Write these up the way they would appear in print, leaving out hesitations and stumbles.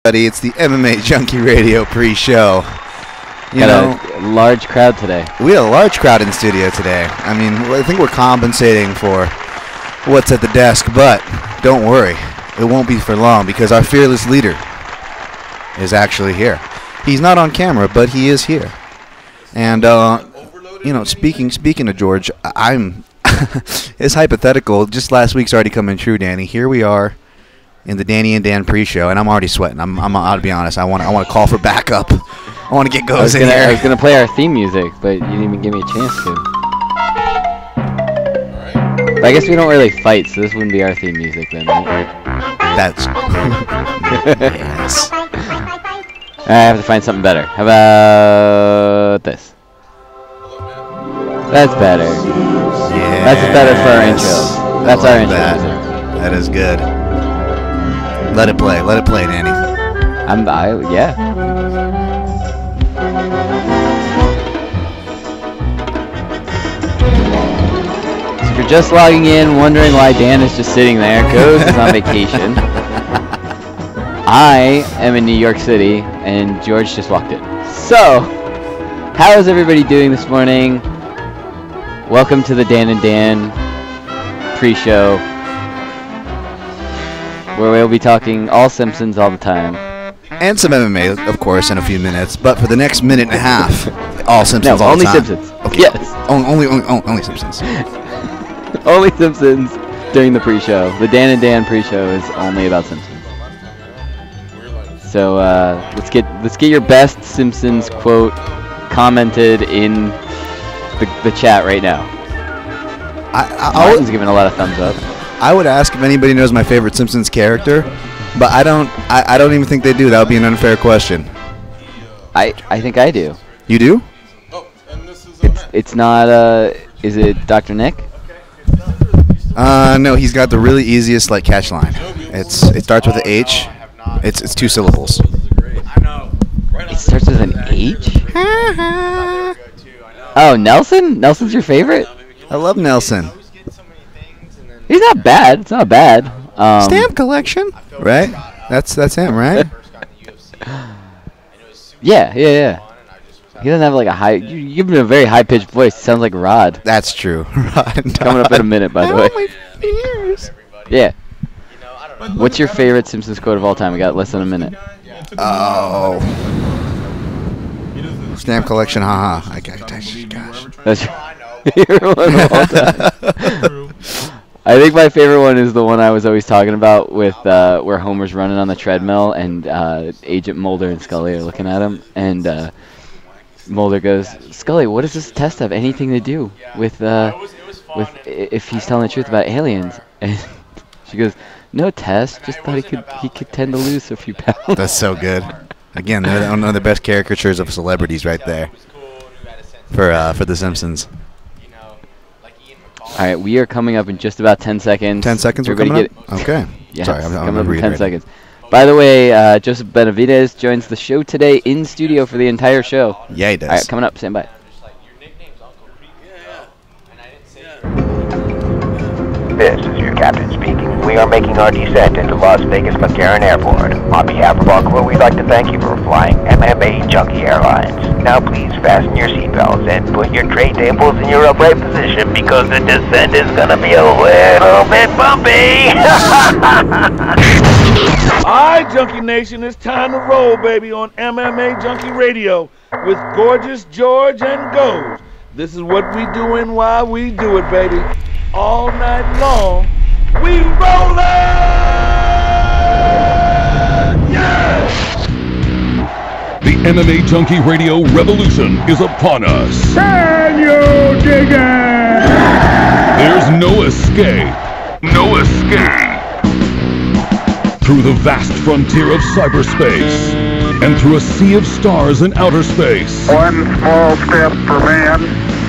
It's the MMA Junkie Radio pre-show. Got a large crowd today. We had a large crowd in the studio today. I mean, I think we're compensating for what's at the desk, but don't worry, it won't be for long because our fearless leader is actually here. He's not on camera, but he is here. And speaking of George, it's hypothetical. Just last week's already coming true, Danny. Here we are in the Danny and Dan pre-show, and I'm already sweating. I'm to be honest. I want to call for backup. I want to get going here. I was gonna play our theme music, but you didn't even give me a chance to. But I guess we don't really fight, so this wouldn't be our theme music then, right? That's yes. I have to find something better. How about this? That's better. Yeah. That's better for our intro. That's our intro. That is good. Let it play, Danny. Yeah. So if you're just logging in, wondering why Dan is just sitting there, Goes is on vacation. I am in New York City, and George just walked in. So, how is everybody doing this morning? Welcome to the Dan and Dan pre-show, where we'll be talking all Simpsons all the time. And some MMA, of course, in a few minutes. But for the next minute and a half, all Simpsons all the time. Only Simpsons. Okay. Yes. Only Simpsons. Only Simpsons during the pre-show. The Dan and Dan pre-show is only about Simpsons. So let's get your best Simpsons quote commented in the chat right now. Martin's giving a lot of thumbs up. I would ask if anybody knows my favorite Simpsons character, but I don't even think they do. That would be an unfair question. I think I do. You do? It's not is it Dr. Nick? No, he's got the really easiest catch line. It starts with an H. It's 2 syllables. It starts with an H? Oh, Nelson? Nelson's your favorite? I love Nelson. He's not bad. It's not bad. Stamp collection, right? That's him, right? Yeah. He doesn't have a high. You give him a very high pitched voice. It sounds like Rod. That's true. Rod. Coming up in a minute, by the way. Yeah. What's your favorite Simpsons quote of all time? We got less than a minute. Oh. Stamp collection, haha. Gosh. That's your favorite one of all time. I think my favorite one is the one I was always talking about with where Homer's running on the treadmill and Agent Mulder and Scully are looking at him, and Mulder goes, "Scully, what does this test have anything to do with if he's telling the truth about aliens?" And she goes, "No test, just thought he could tend to lose a few pounds." That's so good. Again, they're one of the best caricatures of celebrities right there for The Simpsons. All right, we are coming up in just about 10 seconds. 10 seconds we're coming up? Okay. Yeah, sorry, I'm coming up in 10 reading. seconds. By the way, Joseph Benavidez joins the show today in studio for the entire show. Yeah, he does. All right, coming up. Stand by. This is your captain speaking. We are making our descent into Las Vegas McCarran Airport. On behalf of our crew, we'd like to thank you for flying MMA Junkie Airlines. Now please fasten your seatbelts and put your tray tables in your upright position because the descent is going to be a little bit bumpy. Alright, Junkie Nation, it's time to roll, baby, on MMA Junkie Radio with Gorgeous George and Goes. This is what we doing while we do it, baby. All night long, we rollin'! Yeah! The MMA Junkie Radio revolution is upon us. Can you dig it? There's no escape. No escape. Through the vast frontier of cyberspace and through a sea of stars in outer space. One small step for man,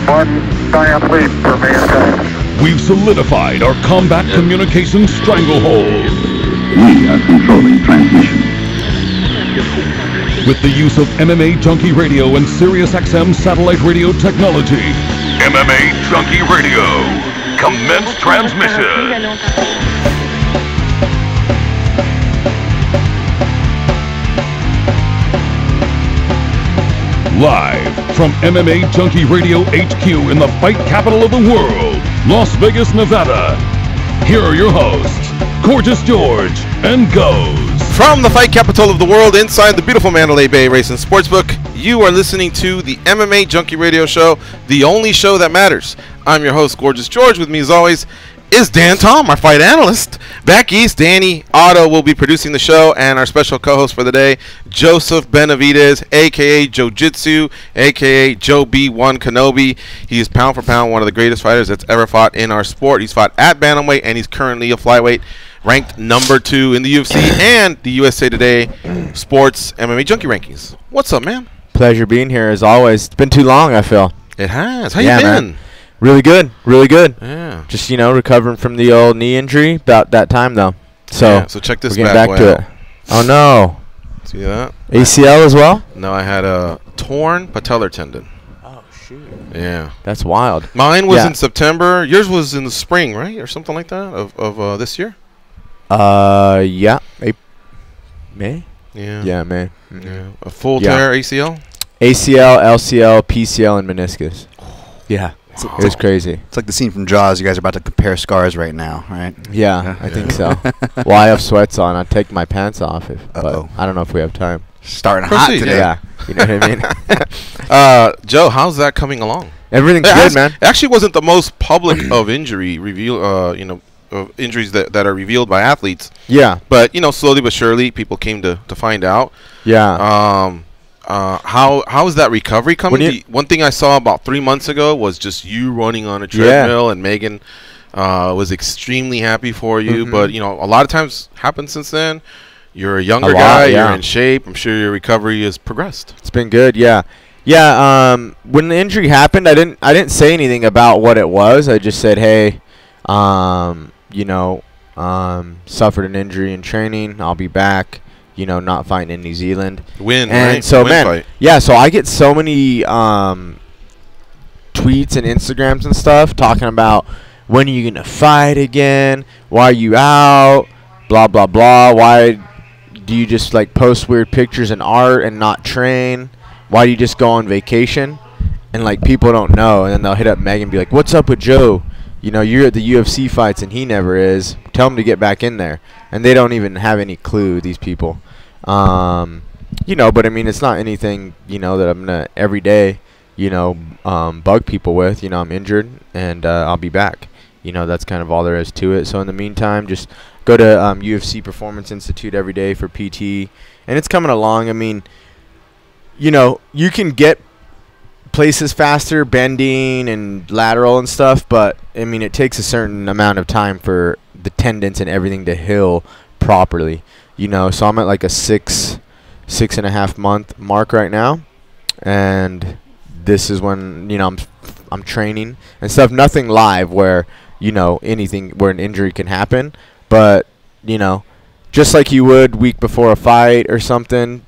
one giant leap for mankind. We've solidified our combat communications stranglehold. We are controlling transmission. With the use of MMA Junkie Radio and SiriusXM satellite radio technology. MMA Junkie Radio. Commence transmission. Live from MMA Junkie Radio HQ in the fight capital of the world, Las Vegas, Nevada. Here are your hosts, Gorgeous George and Goes. From the fight capital of the world inside the beautiful Mandalay Bay Racing Sportsbook, you are listening to the MMA Junkie Radio Show, the only show that matters. I'm your host, Gorgeous George. With me, as always, is Dan Tom, our fight analyst. Back east, Danny Otto will be producing the show, and our special co-host for the day, Joseph Benavidez, a.k.a. Jiu-Jitsu, a.k.a. Joe B1 Kenobi. He is pound for pound one of the greatest fighters that's ever fought in our sport. He's fought at bantamweight, and he's currently a flyweight, ranked number 2 in the UFC and the USA Today Sports MMA Junkie rankings. What's up, man? Pleasure being here, as always. It's been too long, I feel. It has. How you been? Man. Really good, really good. Yeah. Just, recovering from the old knee injury about that time, though. So, so check this we're getting back to it. Oh, no. See that? ACL as well? No, I had a torn patellar tendon. Oh, shoot. Yeah. That's wild. Mine was in September. Yours was in the spring, right? Or something like that of this year? Yeah. May? Yeah. Yeah, May. Yeah. A full tear ACL? ACL, LCL, PCL, and meniscus. Yeah. It was crazy. It's like the scene from Jaws. You guys are about to compare scars right now, right? Yeah, I think so. Well, I have sweats on. I'd take my pants off, but I don't know if we have time. Starting hot today. Yeah, you know what I mean? Joe, how's that coming along? Everything's good, man. It actually wasn't the most public of injury reveal, of injuries that are revealed by athletes. Yeah. But, slowly but surely, people came to find out. Yeah. How is that recovery coming? One thing I saw about 3 months ago was just you running on a treadmill, and Megan was extremely happy for you. But a lot of times happens since then. You're a younger guy. You're in shape. I'm sure your recovery has progressed. It's been good. Yeah. When the injury happened, I didn't say anything about what it was. I just said, hey, suffered an injury in training. I'll be back. Not fighting in New Zealand. Right? So, fight. Yeah, so I get so many tweets and Instagrams and stuff talking about, when are you going to fight again? Why are you out? Blah, blah, blah. Why do you just, post weird pictures and art and not train? Why do you just go on vacation? And, people don't know. And then they'll hit up Megan and be like, what's up with Joe? You're at the UFC fights and he never is. Tell him to get back in there. And they don't even have any clue, these people. But I mean, it's not anything, that I'm going to every day, bug people with. I'm injured and I'll be back. That's kind of all there is to it. So in the meantime, just go to UFC Performance Institute every day for PT. And it's coming along. I mean, you can get places faster, bending and lateral and stuff, but I mean, it takes a certain amount of time for the tendons and everything to heal properly, so I'm at a 6.5 month mark right now, and this is when I'm training and stuff. Nothing live where anything where an injury can happen, but just like you would week before a fight or something,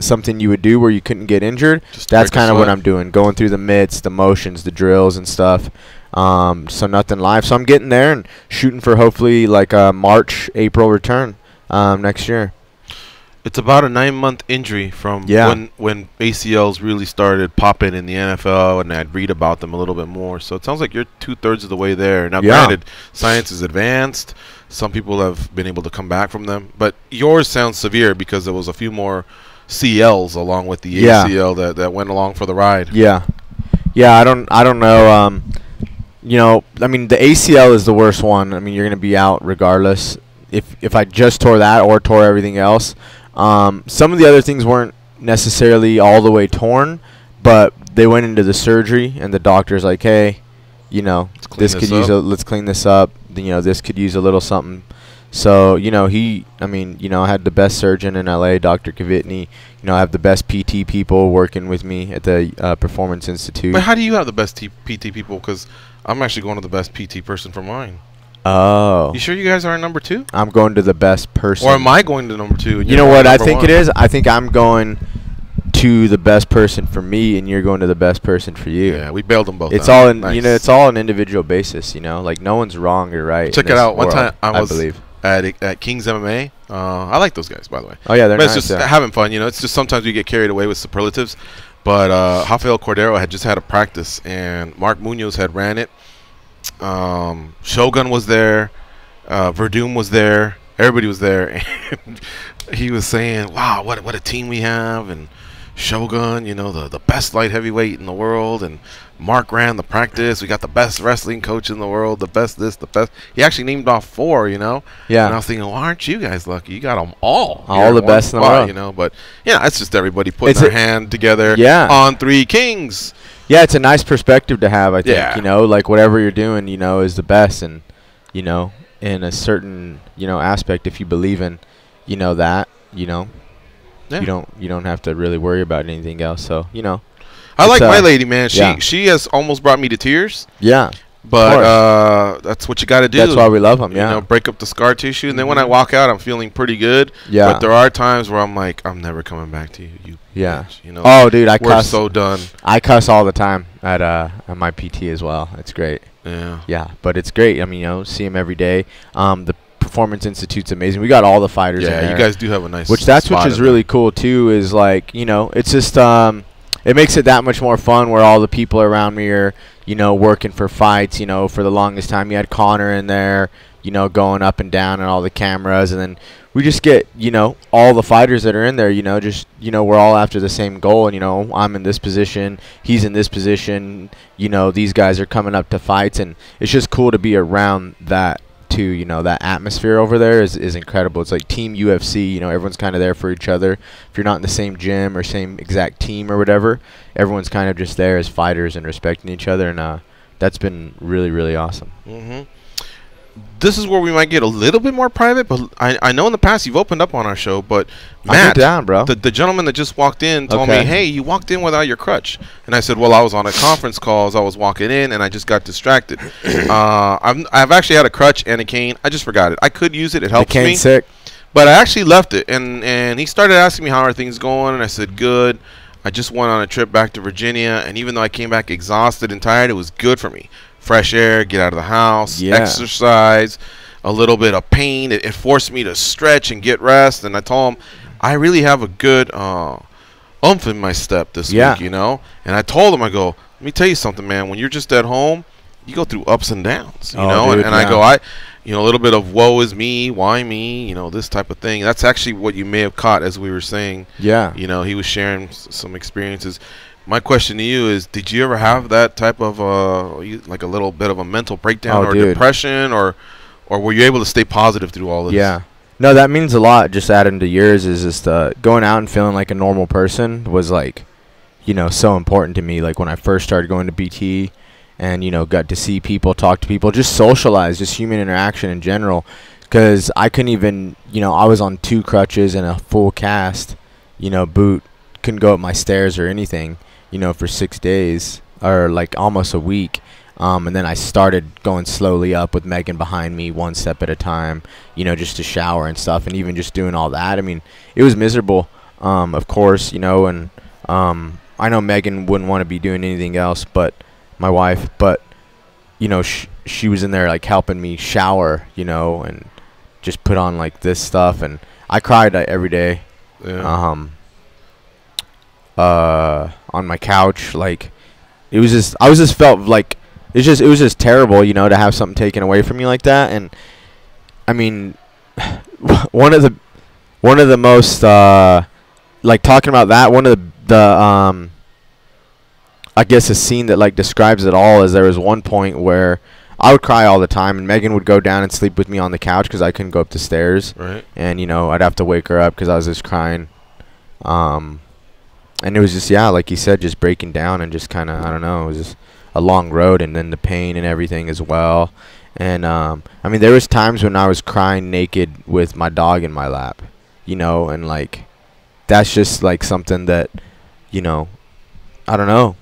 something you would do where you couldn't get injured. That's kind of what I'm doing, going through the mitts, the motions, the drills and stuff. So nothing live. So I'm getting there and shooting for hopefully a March, April return next year. It's about a 9-month injury from when ACLs really started popping in the NFL, and I'd read about them a little bit more. So it sounds like you're 2/3 of the way there. Now, granted, science is advanced. Some people have been able to come back from them, but yours sounds severe because there was a few more CLs along with the ACL that went along for the ride. Yeah. I don't know. I mean, the ACL is the worst one. I mean, you're going to be out regardless. If I just tore that or tore everything else, some of the other things weren't necessarily all the way torn, but they went into the surgery and the doctor's like, hey, let's clean this up. This could use a little something. So, I had the best surgeon in LA, Dr. Kavitny. I have the best PT people working with me at the Performance Institute. But how do you have the best PT people? Because I'm actually going to the best PT person for mine. Oh. You sure you guys aren't number 2? I'm going to the best person. Or am I going to number 2? You know what I think it is? I think I'm going to the best person for me, and you're going to the best person for you. Yeah, we bailed them both. It's all in, it's all an individual basis. No one's wrong or right. Check it out. One time I believe at King's MMA. I like those guys, by the way. Oh yeah, they're nice. It's just having fun. It's just sometimes we get carried away with superlatives. But Rafael Cordero had just had a practice, and Mark Munoz had ran it. Shogun was there. Verdum was there. Everybody was there. And he was saying, wow, what a team we have. And Shogun, you know, the best light heavyweight in the world. And Mark ran the practice. We got the best wrestling coach in the world, the best this, the best. He actually named off 4, you know. Yeah. And I was thinking, well, aren't you guys lucky? You got them all. All the best in the world. You know, but, yeah, it's just everybody putting their hand together Yeah. on 3 kings. Yeah, it's a nice perspective to have, I think. Yeah. You know, like whatever you're doing, you know, is the best. And, you know, in a certain, you know, aspect, if you believe in, you know, that, you know, Yeah. you don't have to really worry about anything else. So, you know. I like my lady, man. yeah. She has almost brought me to tears. Yeah. But that's what you got to do. That's why we love them, yeah. You know, break up the scar tissue. And then when I walk out, I'm feeling pretty good. Yeah. But there are times where I'm like, I'm never coming back to you. You yeah. bitch. You know, oh, dude, we're cuss. so done. I cuss all the time at my PT as well. It's great. Yeah. Yeah, but it's great. I mean, you know, see him every day. The Performance Institute's amazing. We got all the fighters in there. You guys do have a nice which is really cool, too, is like, you know, it's just it makes it that much more fun where all the people around me are, you know, working for fights. You know, for the longest time you had Connor in there, you know, going up and down and all the cameras, and then we just get, you know, all the fighters that are in there, you know, just, you know, we're all after the same goal. And, you know, I'm in this position, he's in this position, you know, these guys are coming up to fights, and it's just cool to be around that too. You know, that atmosphere over there is incredible. It's like Team UFC, you know, everyone's kind of there for each other. If you're not in the same gym or same exact team or whatever, everyone's kind of just there as fighters and respecting each other, and that's been really, really awesome. This is where we might get a little bit more private, but I know in the past you've opened up on our show, but Matt, down, bro. The gentleman that just walked in told me, hey, you walked in without your crutch. And I said, well, I was on a conference call as I was walking in, and I just got distracted. I've actually had a crutch and a cane. I just forgot it. I could use it. It helps me. Sick. But I actually left it, and he started asking me how are things going, and I said, good. I just went on a trip back to Virginia, and even though I came back exhausted and tired, it was good for me. Fresh air, get out of the house, exercise, a little bit of pain. It forced me to stretch and get rest. And I told him, I really have a good oomph in my step this week, you know. And I told him, I go, let me tell you something, man. When you're just at home, you go through ups and downs, you know. Dude, and I go, you know, a little bit of woe is me, why me, you know, this type of thing. That's actually what you may have caught as we were saying. Yeah. You know, he was sharing some experiences. My question to you is, did you ever have that type of like a little bit of a mental breakdown or depression, or were you able to stay positive through all this? Yeah. No, that means a lot. Just adding to yours is just going out and feeling like a normal person was like, you know, so important to me. Like when I first started going to BT and, you know, got to see people, talk to people, just socialize, just human interaction in general. Because I couldn't even, you know, I was on 2 crutches and a full cast, you know, boot. Couldn't go up my stairs or anything, you know, for 6 days or like almost a week. And then I started going slowly up with Megan behind me, 1 step at a time, you know, just to shower and stuff. And even just doing all that, I mean, it was miserable, of course, you know. And I know Megan wouldn't want to be doing anything else, but my wife, but, you know, she was in there like helping me shower, you know, and just put on like this stuff. And I cried every day. On my couch, like it was just, I was just felt like it was just terrible, you know, to have something taken away from you like that. And I mean, one of the most like talking about that, one of the I guess a scene that like describes it all is there was one point where I would cry all the time, and Megan would go down and sleep with me on the couch because I couldn't go up the stairs. Right. And you know, I'd have to wake her up because I was just crying. And it was just, like you said, just breaking down and just kind of, I don't know, it was just a long road, and then the pain and everything as well. And, I mean, there was times when I was crying naked with my dog in my lap, you know, and, like, that's just, like, something that, you know, I don't know,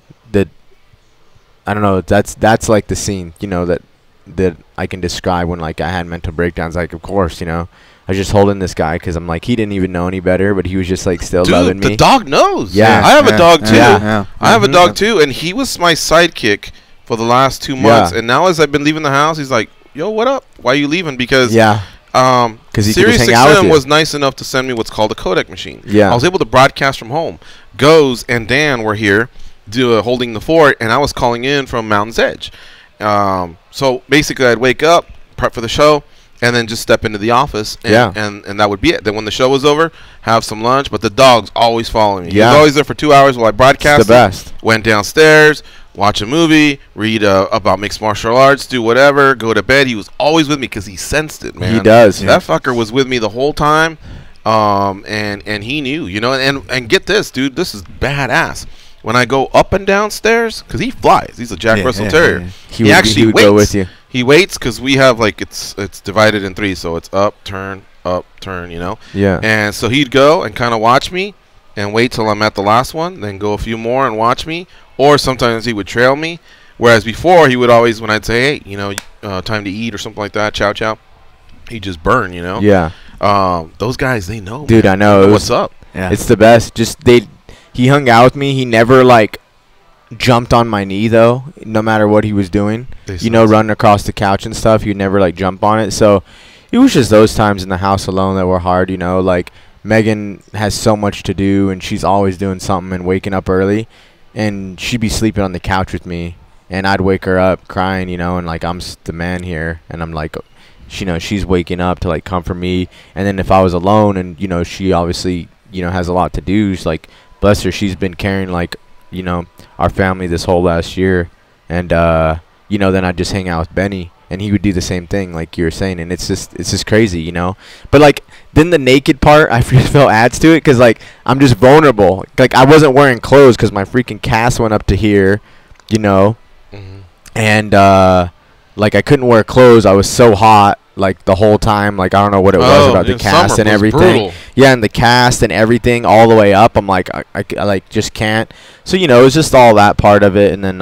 that's, like, the scene, you know, that I can describe when, like, I had mental breakdowns. Like, of course, you know, I was just holding this guy because I'm like, he didn't even know any better, but he was just like still loving me. The dog knows. Yeah. I have a dog too. Yeah. I have a dog too, and he was my sidekick for the last 2 months. And now as I've been leaving the house, he's like, yo, what up? Why are you leaving? Because because he could just Sirius hang out with XM you. was nice enough to send me what's called a codec machine. Yeah. I was able to broadcast from home. Goes and Dan were here holding the fort, and I was calling in from Mountain's Edge. So basically, I'd wake up, prep for the show, and then just step into the office, and that would be it. Then when the show was over, have some lunch. But the dog's always following me. Yeah. He was always there for 2 hours while I broadcasted. It's the best. Went downstairs, watch a movie, read about mixed martial arts, do whatever, go to bed. He was always with me because he sensed it, man. He does. That fucker was with me the whole time, and he knew, you know. And get this, dude, this is badass. When I go up and down stairs, because he flies. He's a Jack Russell Terrier. He actually would waits. go with you. He waits because we have, like, it's divided in 3, so it's up, turn, you know. Yeah. And so he'd go and kind of watch me and wait till I'm at the last one, then go a few more and watch me. Or sometimes he would trail me. Whereas before, he would always, when I'd say, hey, you know, time to eat or something like that, chow chow, he'd just burn, you know. Yeah. Those guys, they know, dude. man. I know. They know what's up. Yeah. It's the best. He hung out with me. He never like jumped on my knee though. No matter what he was doing, you know, running across the couch and stuff. He'd never like jump on it. So it was just those times in the house alone that were hard. You know, like Megan has so much to do and she's always doing something and waking up early, and she'd be sleeping on the couch with me, and I'd wake her up crying, you know, and like I'm the man here, and I'm like, you know, she's waking up to like comfort me. And then if I was alone, and you know, she obviously, you know, has a lot to do. She's like, bless her, she's been carrying like, you know, our family this whole last year. And you know, then I'd just hang out with Benny, and he would do the same thing like you were saying. And it's just crazy, you know. But like then the naked part, I just feel adds to it, because like I'm just vulnerable. Like I wasn't wearing clothes because my freaking cast went up to here, you know. And like I couldn't wear clothes. I was so hot like the whole time. Like I don't know what it was about the cast and everything. Brutal. Yeah, and the cast and everything all the way up. I'm like I like just can't. So you know, it was just all that part of it. And then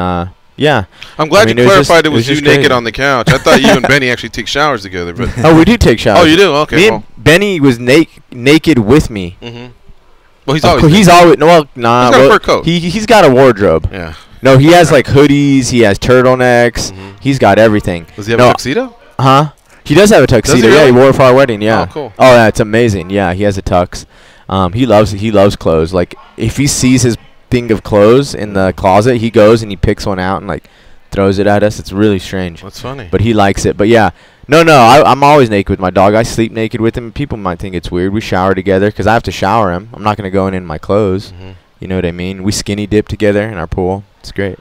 yeah. I'm glad you clarified it was you naked crazy. on the couch. I thought you and Benny actually take showers together. But Oh, we do take showers. Oh, you do? Okay. Me and Benny was naked with me. Well, he's always he's always nah. He's got a fur coat. He's got a wardrobe. Yeah. No, he has like hoodies. He has turtlenecks. He's got everything. Does he have a tuxedo? Huh? He does have a tuxedo. Does he Yeah, really? he wore it for our wedding. Yeah. Oh, cool. Oh, yeah, it's amazing. Yeah, he has a tux. He loves clothes. Like if he sees his thing of clothes in the closet, he goes and he picks one out and like throws it at us. It's really strange. That's funny. But he likes it. But yeah, no, I'm always naked with my dog. I sleep naked with him. People might think it's weird. We shower together because I have to shower him. I'm not gonna go in my clothes. You know what I mean? We skinny dip together in our pool. It's great.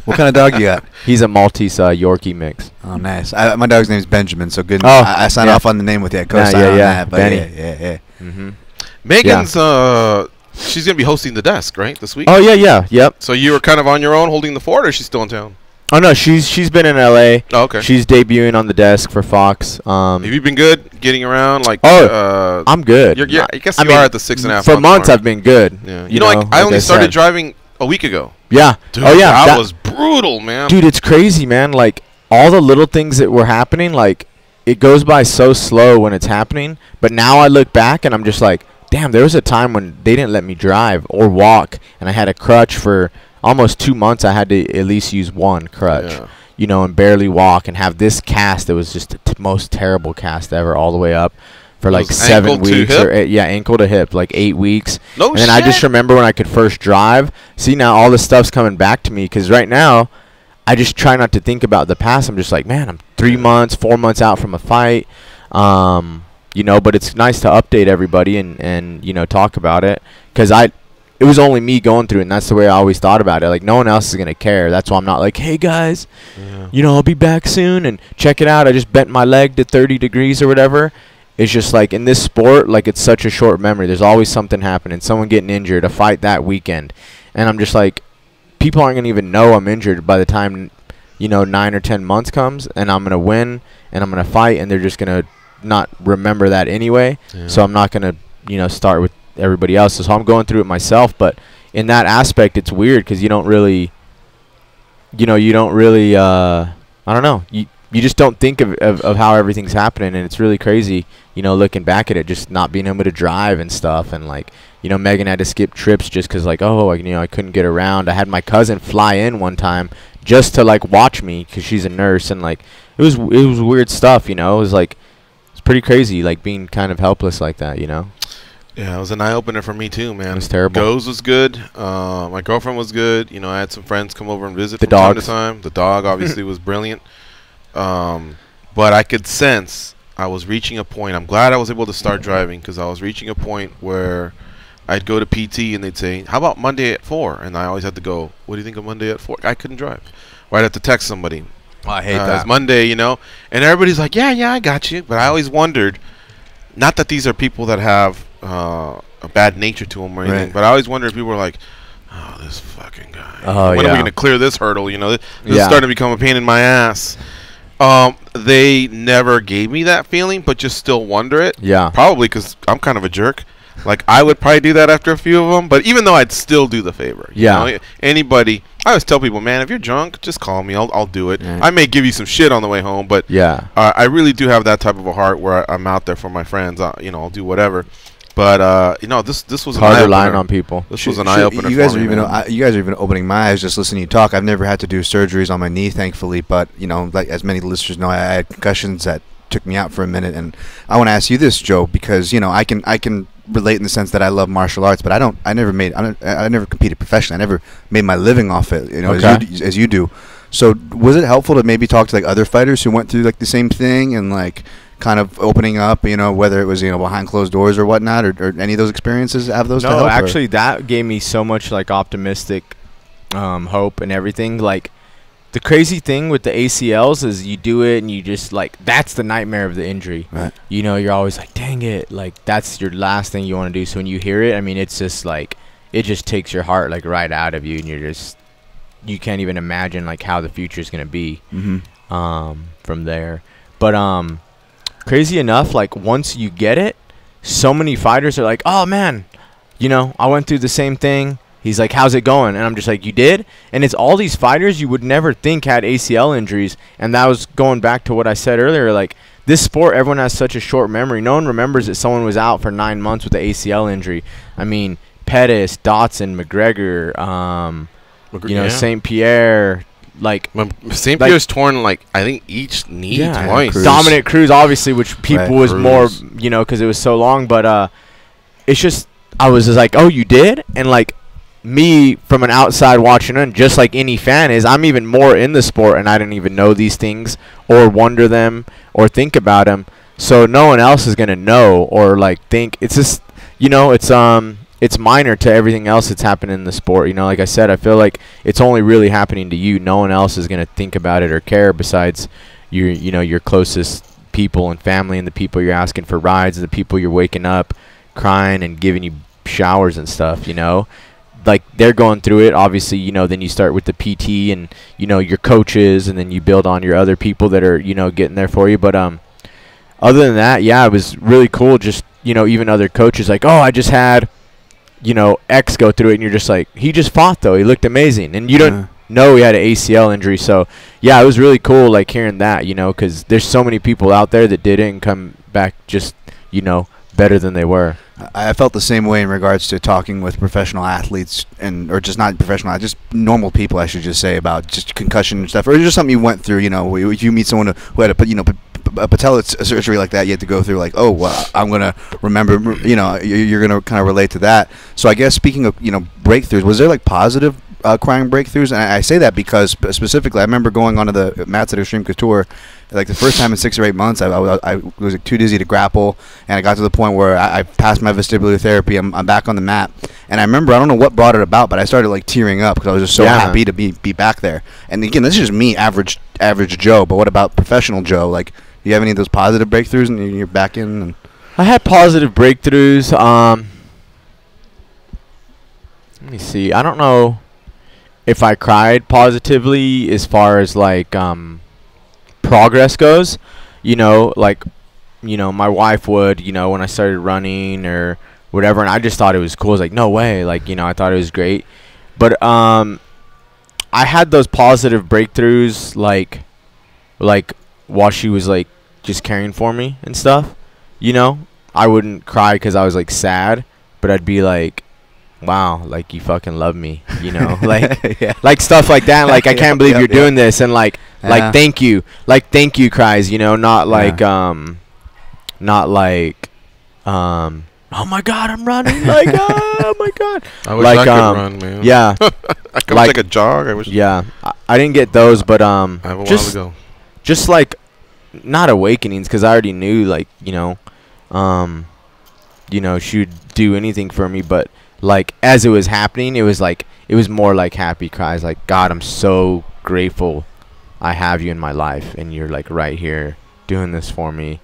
What kind of dog you got? He's a Maltese Yorkie mix. Oh, nice. My dog's name's Benjamin, so good. Oh, I sign off on the name with you. I co-sign on that. But Benny. Yeah. Megan's she's gonna be hosting the desk, right, this week? Oh yeah, yep. So you were kind of on your own holding the fort, or is she still in town? Oh no, she's been in LA. Oh, okay. She's debuting on the desk for Fox. Have you been good getting around? Like, I'm good. I guess you are at the 6.5 for month months. mark. I've been good. Yeah. You know, like I only started driving a week ago. Yeah. Dude, oh yeah. That was brutal, man. Dude, it's crazy, man. Like all the little things that were happening, like it goes by so slow when it's happening. But now I look back and I'm just like, damn, there was a time when they didn't let me drive or walk, and I had a crutch for almost 2 months. I had to at least use one crutch, you know, and barely walk, and have this cast that was just the most terrible cast ever, all the way up for like 7 weeks or ankle to hip, like 8 weeks. No and then I just remember when I could first drive. See, now all this stuff's coming back to me, because right now I just try not to think about the past. I'm just like, man, I'm 3 months, 4 months out from a fight. You know, but it's nice to update everybody and you know, talk about it, because it was only me going through it, and that's the way I always thought about it. Like, no one else is going to care. That's why I'm not like, hey, guys, you know, I'll be back soon, and check it out. I just bent my leg to 30 degrees or whatever. It's just like in this sport, like it's such a short memory. There's always something happening, someone getting injured, a fight that weekend. And I'm just like, people aren't going to even know I'm injured by the time, you know, 9 or 10 months comes, and I'm going to win, and I'm going to fight, and they're just going to not remember that anyway. So I'm not going to, you know, start with everybody else. So I'm going through it myself. But in that aspect, it's weird, because you don't really, I don't know. You just don't think of how everything's happening, and it's really crazy, you know, looking back at it, just not being able to drive and stuff. And like, you know, Megan had to skip trips just because, like, I couldn't get around. I had my cousin fly in one time just to like watch me, because she's a nurse, and like it was weird stuff, you know. It was like, it's pretty crazy, like being kind of helpless like that, you know. Yeah, it was an eye opener for me too, man. It was terrible. Goes was good. My girlfriend was good. You know, I had some friends come over and visit from dogs. time to time. The dog obviously was brilliant. But I could sense I was reaching a point. I'm glad I was able to start driving because I was reaching a point where I'd go to PT and they'd say, "How about Monday at 4?" And I always had to go, "What do you think of Monday at 4?" I couldn't drive. Or I'd have to text somebody. Oh, I hate that. It's Monday, you know. And everybody's like, yeah, I got you. But I always wondered, not that these are people that have a bad nature to them or anything, Right. but I always wonder if people were like, "Oh, this fucking guy. Oh, when are we yeah. going to clear this hurdle?" You know, this is Yeah. starting to become a pain in my ass. They never gave me that feeling, but just still wonder it. Yeah. Probably because I'm kind of a jerk. Like, I would probably do that after a few of them, but even though I'd still do the favor. You Yeah. know? Anybody, I always tell people, man, if you're drunk, just call me. I'll do it. Yeah. I may give you some shit on the way home, but Yeah. I really do have that type of a heart where I'm out there for my friends. You know, I'll do whatever. But you know, this was an Hard eye-opener. relying on people. This was an eye opener. You guys are even opening my eyes just listening to you talk. I've never had to do surgeries on my knee, thankfully. But you know, like as many listeners know, I had concussions that took me out for a minute. And I want to ask you this, Joe, because you know I can relate in the sense that I love martial arts, but I never competed professionally. I never made my living off it. You know, Okay. as you do. So was it helpful to maybe talk to like other fighters who went through like the same thing and like kind of opening up, you know, whether it was, you know, behind closed doors or whatnot, or any of those experiences, have those to No, help? actually, that gave me so much like optimistic hope and everything. Like the crazy thing with the ACLs is you do it and you just like that's the nightmare of the injury. Right. You know, you're always like, dang it, like that's your last thing you want to do. So when you hear it, I mean, it's just like it just takes your heart like right out of you, and you can't even imagine like how the future is gonna be from there. But crazy enough, like once you get it, so many fighters are like, "Oh man, you know, I went through the same thing." He's like, "How's it going?" And I'm just like, "You did?" And it's all these fighters you would never think had ACL injuries, and that was going back to what I said earlier. Like this sport, everyone has such a short memory. No one remembers that someone was out for 9 months with an ACL injury. I mean, Pettis, Dotson, McGregor, you know, yeah. St. Pierre. Like St. like- Pierre's torn like I think each knee twice. Cruz. Dominic Cruz, obviously, which people Right, was Cruz. more, you know, because it was so long. But it's just I was just like, "Oh, you did?" And like me from an outside watching in, just like any fan is, I'm even more in the sport, and I didn't even know these things or wonder them or think about them. So no one else is gonna know or like think. It's just, you know, it's minor to everything else that's happening in the sport. You know, like I said, I feel like it's only really happening to you. No one else is going to think about it or care besides your closest people and family and the people you're asking for rides and the people you're waking up crying and giving you showers and stuff, you know. Like they're going through it, obviously, you know, then you start with the PT and, you know, your coaches, and then you build on your other people that are, you know, getting there for you. But other than that, yeah, it was really cool. Just, you know, even other coaches like, "Oh, I just had, you know, X go through it," and you're just like, he just fought though, he looked amazing, and you don't know he had an ACL injury. So yeah, it was really cool like hearing that, you know, because there's so many people out there that didn't and come back just, you know, better than they were. I felt the same way in regards to talking with professional athletes or just not professional, just normal people, I should just say, about just concussion and stuff, or just something you went through. You know, if you meet someone who had a patella surgery like that, you have to go through like, oh, well, I'm gonna remember. You know, you're gonna kind of relate to that. So I guess speaking of, you know, breakthroughs, was there like positive crying breakthroughs? And I say that because specifically, I remember going onto the mats at Extreme Couture. Like the first time in 6 or 8 months, I was like, too dizzy to grapple, and I got to the point where I passed my vestibular therapy. I'm back on the mat, and I remember, I don't know what brought it about, but I started like tearing up because I was just so happy to be back there. And again, this is just me, average Joe. But what about professional Joe? Like, do you have any of those positive breakthroughs, and you're back in? And I had positive breakthroughs. Let me see. I don't know if I cried positively as far as like progress goes, you know, like, you know, my wife would, you know, when I started running or whatever, and I just thought it was cool. I was like, no way, like, you know, I thought it was great. But I had those positive breakthroughs like while she was like just caring for me and stuff, you know. I wouldn't cry because I was like sad, but I'd be like, wow, like you fucking love me, you know, like like stuff like that. Like I can't believe you're doing this, and like thank you cries, you know, not like not like, oh my God, I'm running, like, oh my God. I wish like, I could run, man. Yeah. I could like, take a jog. I wish. Yeah, I didn't get those, but I have a while just to go. just like not awakenings, because I already knew, like, she would do anything for me, but like as it was happening, it was more like happy cries, like, God, I'm so grateful I have you in my life, and you're like right here doing this for me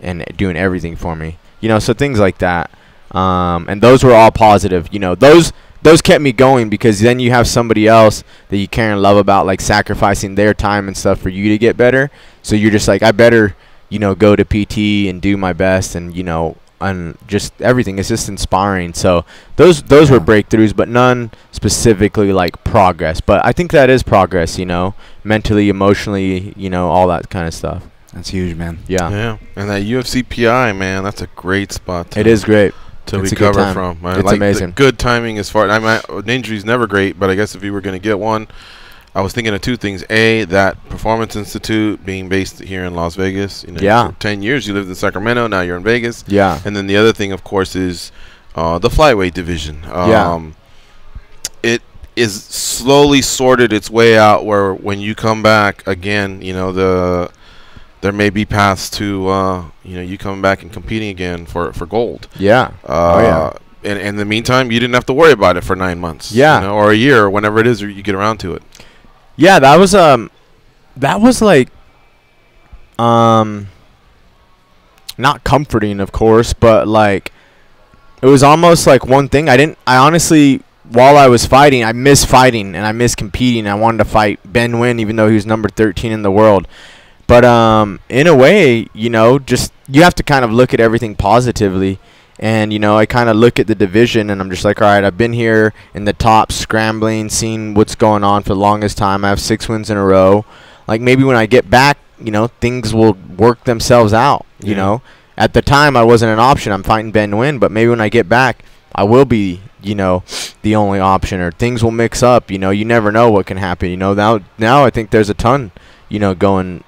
and doing everything for me, so things like that. And those were all positive, those kept me going, because then you have somebody else that you care and love about, like, sacrificing their time and stuff for you to get better. So you're just like, I better, go to PT and do my best, and and just everything. It's just inspiring. So those were breakthroughs, but none specifically like progress. But I think that is progress, mentally, emotionally, all that kind of stuff. That's huge, man. Yeah. And that UFC PI, man, that's a great spot. It is great to recover from. It's like amazing. Good timing as far. An injury's never great, but I guess if you were going to get one, I was thinking of two things. A, that Performance Institute being based here in Las Vegas. For 10 years you lived in Sacramento. Now you're in Vegas. Yeah. And then the other thing, of course, is the flyweight division. It is slowly sorted its way out where when you come back again, there may be paths to you coming back and competing again for gold. Yeah. And in the meantime, you didn't have to worry about it for 9 months. Yeah. Or a year, or whenever it is, or you get around to it. Yeah, that was like not comforting, of course, but like it was almost like one thing. I honestly, while I was fighting, I miss fighting and I miss competing. I wanted to fight Ben Nguyen, even though he was number 13 in the world. But in a way, just you have to kind of look at everything positively. And, I kind of look at the division, and I'm just like, all right, I've been here in the top scrambling, seeing what's going on for the longest time. I have 6 wins in a row. Like, maybe when I get back, things will work themselves out, you know. At the time, I wasn't an option. I'm fighting Ben Nguyen, but maybe when I get back, I will be, the only option, or things will mix up. You never know what can happen. Now I think there's a ton, going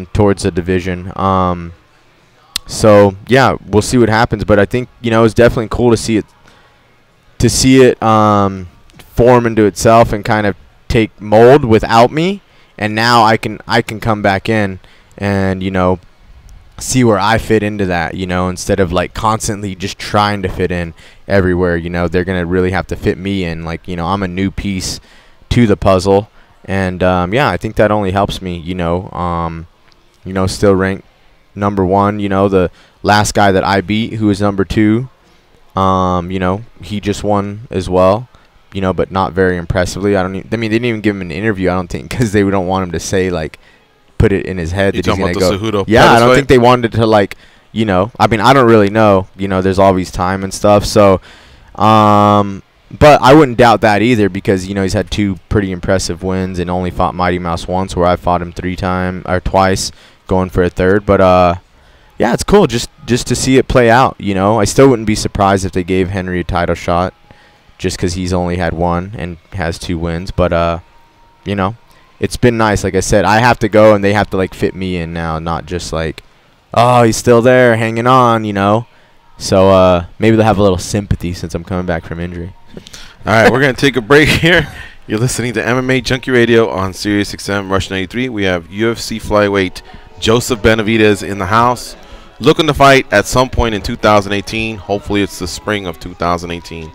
towards the division. So yeah, we'll see what happens, but I think it's definitely cool to see it form into itself and kind of take mold without me, and now I can come back in and see where I fit into that, instead of like constantly just trying to fit in everywhere. They're gonna really have to fit me in, like I'm a new piece to the puzzle, and I think that only helps me. Still ranked number 1, the last guy that I beat, who was number 2, he just won as well, but not very impressively. They didn't even give him an interview, I don't think, because they don't want him to say, like, put it in his head that he's going to go. Yeah, I don't think they wanted to, like, I don't really know, there's always time and stuff, so, but I wouldn't doubt that either, because, he's had 2 pretty impressive wins and only fought Mighty Mouse once, where I fought him twice, going for a third. But yeah, it's cool just to see it play out. I still wouldn't be surprised if they gave Henry a title shot, just because he's only had 1 and has 2 wins. But it's been nice. Like I said, I have to go and they have to like fit me in now, not just like, oh, he's still there hanging on. So maybe they'll have a little sympathy since I'm coming back from injury. All right, we're gonna take a break here. You're listening to MMA Junkie Radio on Sirius XM Rush 93. We have UFC flyweight Joseph Benavidez in the house, looking to fight at some point in 2018. Hopefully it's the spring of 2018.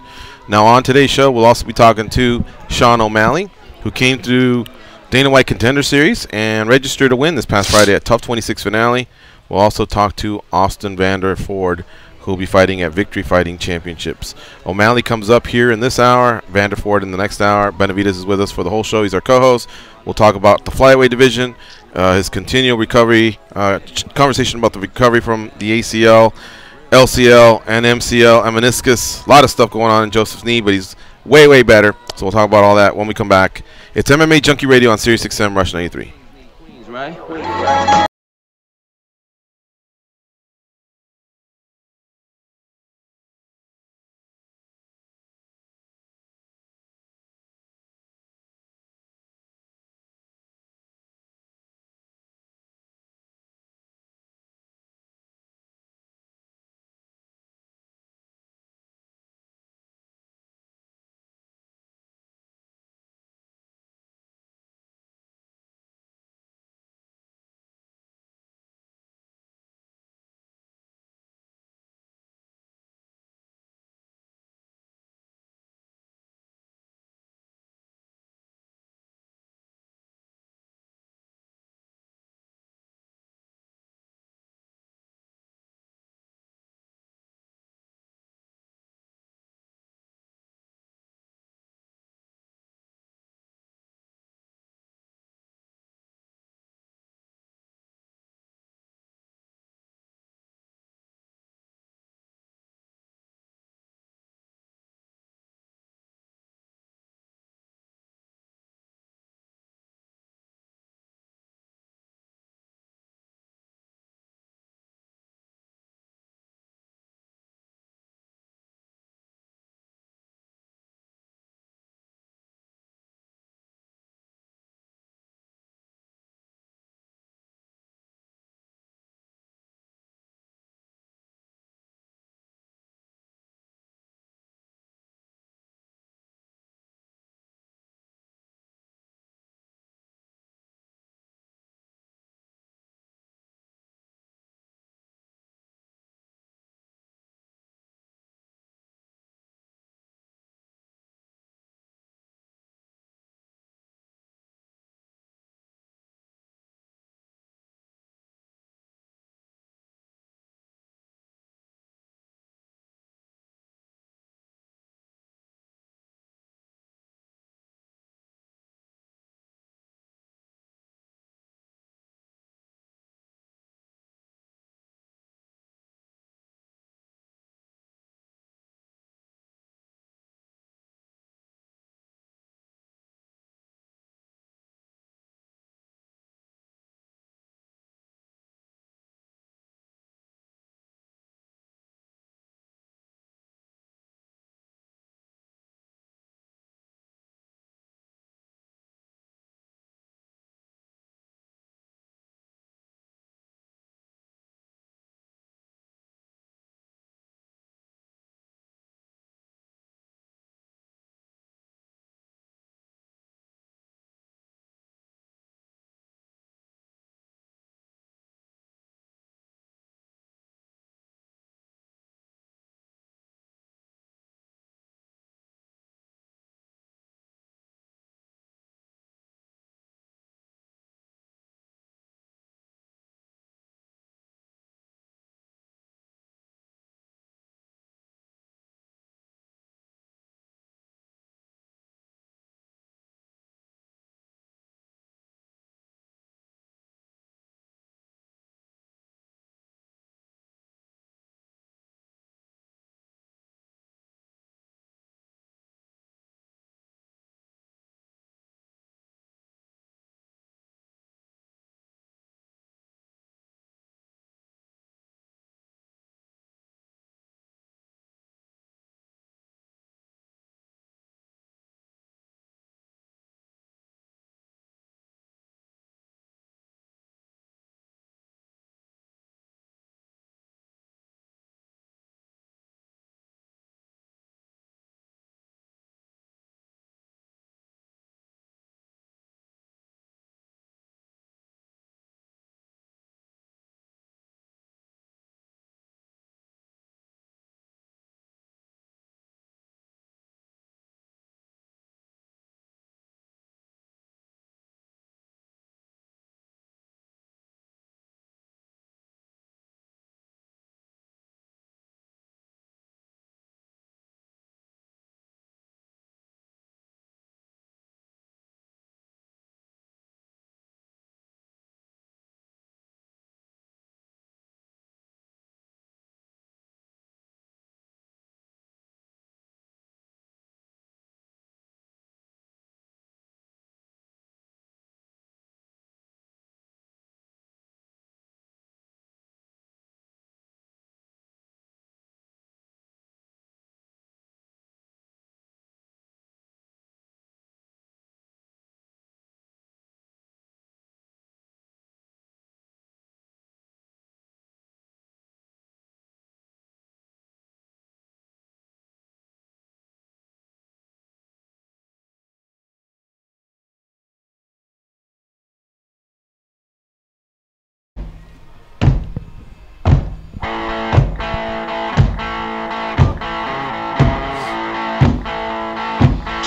Now on today's show, we'll also be talking to Sean O'Malley, who came through Dana White Contender Series and registered a win this past Friday at Tough 26 finale. We'll also talk to Austin Vanderford, who will be fighting at Victory Fighting Championships. O'Malley comes up here in this hour, Vanderford in the next hour. Benavidez is with us for the whole show. He's our co-host. We'll talk about the flyweight division, his continual recovery, conversation about the recovery from the ACL, LCL, and MCL, and meniscus. A lot of stuff going on in Joseph's knee, but he's way, way better. So we'll talk about all that when we come back. It's MMA Junkie Radio on Sirius XM Rush 93. Right?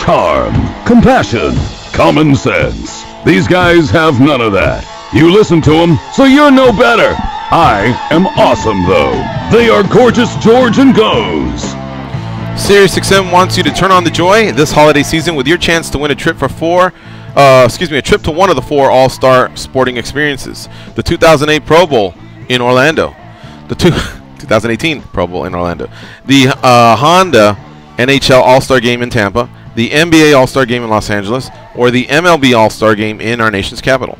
charm, compassion, common sense. These guys have none of that. You listen to them, so you're no better. I am awesome, though. They are Gorgeous George and Goes. SiriusXM wants you to turn on the joy this holiday season with your chance to win a trip for a trip to one of the 4 All-Star sporting experiences. The 2008 Pro Bowl in Orlando. The 2018 Pro Bowl in Orlando. The Honda NHL All-Star Game in Tampa. The NBA All-Star Game in Los Angeles. Or the MLB All-Star Game in our nation's capital.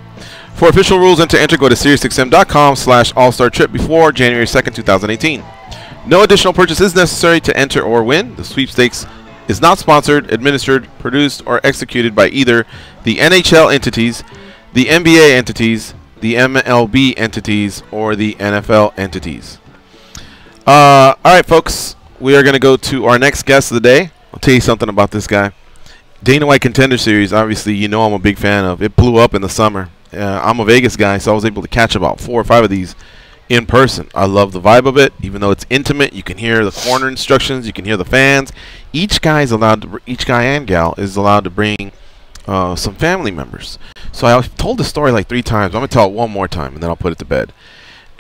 For official rules and to enter, go to SiriusXM.com/All-Star-Trip before January 2nd, 2018. No additional purchase is necessary to enter or win. The sweepstakes is not sponsored, administered, produced, or executed by either the NHL entities, the NBA entities, the MLB entities, or the NFL entities. All right, folks. We are going to go to our next guest of the day. I'll tell you something about this guy. Dana White Contender Series, obviously, you know I'm a big fan of. It blew up in the summer. I'm a Vegas guy, so I was able to catch about 4 or 5 of these in person. I love the vibe of it, even though it's intimate. You can hear the corner instructions. You can hear the fans. Each guy and gal is allowed to bring some family members. So I've told the story like 3 times. I'm going to tell it one more time, and then I'll put it to bed.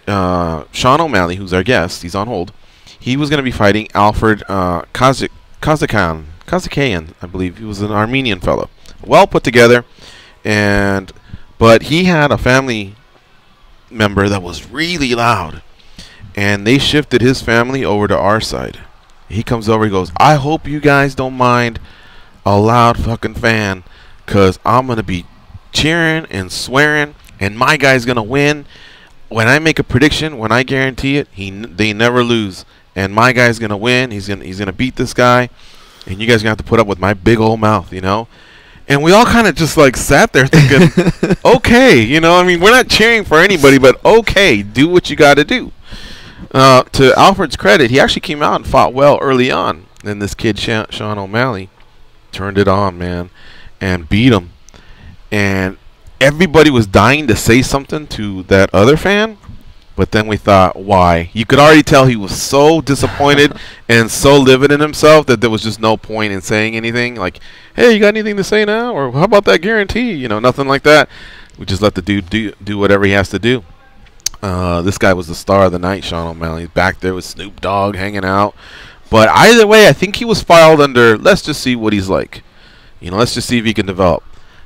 Sean O'Malley, who's our guest, he's on hold. He was going to be fighting Alfred Kazakayan, I believe. He was an Armenian fellow. Well put together, but he had a family member that was really loud, and they shifted his family over to our side. He comes over, he goes, I hope you guys don't mind a loud fucking fan, because I'm going to be cheering and swearing, and my guy's going to win. When I make a prediction, when I guarantee it, they never lose, and my guy's going to win. He's gonna beat this guy, and you guys are going to have to put up with my big old mouth, you know? And we all kind of just like sat there thinking, okay, you know, I mean, we're not cheering for anybody, but okay, do what you got to do. To Alfred's credit, he actually came out and fought well early on. And this kid, Sean O'Malley, turned it on, man, and beat him. And everybody was dying to say something to that other fan, but then we thought, why? You could already tell he was so disappointed and so livid in himself that there was just no point in saying anything. Like, hey, you got anything to say now? Or how about that guarantee? You know, nothing like that. We just let the dude do whatever he has to do. This guy was the star of the night, Sean O'Malley. Back there with Snoop Dogg hanging out. But either way, I think he was filed under, let's just see what he's like. You know, let's just see if he can develop.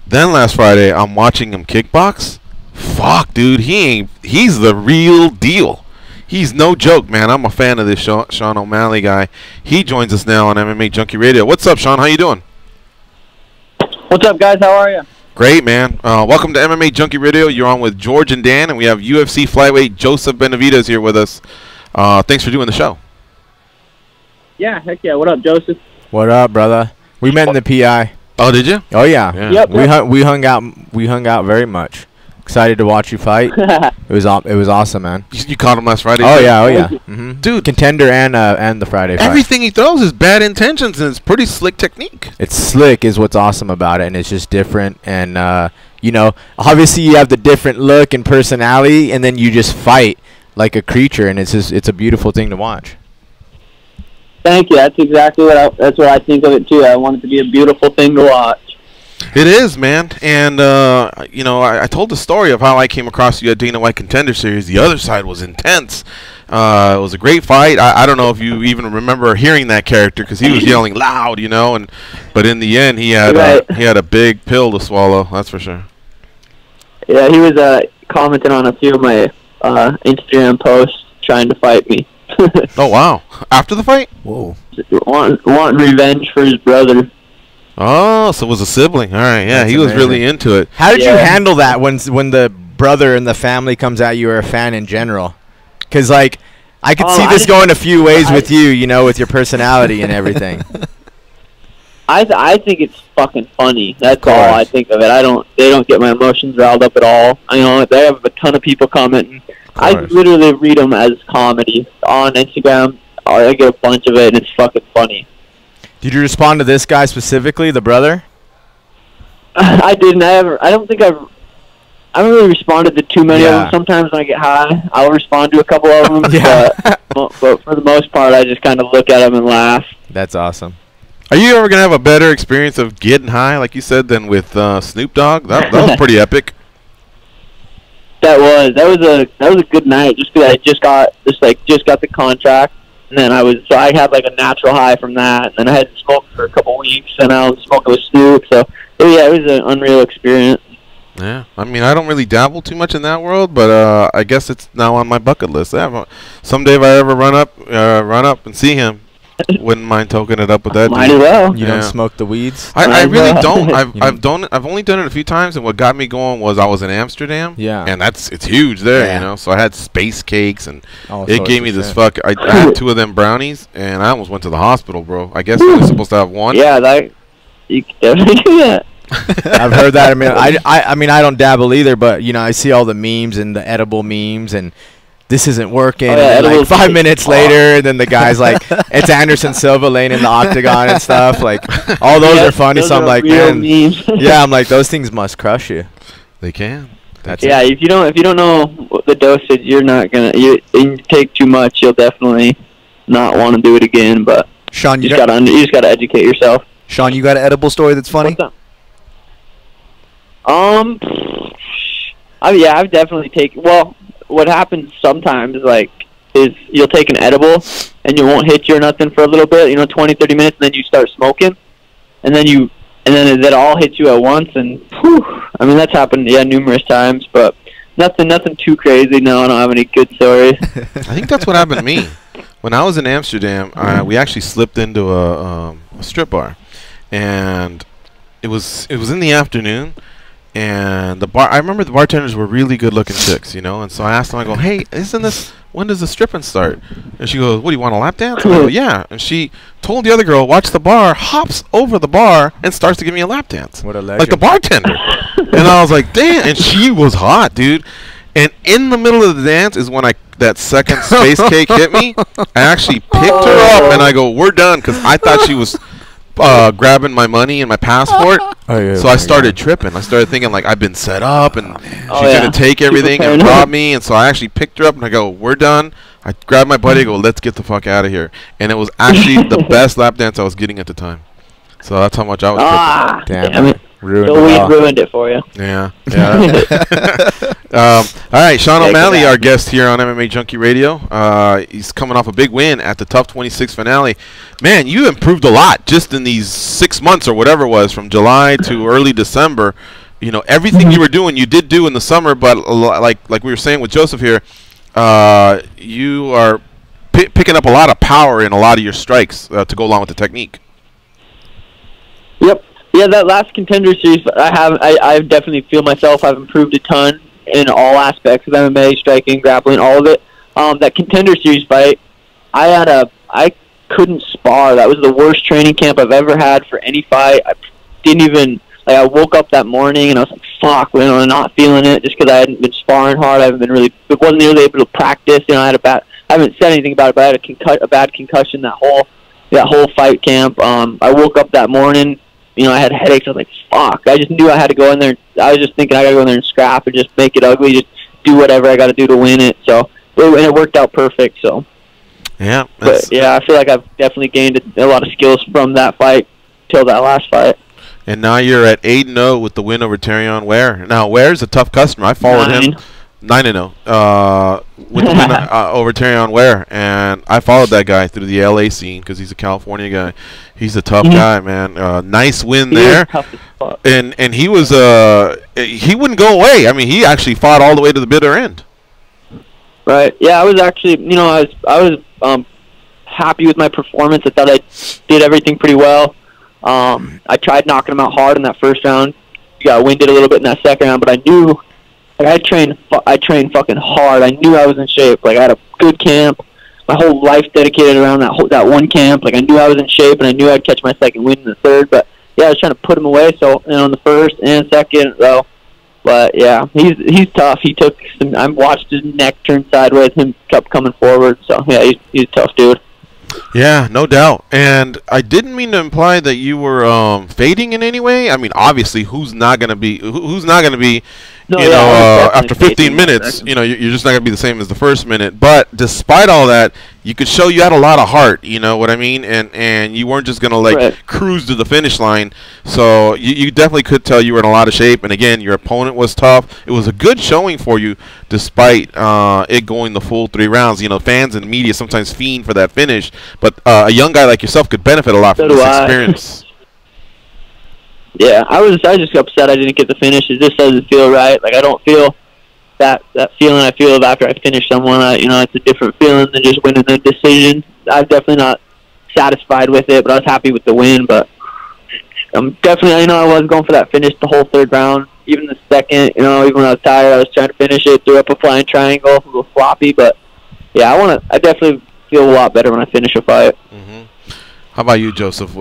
Then last Friday, I'm watching him kickbox. Fuck, dude, he's the real deal. He's no joke, man. I'm a fan of this Sean O'Malley guy. He joins us now on MMA Junkie Radio. What's up, Sean? How you doing? What's up, guys? How are you? Great, man. Welcome to MMA Junkie Radio. You're on with George and Dan, and we have UFC flyweight Joseph Benavidez here with us. Thanks for doing the show. Yeah, heck yeah. What up, Joseph? What up, brother? We met in the PI. Oh, did you? Oh yeah. Yep. We hung out very much. Excited to watch you fight. It was awesome, man. You caught him last Friday? Oh yeah. Mm-hmm. Dude, contender and the Friday fight. Everything he throws is bad intentions, and it's pretty slick technique. It's slick is what's awesome about it, and it's just different. And you know, obviously you have the different look and personality, and then you just fight like a creature, and it's a beautiful thing to watch. Thank you. That's exactly what I think of it too. I want it to be a beautiful thing to watch. It is, man. And, you know, I told the story of how I came across you at Dana White Contender Series. The other side was intense. It was a great fight. I don't know if you even remember hearing that character because he was yelling loud, you know. But in the end, he had a big pill to swallow. That's for sure. Yeah, he was commenting on a few of my Instagram posts trying to fight me. Oh, wow. After the fight? Whoa. Want revenge for his brother. Oh, so it was a sibling. All right, yeah, That's he was amazing. really into it. How did you handle that when the brother and the family comes at you or a fan in general? Because, like, I could see this going a few ways with you, you know, with your personality and everything. I think it's fucking funny. That's all I think of it. They don't get my emotions riled up at all. I know they have a ton of people commenting. I literally read them as comedy on Instagram. I get a bunch of it, and it's fucking funny. Did you respond to this guy specifically, the brother? I didn't. I haven't really responded to too many of them. Sometimes when I get high, I'll respond to a couple of them. But for the most part, I just kind of look at them and laugh. That's awesome. Are you ever gonna have a better experience of getting high, like you said, than with Snoop Dogg? That was pretty epic. That was a good night. Just because I just got the contract, and then I had like a natural high from that. And then I hadn't smoked for a couple weeks, and I was smoking with Snoop. So yeah, it was an unreal experience. Yeah, I mean, I don't really dabble too much in that world, but I guess it's now on my bucket list. Someday, if I ever run up and see him, wouldn't mind toking it up with that. Might as well. You don't smoke the weeds? I really don't. I've only done it a few times, and what got me going was I was in Amsterdam. Yeah, and it's huge there, you know. So I had space cakes, and it gave me this shit. I had 2 of them brownies, and I almost went to the hospital, bro. I guess you're supposed to have 1. Yeah, you can definitely do that. I've heard that. I mean, I don't dabble either, but you know, I see all the memes and the edible memes, and this isn't working. And like 5 minutes later, and then the guy's like, it's Anderson Silva laying in the octagon and stuff. Like, all those are funny. So I'm like, man, yeah, I'm like, those things must crush you. They can. If you don't know the dosage, you're not gonna. You take too much, you'll definitely not want to do it again. But Sean, you just gotta educate yourself. Sean, you got an edible story that's funny? I've definitely taken. Well, what happens sometimes is you'll take an edible and you won't hit you or nothing for a little bit, 20, 30 minutes, and then you start smoking, and then it all hits you at once, and whew, I mean, that's happened numerous times, but nothing too crazy. No, I don't have any good stories. I think that's what happened to me when I was in Amsterdam. We actually slipped into a strip bar, and it was in the afternoon. And I remember the bartenders were really good-looking chicks, and so I asked them, I go, hey, when does the stripping start? And she goes, what, do you want a lap dance? And I go, yeah. And she told the other girl, watch the bar, hops over the bar, and starts to give me a lap dance. What a legend. Like the bartender. And I was like, damn. And she was hot, dude. And in the middle of the dance is when that second space cake hit me. I actually picked her up, and I go, we're done, because I thought she was grabbing my money and my passport. So I started tripping. I started thinking like I've been set up and she's gonna take everything and rob me. And so I actually picked her up and I go, we're done. I grabbed my buddy, I go, let's get the fuck out of here. And it was actually the best lap dance I was getting at the time. So that's how much I was tripping. Damn it. Ruined it for you. Yeah. All right, Sean O'Malley, our guest here on MMA Junkie Radio. He's coming off a big win at the Tough 26 finale. Man, you improved a lot just in these 6 months or whatever it was, from July to early December. Everything you were doing, you did do in the summer, but like we were saying with Joseph here, you are picking up a lot of power in a lot of your strikes to go along with the technique. Yep. Yeah, that last Contender Series, I definitely feel myself. I've improved a ton in all aspects of MMA, striking, grappling, all of it. That Contender Series fight, I couldn't spar. That was the worst training camp I've ever had for any fight. I didn't even, I woke up that morning and I was like, fuck, I'm not feeling it, just because I hadn't been sparring hard. I wasn't really able to practice. I haven't said anything about it, but I had a bad concussion that whole fight camp. I woke up that morning. I had headaches. I was like, fuck. I just knew I had to go in there. I was just thinking I got to go in there and scrap and just make it ugly, just do whatever I got to do to win it. So, and it worked out perfect. So, yeah. But, yeah, I feel like I've definitely gained a lot of skills from that fight till that last fight. And now you're at 8-0 with the win over Terrion Ware. Now, Ware's a tough customer. I followed him. 9-0 with the win over Terrion Ware, and I followed that guy through the LA scene because he's a California guy. He's a tough guy, man. Nice win there, and he was he wouldn't go away. I mean, he actually fought all the way to the bitter end. Right. Yeah, I was actually, I was happy with my performance. I thought I did everything pretty well. I tried knocking him out hard in that first round. Got winded a little bit in that second round, but I knew. I trained fucking hard. I knew I was in shape. I had a good camp. My whole life dedicated around that one camp. I knew I was in shape, and I knew I'd catch my second win in the third. But yeah, I was trying to put him away. So in the first and second, though. But yeah, he's tough. He took some. I watched his neck turn sideways. Him kept coming forward. So yeah, he's a tough dude. Yeah, no doubt. And I didn't mean to imply that you were fading in any way. I mean, obviously, who's not gonna be after 15 minutes, you're just not going to be the same as the first minute. But despite all that, you could show you had a lot of heart, you know what I mean? And you weren't just going to, cruise to the finish line. So you definitely could tell you were in a lot of shape. And, again, your opponent was tough. It was a good showing for you despite it going the full 3 rounds. Fans and media sometimes fiend for that finish. But a young guy like yourself could benefit a lot from this experience. Yeah, I was just upset I didn't get the finish. It just doesn't feel right. Like, I don't feel that feeling I feel after I finish someone. It's a different feeling than just winning the decision. I'm definitely not satisfied with it, but I was happy with the win. But I'm definitely, I was going for that finish the whole 3rd round. Even the second, even when I was tired, I was trying to finish it, threw up a flying triangle, a little floppy. But, yeah, I definitely feel a lot better when I finish a fight. Mm-hmm. How about you, Joseph?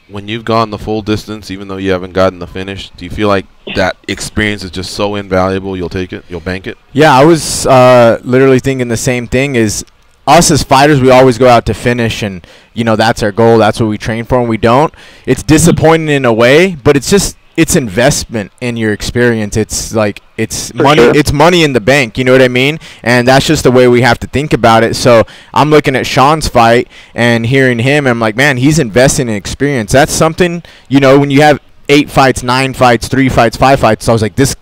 When you've gone the full distance, even though you haven't gotten the finish, do you feel like that experience is just so invaluable you'll take it, you'll bank it? Yeah, I was literally thinking the same thing. Is us as fighters, we always go out to finish, and that's our goal, that's what we train for, and we don't. It's disappointing in a way, but it's investment in your experience. It's like it's money. Sure. It's money in the bank. You know what I mean? And that's just the way we have to think about it. So I'm looking at Sean's fight and hearing him, and I'm like, man, he's investing in experience. That's something. When you have 8 fights, 9 fights, 3 fights, 5 fights. So I was like, this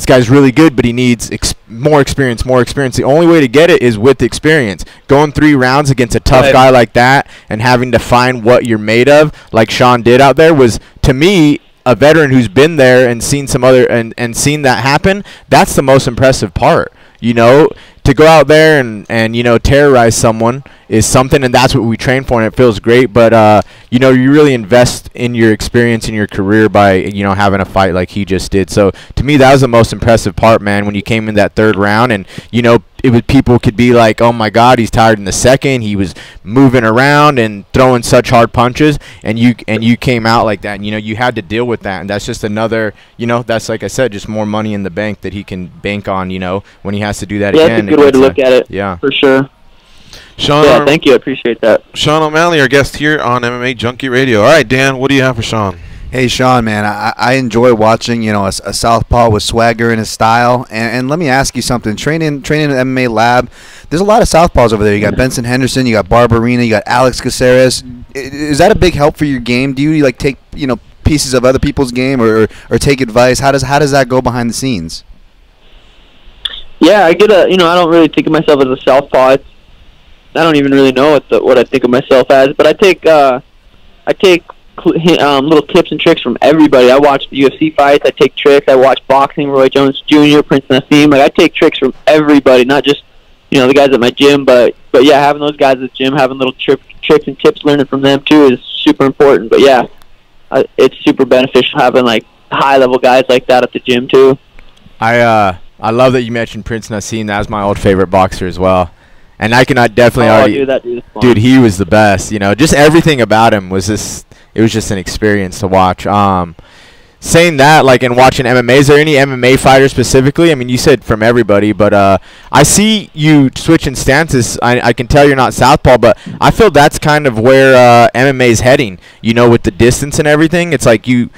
guy's really good, but he needs more experience, more experience. The only way to get it is with experience. Going 3 rounds against a tough guy like that and having to find what you're made of, like Sean did out there, was, to me, a veteran who's been there and seen some other and seen that happen. That's the most impressive part. To go out there and terrorize someone is something, and that's what we train for, and it feels great. But you really invest in your experience in your career by having a fight like he just did. So to me, that was the most impressive part, man. When you came in that 3rd round, and it was, people could be like, oh my God, he's tired in the 2nd. He was moving around and throwing such hard punches, and you came out like that. And you had to deal with that, and that's just another. That's, like I said, just more money in the bank that he can bank on. When he has to do that again. That's a good way to look at it. Yeah, for sure. Sean, thank you. I appreciate that. Sean O'Malley, our guest here on MMA Junkie Radio. All right, Dan, what do you have for Sean? Hey, Sean, man, I enjoy watching, a southpaw with swagger in his style. And let me ask you something. Training in the MMA lab, there's a lot of southpaws over there. You got Benson Henderson, you got Barbarina, you got Alex Caceres. Is that a big help for your game? Do you take pieces of other people's game or take advice? How does that go behind the scenes? Yeah, I get I don't really think of myself as a southpaw. I don't even really know what I think of myself as, but I take little tips and tricks from everybody. I watch the UFC fights. I take tricks. I watch boxing, Roy Jones Jr., Prince Nassim. I take tricks from everybody, not just the guys at my gym, but yeah, having those guys at the gym, having little tricks and tips, learning from them too is super important. But yeah, it's super beneficial having high level guys like that at the gym too. I love that you mentioned Prince Nassim. That was my old favorite boxer as well. And I cannot definitely dude, he was the best. Just everything about him was it was just an experience to watch. Saying that, and watching MMA, is there any MMA fighter specifically? I mean, you said from everybody, but I see you switching stances. I can tell you're not southpaw, but I feel that's kind of where MMA is heading. With the distance and everything, it's like you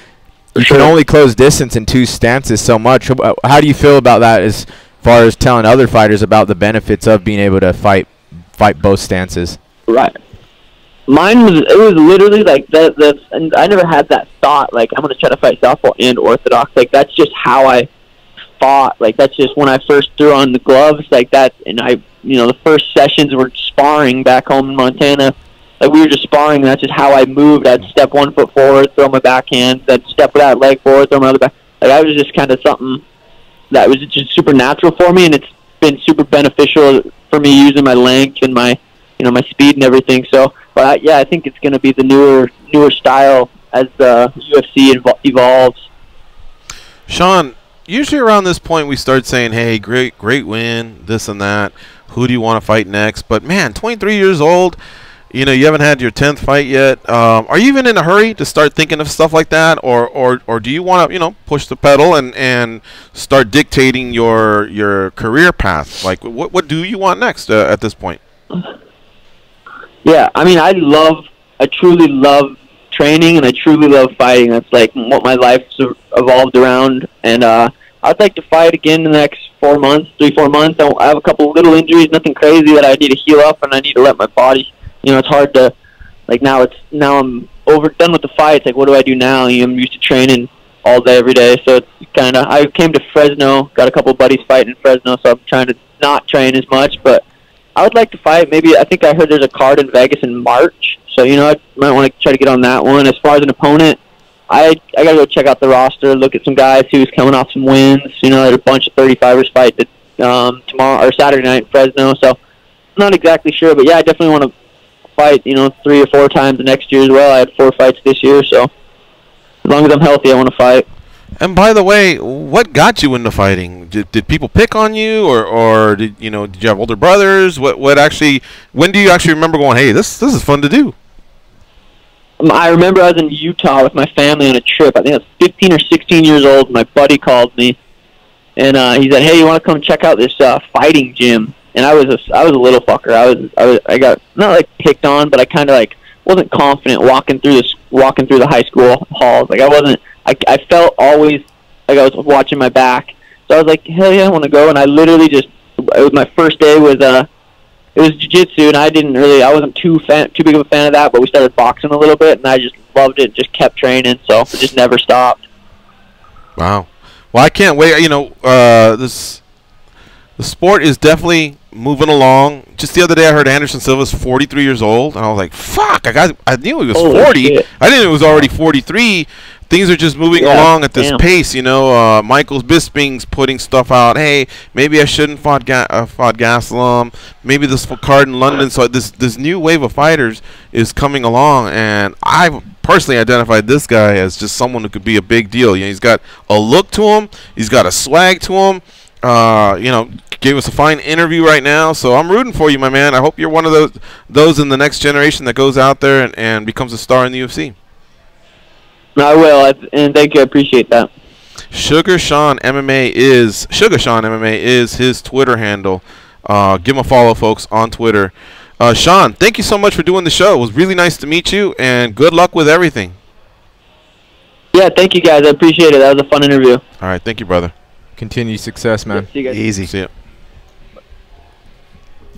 can only close distance in 2 stances so much. How do you feel about that as far as telling other fighters about the benefits of being able to fight both stances? Right. Mine was literally that. And I never had that thought I'm going to try to fight southpaw and orthodox. That's just how I fought. That's just when I first threw on the gloves that. And the first sessions were sparring back home in Montana. We were just sparring, and that's just how I moved. I'd step 1 foot forward, throw my backhand, then step with that leg forward, throw my other back. I was just kind of something that was just super natural for me, and it's been super beneficial for me using my length and my my speed and everything. So, but I think it's going to be the newer style as the UFC evolves. Sean, usually around this point we start saying, hey, great win, this and that. Who do you want to fight next? But man, 23 years old. You haven't had your 10th fight yet. Are you even in a hurry to start thinking of stuff like that, or do you want to push the pedal and start dictating your career path? What do you want next at this point? Yeah, I mean, I truly love training, and I truly love fighting. That's what my life's evolved around, and I I'd like to fight again in the next 4 months, 3-4 months. I have a couple little injuries, nothing crazy that I need to heal up, and I need to let my body. It's hard to now I'm done with the fights. Like, what do I do now? I'm used to training all day, every day. So it's kind of, I came to Fresno, got a couple buddies fighting in Fresno, so I'm trying to not train as much. But I would like to fight. Maybe, I think I heard there's a card in Vegas in March. So, I might want to try to get on that one. As far as an opponent, I got to go check out the roster, look at some guys who's coming off some wins. There's a bunch of 35ers fight tomorrow or Saturday night in Fresno. So I'm not exactly sure. But, yeah, I definitely want to fight, 3 or 4 times the next year as well. I had 4 fights this year. So as long as I'm healthy, I want to fight. And by the way, what got you into fighting? Did people pick on you, or did you have older brothers? What actually? When do you actually remember going, hey, this is fun to do? I remember I was in Utah with my family on a trip. I think I was 15 or 16 years old. My buddy called me, and he said, "Hey, you want to come check out this fighting gym?" And I was a little fucker. I got not like picked on, but I kind of wasn't confident walking through the high school halls. I felt always like I was watching my back. So I was like, hell yeah, I want to go. And I literally my first day was it was jiu-jitsu, and I wasn't too big of a fan of that, but we started boxing a little bit, and I just loved it, just kept training, so it just never stopped. Wow. Well, I can't wait. The sport is definitely moving along. Just the other day, I heard Anderson Silva's 43 years old, and I was like, fuck, I knew he was 40. Shit. I didn't know he was already 43. Things are just moving along at this pace, Michael Bisping's putting stuff out. Hey, maybe I shouldn't fought Gastelum. Maybe this card in London. So this new wave of fighters is coming along, and I've personally identified this guy as just someone who could be a big deal. He's got a look to him. He's got a swag to him. Gave us a fine interview right now, so I'm rooting for you, my man. I hope you're one of those in the next generation that goes out there and becomes a star in the UFC. I will, and thank you. I appreciate that. Sugar Sean MMA is his Twitter handle. Give him a follow, folks, on Twitter. Sean, thank you so much for doing the show. It was really nice to meet you, and good luck with everything. Yeah, thank you, guys. I appreciate it. That was a fun interview. All right, thank you, brother. Continued success, man. Yeah, see you guys. Easy. See ya.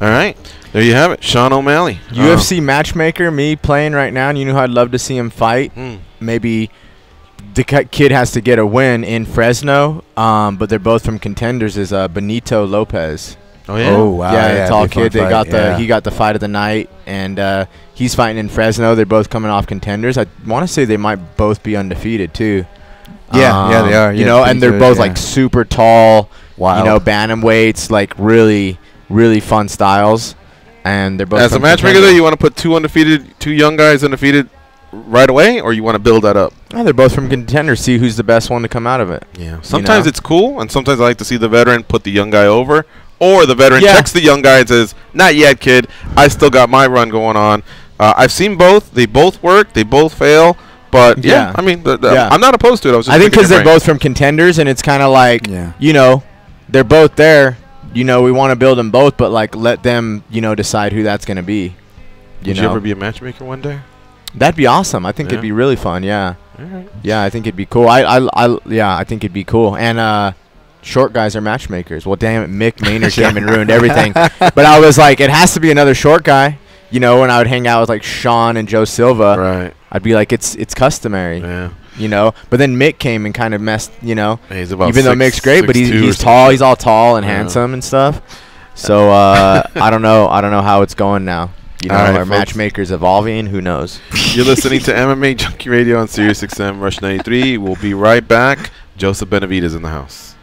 All right, there you have it, Sean O'Malley. UFC matchmaker, me playing right now, and you know who I'd love to see him fight? Maybe the kid has to get a win in Fresno, but they're both from contenders, is Benito Lopez. Oh, yeah? Oh, wow. Yeah, the tall kid. He got the the fight of the night, and he's fighting in Fresno. They're both coming off contenders. I want to say they might both be undefeated, too. Yeah, they are. And they're both super tall, wild. bantamweights, really, really fun styles. And they're both as a matchmaker, though, you want to put two young guys undefeated right away, or you want to build that up? Oh, they're both from contenders. See who's the best one to come out of it. Yeah. Sometimes it's cool, and sometimes I like to see the veteran put the young guy over, or the veteran checks the young guy and says, "Not yet, kid. I still got my run going on." I've seen both. They both work. They both fail. But I'm not opposed to it. I think because they're both from contenders, and it's kind of like they're both there. We want to build them both, but let them decide who that's going to be. Would you ever be a matchmaker one day? That'd be awesome. I think it'd be really fun. Yeah. All right. Yeah, I think it'd be cool. I think it'd be cool. And short guys are matchmakers. Well, damn it, Mick Maynard came and ruined everything. But I was like, it has to be another short guy. When I would hang out with Sean and Joe Silva, right? I'd be like, it's customary. Yeah. But then Mick came and kind of messed. He's about even though Mick's great, but he's tall. He's all tall and handsome and stuff. So I don't know how it's going now. Are folks, matchmakers evolving? Who knows? You're listening to MMA Junkie Radio on SiriusXM Rush 93. We'll be right back. Joseph Benavidez in the house.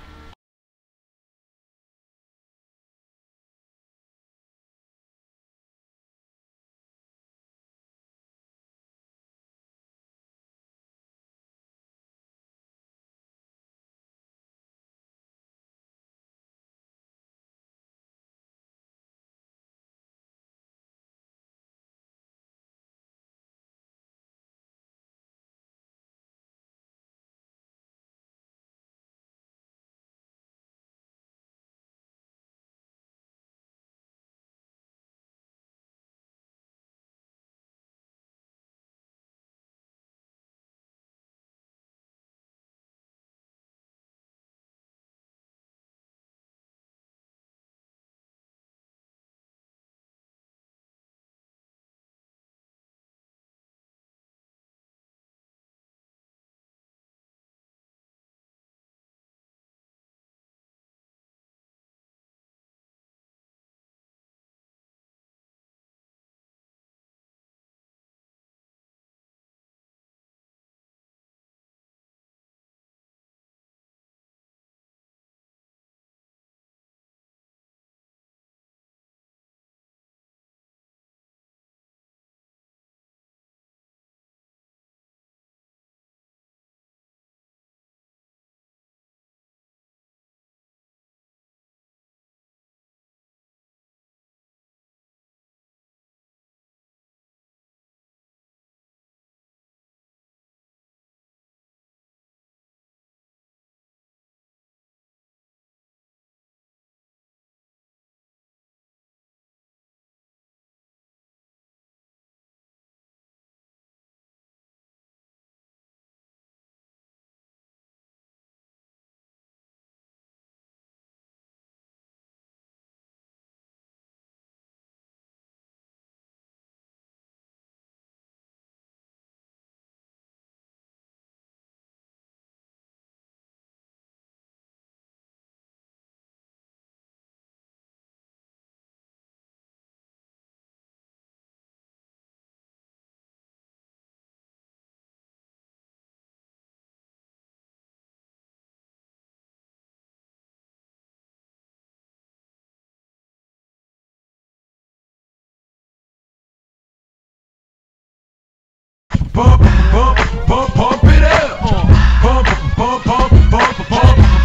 Pump, pump, pump, pump it up. Pump, pump, pump, pump, pump,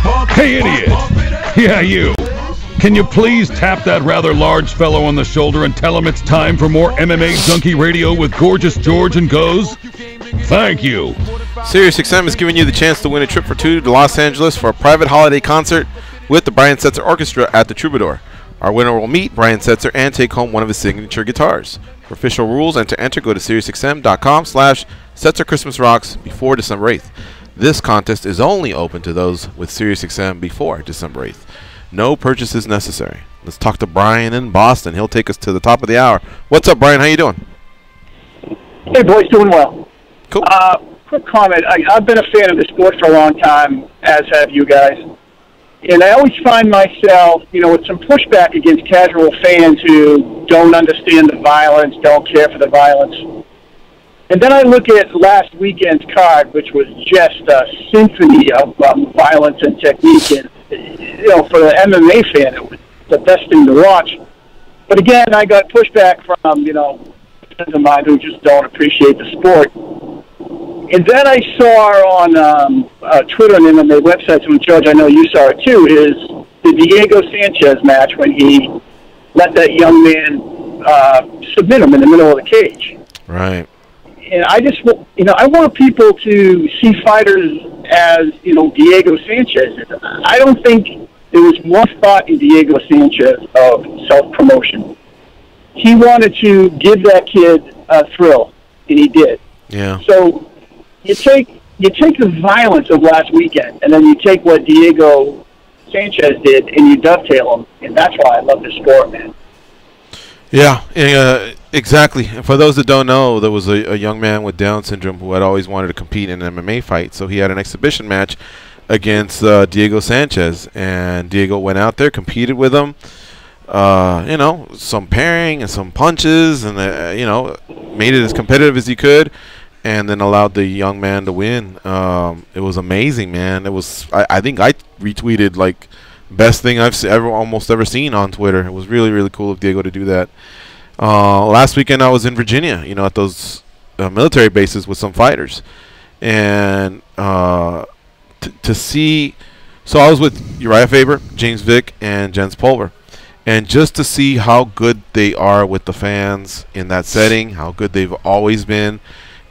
pump. Hey, idiot. Yeah, you. Can you please tap that rather large fellow on the shoulder and tell him it's time for more MMA Junkie Radio with Gorgeous George and Goes? Thank you. SiriusXM is giving you the chance to win a trip for two to Los Angeles for a private holiday concert with the Brian Setzer Orchestra at the Troubadour. Our winner will meet Brian Setzer and take home one of his signature guitars. For official rules and to enter, go to SiriusXM.com/Setzer Christmas Rocks before December 8th. This contest is only open to those with SiriusXM before December 8th. No purchases necessary. Let's talk to Brian in Boston. He'll take us to the top of the hour. What's up, Brian? How you doing? Hey, boys, doing well. Cool. Quick comment. I've been a fan of the sport for a long time, as have you guys. And I always find myself, with some pushback against casual fans who don't understand the violence, don't care for the violence. And then I look at last weekend's card, which was just a symphony of violence and technique. And, for the MMA fan, it was the best thing to watch. But again, I got pushback from, friends of mine who just don't appreciate the sport. And then I saw on Twitter and on their websites, and George, I know you saw it too, is the Diego Sanchez match when he let that young man submit him in the middle of the cage. Right. And I just, I want people to see fighters as, Diego Sanchez. I don't think there was one thought in Diego Sanchez of self-promotion. He wanted to give that kid a thrill, and he did. Yeah. So you take the violence of last weekend, and then you take what Diego Sanchez did, and you dovetail them, and that's why I love this sport, man. Yeah, exactly. For those that don't know, there was a young man with Down syndrome who had always wanted to compete in an MMA fight, so he had an exhibition match against Diego Sanchez, and Diego went out there, competed with him, some pairing and some punches, and made it as competitive as he could, and then allowed the young man to win. It was amazing, man. It was. I think I retweeted like best thing I've almost ever seen on Twitter. It was really, really cool of Diego to do that. Last weekend I was in Virginia, at those military bases with some fighters, and to see. So I was with Uriah Faber, James Vick, and Jens Pulver. And just to see how good they are with the fans in that setting, how good they've always been.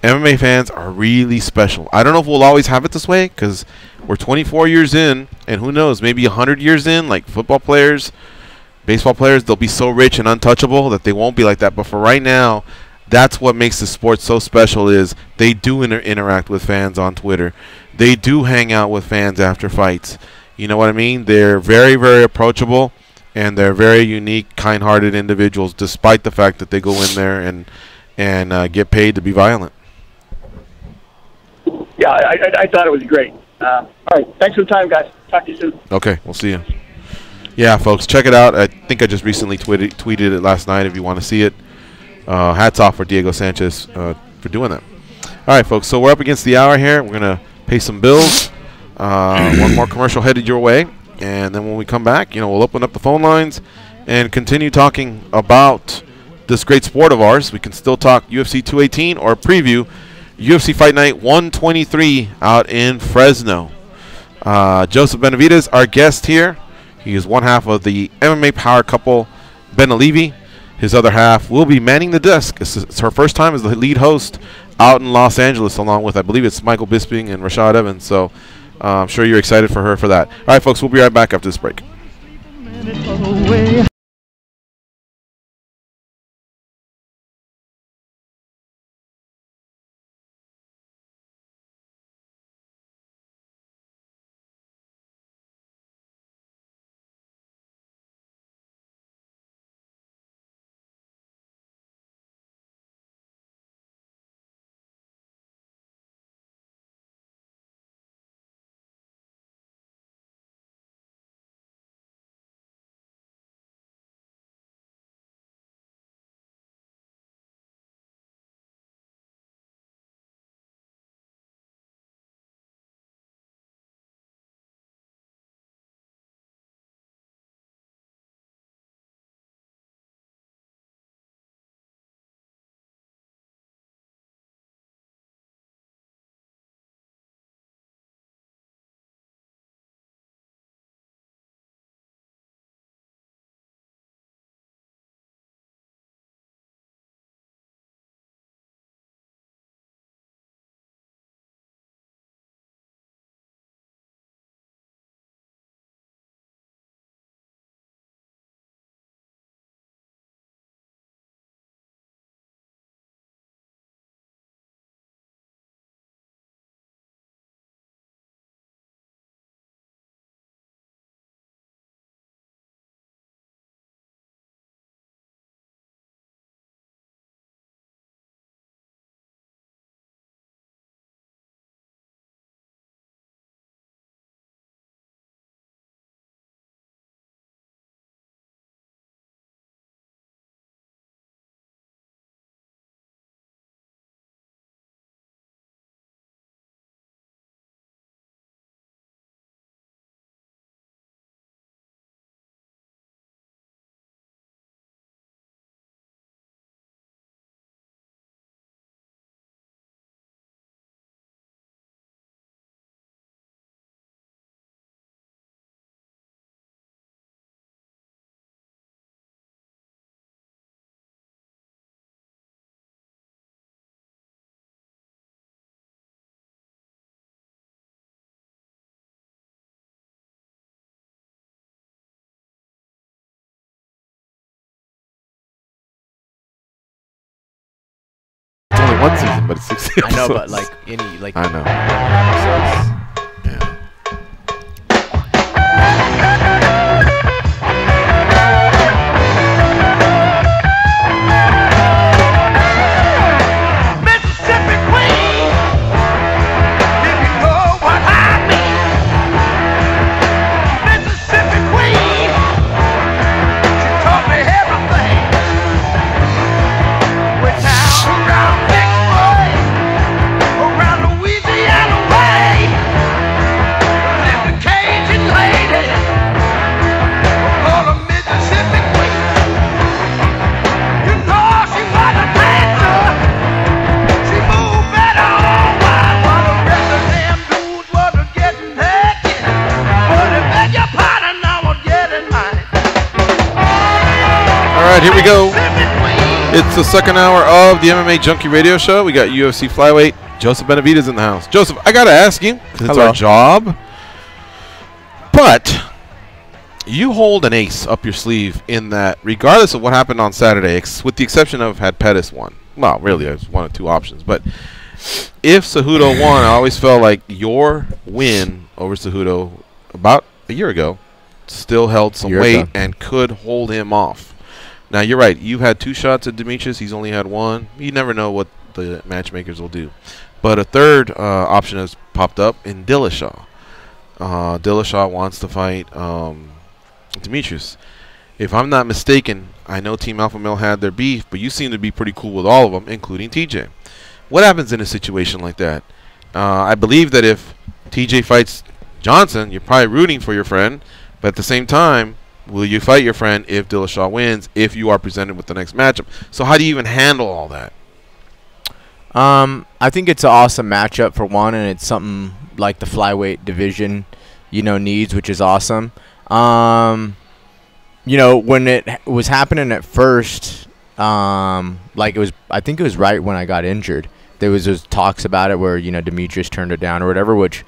MMA fans are really special. I don't know if we'll always have it this way because we're 24 years in, and who knows, maybe 100 years in, like football players, baseball players, they'll be so rich and untouchable that they won't be like that. But for right now, that's what makes the sport so special is they do interact with fans on Twitter. They do hang out with fans after fights. You know what I mean? They're very, very approachable. And they're very unique, kind-hearted individuals, despite the fact that they go in there and get paid to be violent. Yeah, I thought it was great. All right, thanks for the time, guys. Talk to you soon. Okay, we'll see you. Yeah, folks, check it out. I think I just recently tweeted it last night if you want to see it. Hats off for Diego Sanchez for doing that. All right, folks, so we're up against the hour here. We're going to pay some bills. One more commercial headed your way. And then when we come back, we'll open up the phone lines and continue talking about this great sport of ours. We can still talk UFC 218 or preview UFC Fight Night 123 out in Fresno. Joseph Benavidez, our guest here. He is one half of the MMA power couple Benavidez. His other half will be manning the desk. It's her first time as the lead host out in Los Angeles, along with, I believe it's Michael Bisping and Rashad Evans. So I'm sure you're excited for her for that. All right, folks, we'll be right back after this break. one season, but it's 60 I know, episodes. but like any like. I know. Yeah. Mississippi Queen, if you know what I mean. Mississippi Queen, she taught me everything. We're down around Vicksburg, around Louisiana way. Live the Cajun lady, call her Mississippi Queen. You know she was a dancer. She moved better all while the rest of them dudes wasn't getting naked. But I beg your pardon, now I'm getting mine. All right, here we go. It's the second hour of the MMA Junkie Radio Show. We got UFC flyweight Joseph Benavidez in the house. Joseph, I gotta ask you, 'cause it's our job, but you hold an ace up your sleeve in that, regardless of what happened on Saturday, with the exception of had Pettis won. Well, really, there's one of two options. But if Cejudo won, I always felt like your win over Cejudo about a year ago still held some weight and could hold him off. Now, you're right. You've had 2 shots at Demetrius. He's only had 1. You never know what the matchmakers will do. But a third option has popped up in Dillashaw. Dillashaw wants to fight Demetrius. If I'm not mistaken, I know Team Alpha Male had their beef, but you seem to be pretty cool with all of them, including TJ. What happens in a situation like that? I believe that if TJ fights Johnson, you're probably rooting for your friend, but at the same time, will you fight your friend if Dillashaw wins, if you are presented with the next matchup? So how do you even handle all that? I think it's an awesome matchup for one, and it's something like the flyweight division, needs, which is awesome. When it was happening at first, I think it was right when I got injured. There was those talks about it where, Demetrius turned it down or whatever, which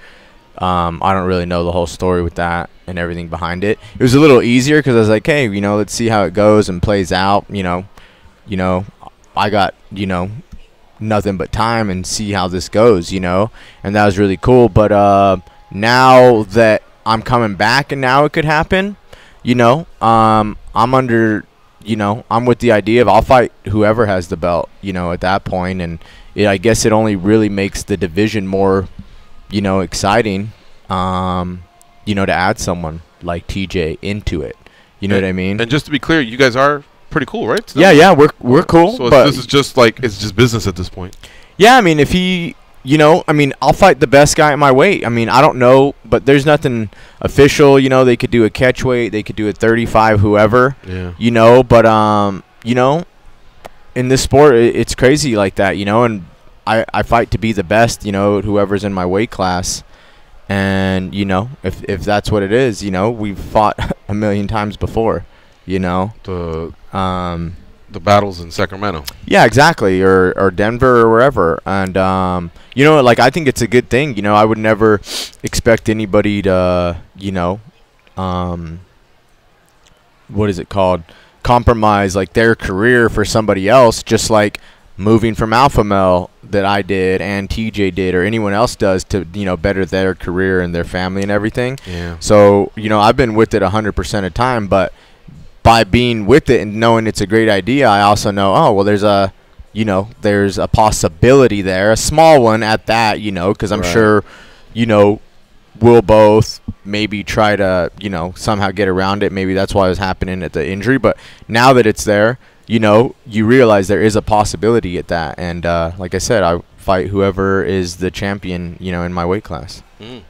I don't really know the whole story with that and everything behind it. It was a little easier because I was like, hey, let's see how it goes and plays out. I got, nothing but time and see how this goes, and that was really cool. But now that I'm coming back and now it could happen, I'm under, I'm with the idea of I'll fight whoever has the belt, at that point. And I guess it only really makes the division more, exciting, to add someone like TJ into it. You know what I mean? And just to be clear, you guys are pretty cool, right? Still? Yeah, we're cool. So but this is just like, it's just business at this point. Yeah, I mean, if he, I'll fight the best guy at my weight. I mean, I don't know, but there's nothing official. They could do a catch weight, they could do a 35, whoever. Yeah. But in this sport, it's crazy like that. And I fight to be the best. Whoever's in my weight class. And if that's what it is, we've fought a million times before. The battles in Sacramento. Yeah, exactly, or Denver or wherever. And I think it's a good thing. I would never expect anybody to what is it called, compromise like their career for somebody else, just like moving from Alpha Male that I did and TJ did or anyone else does to better their career and their family and everything. Yeah. So I've been with it 100% of time, but by being with it and knowing it's a great idea, I also know, there's a possibility there, a small one at that, because I'm sure, we'll both maybe try to, somehow get around it. Maybe that's why it was happening at the injury. But now that it's there, you realize there is a possibility at that. And like I said, I fight whoever is the champion, in my weight class. All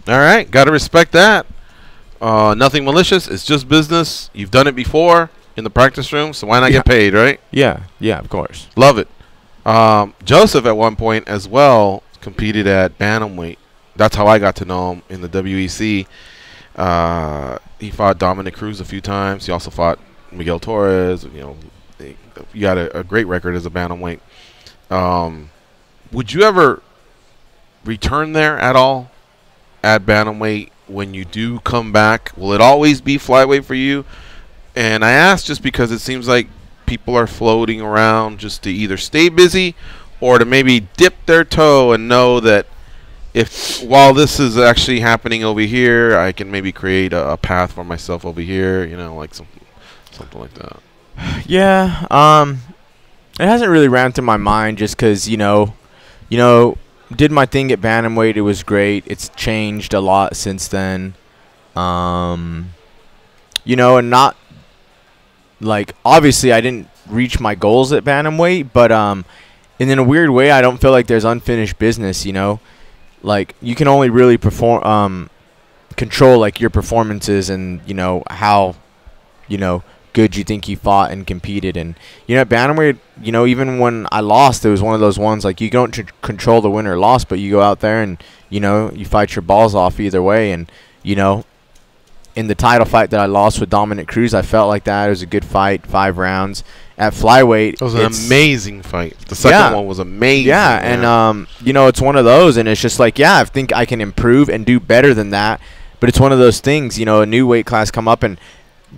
right. Got to respect that. Nothing malicious. It's just business. You've done it before in the practice room, so why not get paid, right? Yeah, of course. Love it. Joseph, at one point as well, competed at bantamweight. That's how I got to know him in the WEC. He fought Dominic Cruz a few times. He also fought Miguel Torres. You got a great record as a bantamweight. Would you ever return there at all at bantamweight when you do come back? Will it always be flyweight for you? And I ask just because it seems like people are floating around just to either stay busy or to maybe dip their toe and know that if while this is actually happening over here, I can maybe create a path for myself over here, like something like that. Yeah, it hasn't really ran through my mind just because, did my thing at bantamweight. It was great. It's changed a lot since then. And not, like, obviously I didn't reach my goals at bantamweight, but and in a weird way, I don't feel like there's unfinished business, Like, you can only really control, like, your performances and, how, good you think you fought and competed. And, at bantamweight, even when I lost, it was one of those ones, like, you don't control the win or loss, but you go out there and, you fight your balls off either way. And, in the title fight that I lost with Dominic Cruz, I felt like that. It was a good fight, 5 rounds. At flyweight, it was an amazing fight. The second one was amazing. Yeah, and it's one of those, and it's just like, I think I can improve and do better than that. But it's one of those things, a new weight class come up, and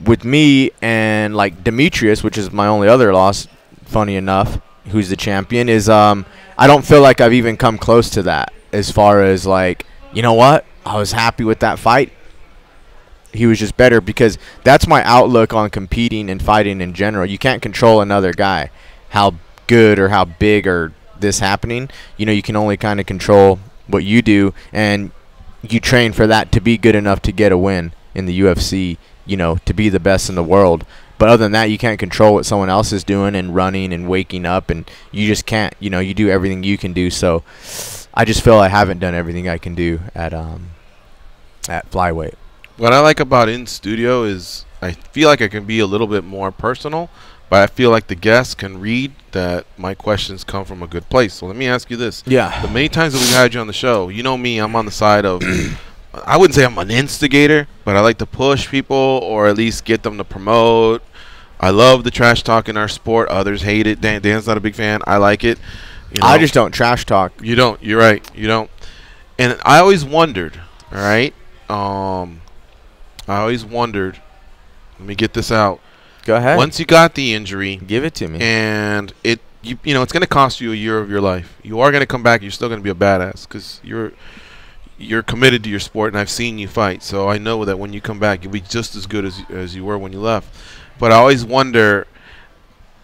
with me and like Demetrius, which is my only other loss, funny enough, who's the champion, is I don't feel like I've even come close to that. As far as like, you know what, I was happy with that fight. He was just better, because that's my outlook on competing and fighting in general. You can't control another guy, how good or how big or this happening. You can only kind of control what you do, and you train for that to be good enough to get a win in the UFC, to be the best in the world. But other than that, you can't control what someone else is doing and running and waking up, and you just can't, you do everything you can do. So I just feel I haven't done everything I can do at flyweight. What I like about in studio is I feel like I can be a little bit more personal, but I feel like the guests can read that my questions come from a good place. So let me ask you this. Yeah. The many times that we've had you on the show, you know me, I'm on the side of, I wouldn't say I'm an instigator, but I like to push people or at least get them to promote. I love the trash talk in our sport. Others hate it. Dan's not a big fan. I like it. I just don't trash talk. You don't. You're right. You don't. And I always wondered, all right, let me get this out. Go ahead. Once you got the injury, give it to me. And it's going to cost you a year of your life. You are going to come back. You're still going to be a badass because you're committed to your sport, and I've seen you fight. So I know that when you come back, you'll be just as good as you were when you left. But I always wonder,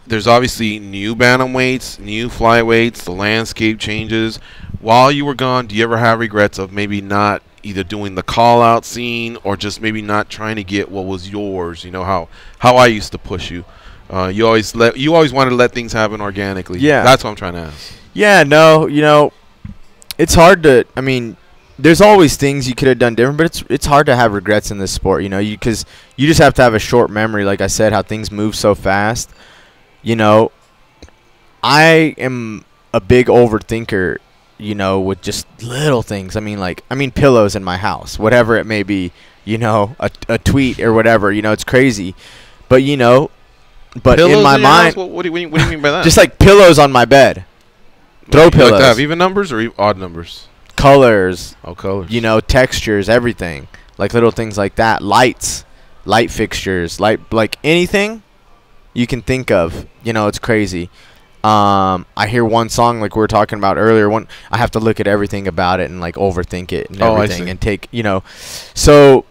there's obviously new bantamweights, new flyweights, the landscape changes. While you were gone, do you ever have regrets of maybe not either doing the call-out scene or just maybe not trying to get what was yours? How I used to push you. You always wanted to let things happen organically. Yeah. That's what I'm trying to ask. Yeah, no, it's hard to, there's always things you could have done different, but it's hard to have regrets in this sport, because you just have to have a short memory, like I said, how things move so fast. I am a big overthinker, with just little things. Pillows in my house, whatever it may be, a tweet or whatever, it's crazy. But, but pillows in my mind, what do you mean by that? just like pillows on my bed. Throw pillows. Like to have even numbers or odd numbers? Colors. Oh, colors. Textures, everything. Like little things like that. Lights, light fixtures, like anything you can think of. It's crazy. I hear one song like we were talking about earlier. I have to look at everything about it and like overthink it and everything and take, So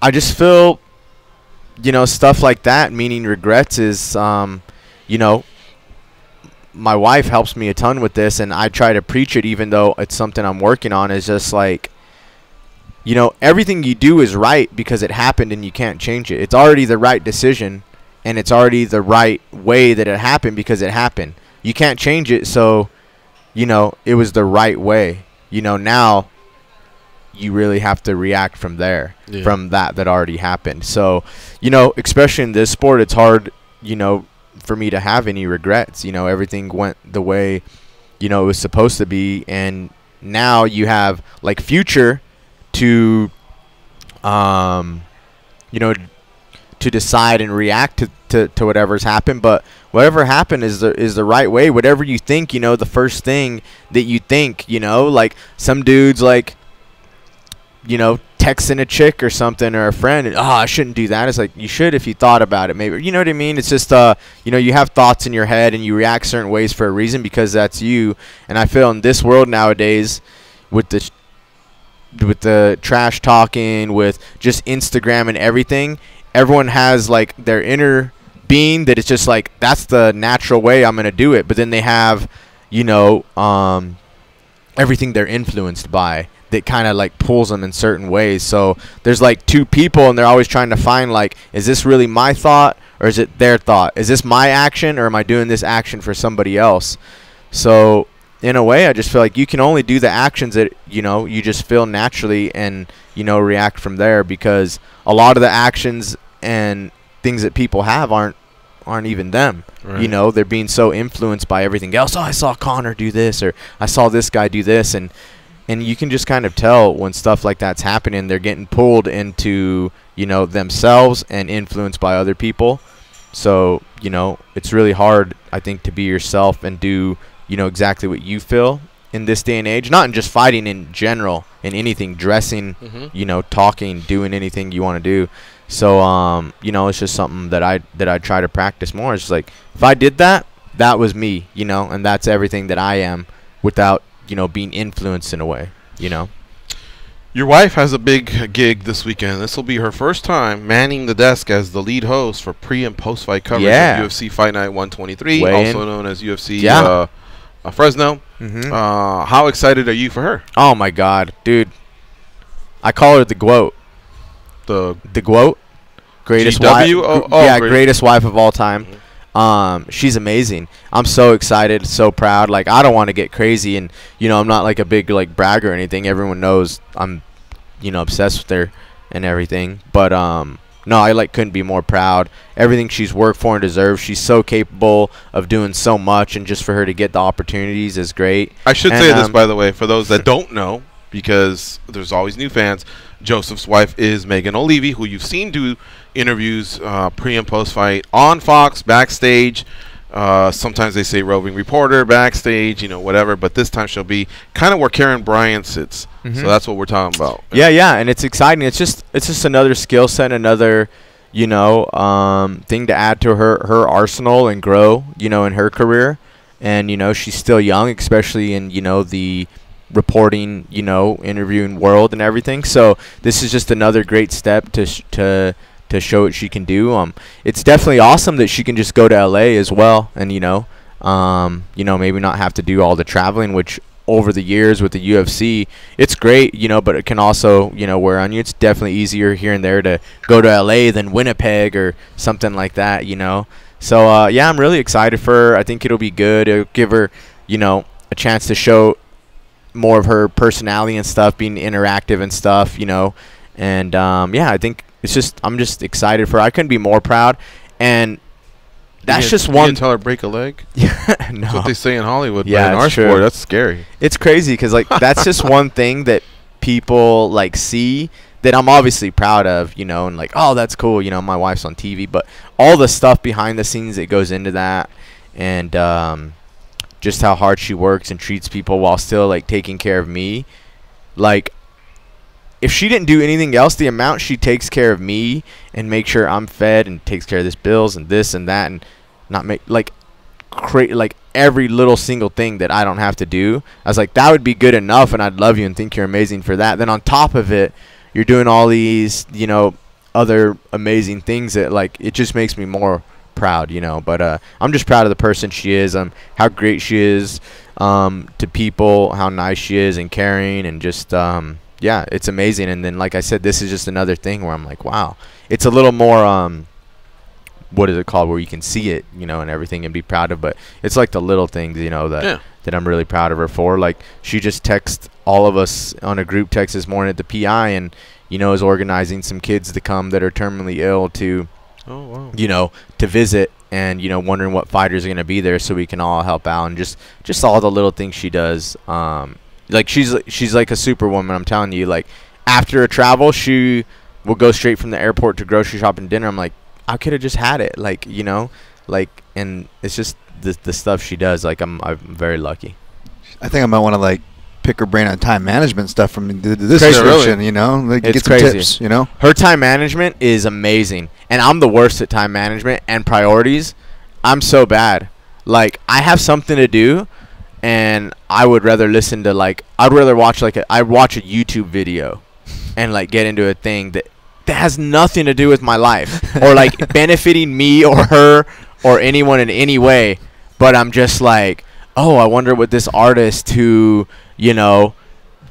I just feel, stuff like that, meaning regrets, is, my wife helps me a ton with this, and I try to preach it even though it's something I'm working on. Is just like, everything you do is right because it happened and you can't change it. It's already the right decision, and it's already the right way that it happened because it happened. You can't change it, so, it was the right way. Now you really have to react from there, from that already happened. So, especially in this sport, it's hard, for me to have any regrets. Everything went the way, it was supposed to be, and now you have, like, future to, to decide and react to whatever's happened. But whatever happened is the right way. Whatever you think, the first thing that you think, like some dudes, like, 10 texting a chick or something or a friend, and I shouldn't do that. It's like, you should if you thought about it, maybe. You know what I mean? It's just you have thoughts in your head and you react certain ways for a reason because that's you. And I feel in this world nowadays, with the trash talking, with just Instagram and everything, everyone has like their inner being that it's just like, that's the natural way I'm gonna do it. But then they have everything they're influenced by that kind of like pulls them in certain ways. So there's like two people and they're always trying to find like, is this really my thought or is it their thought? Is this my action or am I doing this action for somebody else? So in a way, I just feel like you can only do the actions that you just feel naturally and react from there, because a lot of the actions and things that people have aren't even them. Right. They're being so influenced by everything else. Oh, I saw Connor do this, or I saw this guy do this, and you can just kind of tell when stuff like that's happening. They're getting pulled into themselves and influenced by other people. So it's really hard, I think, to be yourself and do exactly what you feel in this day and age. Not in just fighting, in general, in anything, dressing, talking, doing anything you want to do. So it's just something that I try to practice more. It's just like, if I did that, that was me, and that's everything that I am, without being influenced in a way. Your wife has a big gig this weekend. This will be her first time manning the desk as the lead host for pre and post fight coverage of UFC Fight Night 123, also known as UFC Fresno. How excited are you for her? Oh my God, dude! I call her the GWOAT. The GWOAT, greatest wife. Greatest wife of all time. She's amazing. I'm so excited, so proud. Like, I don't want to get crazy, and I'm not like a big like bragger or anything. Everyone knows I'm obsessed with her and everything. But no, I couldn't be more proud. Everything she's worked for and deserves. She's so capable of doing so much, and just for her to get the opportunities is great. I should say this, by the way, for those that don't know, because there's always new fans. Joseph's wife is Megan O'Leary, who you've seen do interviews pre and post fight on Fox, backstage. Sometimes they say roving reporter, backstage, whatever. But this time she'll be kind of where Karen Bryant sits. So that's what we're talking about. Yeah, and it's exciting. It's just another skill set, another thing to add to her arsenal and grow in her career. And she's still young, especially in the reporting, interviewing world and everything. So this is just another great step to show what she can do. It's definitely awesome that she can just go to LA as well, and maybe not have to do all the traveling, which over the years with the UFC, it's great, but it can also wear on you. It's definitely easier here and there to go to LA than Winnipeg or something like that. So yeah, I'm really excited for her. I think it'll be good. It'll give her a chance to show more of her personality and stuff, being interactive and stuff, and yeah, I think I'm just excited for her. I couldn't be more proud. And that's just one. You didn't tell her break a leg? Yeah, no. That's what they say in Hollywood. Yeah, but in our sport, that's scary. It's crazy because that's just one thing that people see that I'm obviously proud of, and oh, that's cool, my wife's on TV, but all the stuff behind the scenes that goes into that, and just how hard she works and treats people while still taking care of me. If she didn't do anything else, the amount she takes care of me and make sure I'm fed and takes care of this bills and this and that, and not make every little single thing that I don't have to do, I was like, that would be good enough, and I'd love you and think you're amazing for that. Then on top of it, you're doing all these other amazing things that it just makes me more proud, but I'm just proud of the person she is, how great she is to people, how nice she is and caring, and just yeah, it's amazing. And then like I said, this is just another thing where I'm like, wow, it's a little more what is it called, where you can see it, and everything, and be proud of. But it's the little things, that I'm really proud of her for. She just texted all of us on a group text this morning at the PI, and is organizing some kids to come that are terminally ill to to visit, and wondering what fighters are going to be there so we can all help out, and just all the little things she does. She's like a superwoman, I'm telling you. After a travel, she will go straight from the airport to grocery shop and dinner. I'm like, I could have just had it, and it's just the stuff she does. I'm very lucky. I think I might want to pick her brain on time management stuff from this Crazy. description. You know, like It's get some crazy. tips. You know, Her time management is amazing, and I'm the worst at time management and priorities. I'm so bad. Like, I have something to do, and I would rather listen to, like, I'd rather watch I'd watch a YouTube video and like get into a thing that has nothing to do with my life or like benefiting me or her or anyone in any way. But I'm just like, oh, I wonder what this artist who, you know,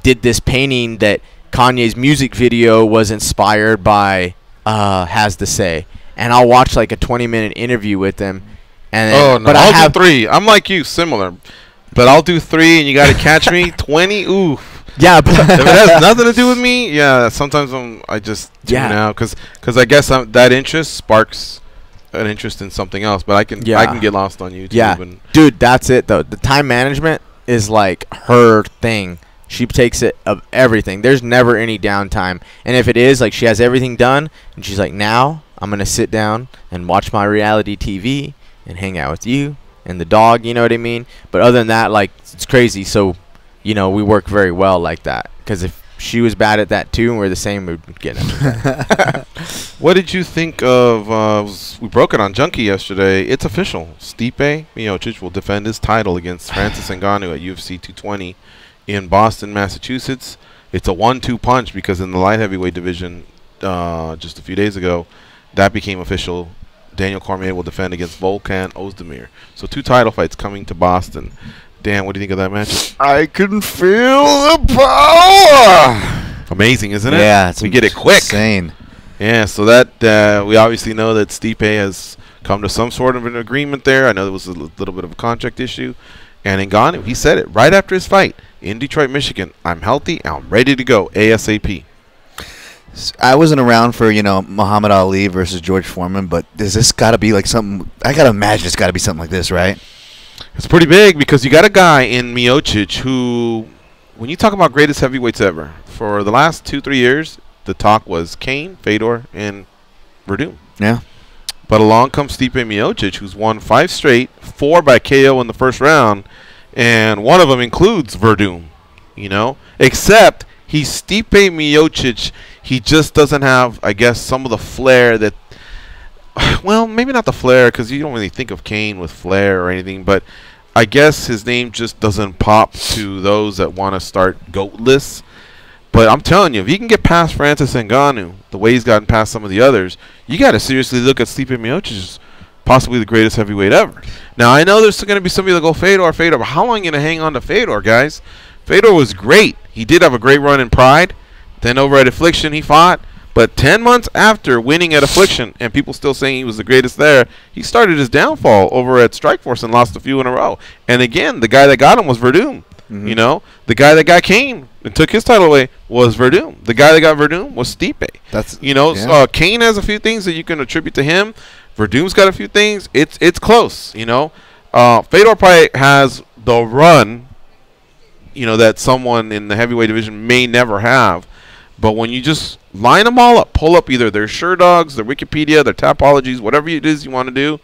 did this painting that Kanye's music video was inspired by has to say. And I'll watch like a 20-minute interview with them. And then, Oh, no, but I'll do 3. I'm like you, similar. But I'll do 3, and you got to catch me. 20, oof. Yeah, but if it has nothing to do with me, yeah, sometimes I just tune out because I guess that interest sparks an interest in something else. But I can get lost on YouTube. Yeah, and dude, that's it though. The time management is like her thing. She takes it of everything. There's never any downtime, and if it is, like, she has everything done, and she's like, now I'm gonna sit down and watch my reality TV and hang out with you and the dog. You know what I mean? But other than that, like, it's crazy. So, you know, we work very well like that. Because if she was bad at that too and we're the same, we'd get it. What did you think of, we broke it on Junkie yesterday. It's official. Stipe Miocic will defend his title against Francis Ngannou at UFC 220 in Boston, Massachusetts. It's a 1-2 punch because in the light heavyweight division just a few days ago, that became official. Daniel Cormier will defend against Volkan Ozdemir. So 2 title fights coming to Boston. Dan, what do you think of that match? I can feel the power. Amazing, isn't it? Yeah, we get it quick. Insane. Yeah, so that we obviously know that Stipe has come to some sort of an agreement there. I know there was a little bit of a contract issue. And Ngannou, he said it right after his fight in Detroit, Michigan. I'm healthy. I'm ready to go ASAP. I wasn't around for, you know, Muhammad Ali versus George Foreman, but does this got to be like something? I got to imagine it's got to be something like this, right? It's pretty big because you got a guy in Miocic who, when you talk about greatest heavyweights ever, for the last 2-3 years, the talk was Kane, Fedor, and Verdum. Yeah. But along comes Stipe Miocic, who's won 5 straight, 4 by KO in the first round, and one of them includes Verdum, you know? Except he's Stipe Miocic. He just doesn't have, I guess, some of the flair that, well, maybe not the flair because you don't really think of Kane with flair or anything, but I guess his name just doesn't pop to those that want to start GOAT-less. But I'm telling you, if he can get past Francis Ngannou, the way he's gotten past some of the others, you got to seriously look at Stipe Miocic as possibly the greatest heavyweight ever. Now, I know there's going to be somebody that go Fedor, but how long are you going to hang on to Fedor, guys? Fedor was great. He did have a great run in Pride. Then over at Affliction, he fought. But 10 months after winning at Affliction, and people still saying he was the greatest there, he started his downfall over at Strikeforce and lost a few in a row. And again, the guy that got him was Verdum. Mm-hmm. You know, the guy that got Kane and took his title away was Verdum. The guy that got Verdum was Stipe. That's, you know, yeah. Kane has a few things that you can attribute to him. Verdum's got a few things. It's close. You know, Fedor probably has the run, you know, that someone in the heavyweight division may never have. But when you just line them all up, pull up either their SureDogs, their Wikipedia, their Tapologies, whatever it is you want to do,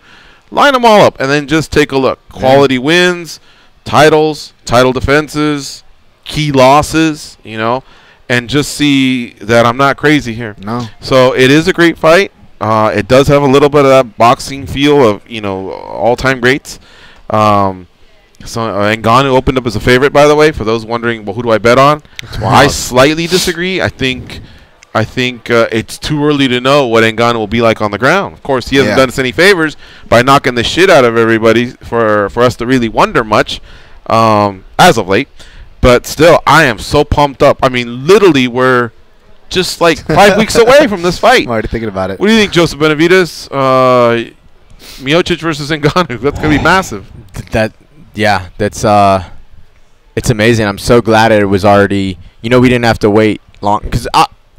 line them all up and then just take a look. Quality wins, titles, title defenses, key losses, you know, and just see that I'm not crazy here. No. So it is a great fight. It does have a little bit of that boxing feel of, you know, all-time greats. So Ngannou opened up as a favorite, by the way, for those wondering, well, who do I bet on? I slightly disagree. I think it's too early to know what Ngannou will be like on the ground. Of course, he hasn't done us any favors by knocking the shit out of everybody for us to really wonder much as of late. But still, I am so pumped up. I mean, literally, we're just like 5 weeks away from this fight. I'm already thinking about it. What do you think, Joseph Benavidez? Miocic versus Ngannou. That's going to be massive. Yeah, that's it's amazing. I'm so glad it was already, you know, we didn't have to wait long because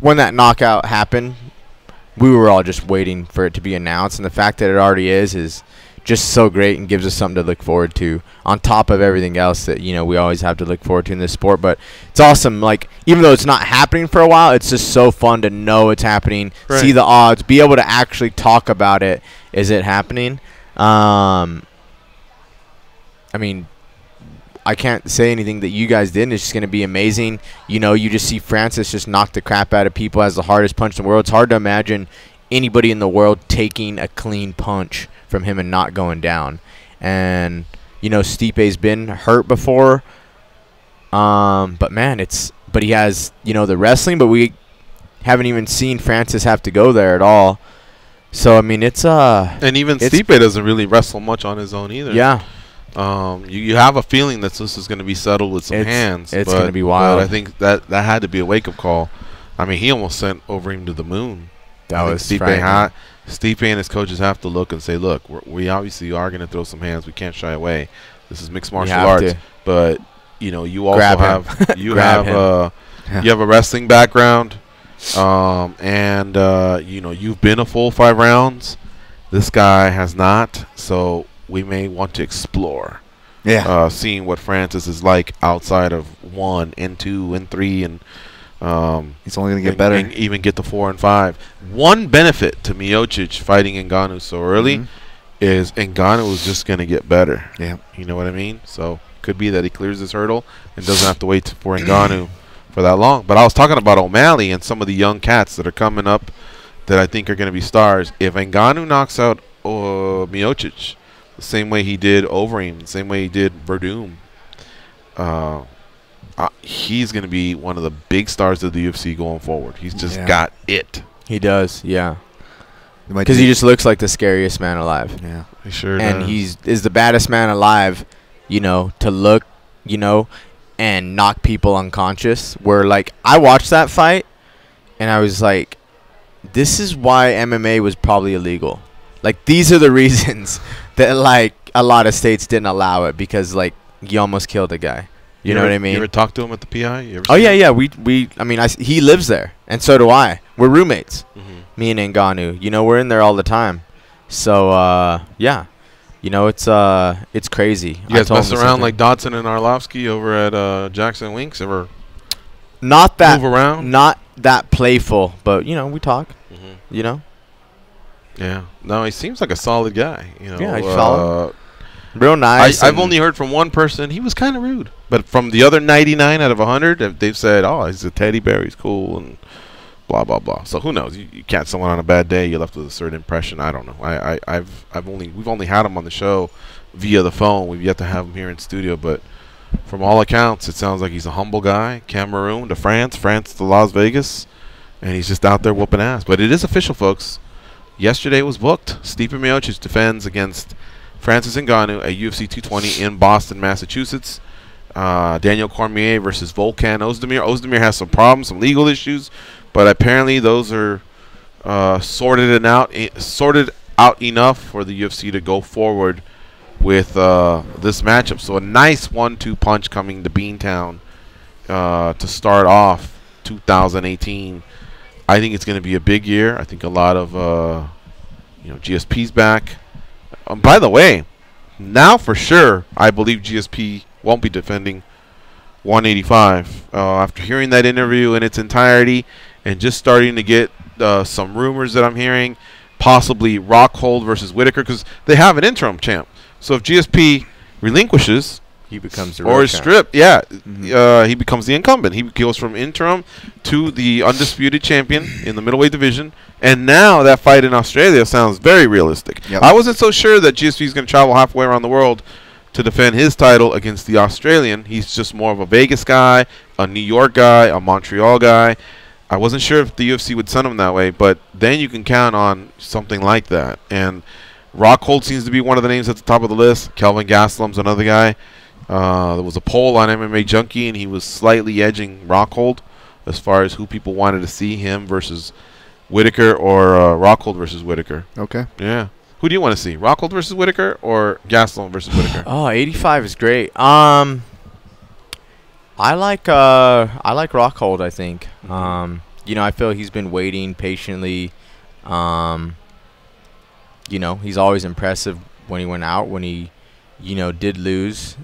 when that knockout happened, we were all just waiting for it to be announced, and the fact that it already is just so great and gives us something to look forward to on top of everything else that, you know, we always have to look forward to in this sport. But it's awesome. Like, even though it's not happening for a while, it's just so fun to know it's happening, see the odds, be able to actually talk about it. Is it happening? I mean, I can't say anything that you guys didn't. It's just going to be amazing. You know, you just see Francis just knock the crap out of people, has the hardest punch in the world. It's hard to imagine anybody in the world taking a clean punch from him and not going down. And, you know, Stipe's been hurt before. But, man, but he has, you know, the wrestling, but we haven't even seen Francis have to go there at all. So, I mean, it's and even Stipe doesn't really wrestle much on his own either. Yeah. You have a feeling that this is going to be settled with some hands. It's going to be wild. But I think that had to be a wake-up call. I mean, he almost sent Overeem to the moon. That was Stipe and his coaches have to look and say, look, we obviously are going to throw some hands. We can't shy away. This is mixed martial arts. But, you know, you also have you have a wrestling background. And you know, you've been a full 5 rounds. This guy has not. So we may want to explore. Yeah. Seeing what Francis is like outside of 1 and 2 and 3 and he's only going to get better. And even get to 4 and 5. One benefit to Miocic fighting Ngannou so early is Ngannou is just going to get better. Yeah. You know what I mean? So could be that he clears this hurdle and doesn't have to wait for Ngannou for that long. But I was talking about O'Malley and some of the young cats that are coming up that I think are going to be stars. If Ngannou knocks out Miocic the same way he did Overeem, the same way he did Verdum, he's going to be one of the big stars of the UFC going forward. He's just got it. He does, yeah. Because he just looks like the scariest man alive. Yeah, he sure does. And he is the baddest man alive, you know, to look, you know, and knock people unconscious. Where, like, I watched that fight, and I was like, this is why MMA was probably illegal. Like, these are the reasons that, like, a lot of states didn't allow it, because, like, you almost killed a guy. You know what I mean? You ever talk to him at the PI? Oh, yeah. I mean, he lives there, and so do I. We're roommates, me and Ngannou. You know, we're in there all the time. So, yeah. You know, it's crazy. You guys mess around like Dodson and Arlovsky over at Jackson Winks? Ever not that move around? Not that playful, but, you know, we talk. You know? Yeah. No, he seems like a solid guy. You know, yeah, he's solid. Real nice. I've only heard from one person. He was kind of rude. But from the other 99 out of 100, they've said, oh, he's a teddy bear. He's cool and blah, blah, blah. So who knows? You catch someone on a bad day, you're left with a certain impression. I don't know. We've only had him on the show via the phone. We've yet to have him here in studio. But from all accounts, it sounds like he's a humble guy. Cameroon to France to Las Vegas. And he's just out there whooping ass. But it is official, folks. Yesterday was booked. Stipe Miocic defends against Francis Ngannou at UFC 220 in Boston, Massachusetts. Daniel Cormier versus Volkan Ozdemir. Ozdemir has some problems, some legal issues, but apparently those are sorted out enough for the UFC to go forward with this matchup. So a nice 1-2 punch coming to Beantown to start off 2018. I think it's going to be a big year. I think a lot of GSP's back. By the way, now for sure, I believe GSP won't be defending 185. After hearing that interview in its entirety and just starting to get some rumors that I'm hearing, possibly Rockhold versus Whitaker, because they have an interim champ. So if GSP relinquishes, he becomes the or is stripped, he becomes the incumbent. He goes from interim to the undisputed champion in the middleweight division. And now that fight in Australia sounds very realistic. Yep. I wasn't so sure that GSP is going to travel halfway around the world to defend his title against the Australian. He's just more of a Vegas guy, a New York guy, a Montreal guy. I wasn't sure if the UFC would send him that way, but then you can count on something like that. And Rockhold seems to be one of the names at the top of the list. Kelvin Gastelum's another guy. There was a poll on MMA Junkie, and he was slightly edging Rockhold as far as who people wanted to see, him versus Whitaker or Rockhold versus Whitaker. Okay. Yeah. Who do you want to see? Rockhold versus Whitaker or Gastelum versus Whitaker? Oh, 85 is great. I like Rockhold, I think. You know, I feel he's been waiting patiently. You know, he's always impressive when he went out, when he, you know, did lose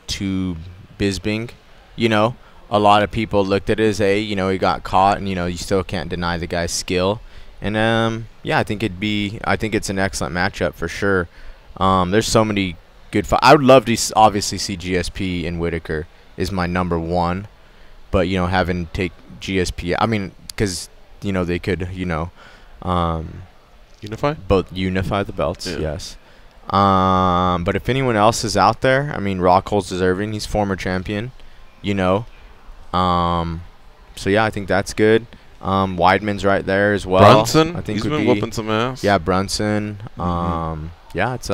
to Bisping. You know, a lot of people looked at it as you know, he got caught, and, you know, you still can't deny the guy's skill. And yeah, I think it's an excellent matchup for sure. There's so many good fight. I would love to obviously see GSP and Whitaker is my number one, but having take GSP. I mean, because they could unify the belts. Yeah. Yes. But if anyone else is out there, I mean, Rockhold's deserving. He's former champion. So yeah, I think that's good. Weidman's right there as well. Brunson, I think he's been whooping some ass. Yeah, Brunson. Yeah, it's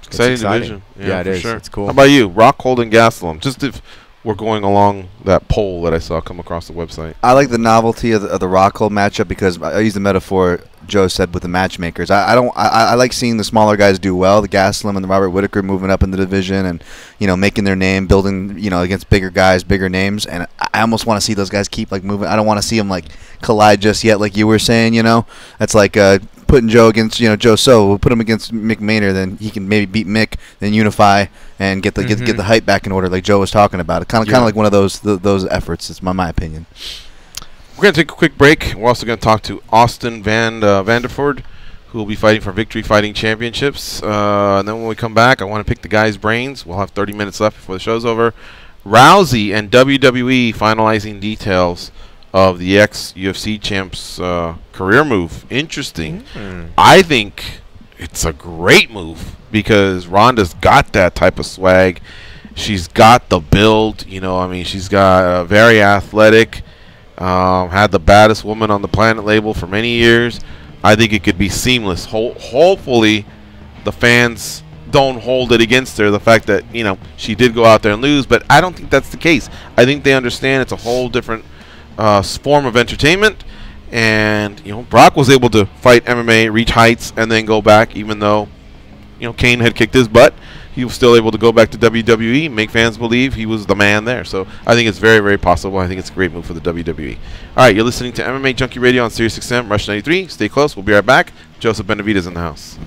exciting division. Yeah, it is. Sure. It's cool. How about you, Rockhold and Gastelum? Just if we're going along that poll that I saw come across the website. I like the novelty of the Rockhold matchup because I use the metaphor Joe said with the matchmakers. I like seeing the smaller guys do well, the Gastelum and the Robert Whitaker moving up in the division and making their name, building against bigger guys, bigger names, and I almost want to see those guys keep moving. I don't want to see them collide just yet, like you were saying. That's like putting Joe against Joe So. We'll put him against Mick Maynard, then he can maybe beat Mick, then unify and get the hype back in order, like Joe was talking about. Kind of like one of those efforts. It's my opinion. We're going to take a quick break. We're also going to talk to Austin Vanderford, who will be fighting for Victory Fighting Championships. And then when we come back, I want to pick the guys' brains. We'll have 30 minutes left before the show's over. Rousey and WWE finalizing details of the ex-UFC champ's career move. Interesting. I think it's a great move because Ronda's got that type of swag. She's got the build. She's got very athletic. Had the baddest woman on the planet label for many years. I think it could be seamless. Hopefully, the fans don't hold it against her, the fact that she did go out there and lose, but I don't think that's the case. I think they understand it's a whole different form of entertainment, and Brock was able to fight MMA, reach heights, and then go back, even though Kane had kicked his butt. He was still able to go back to WWE, make fans believe he was the man there. So I think it's very, very possible. I think it's a great move for the WWE. All right, you're listening to MMA Junkie Radio on Sirius XM, Rush 93. Stay close. We'll be right back. Joseph Benavidez in the house.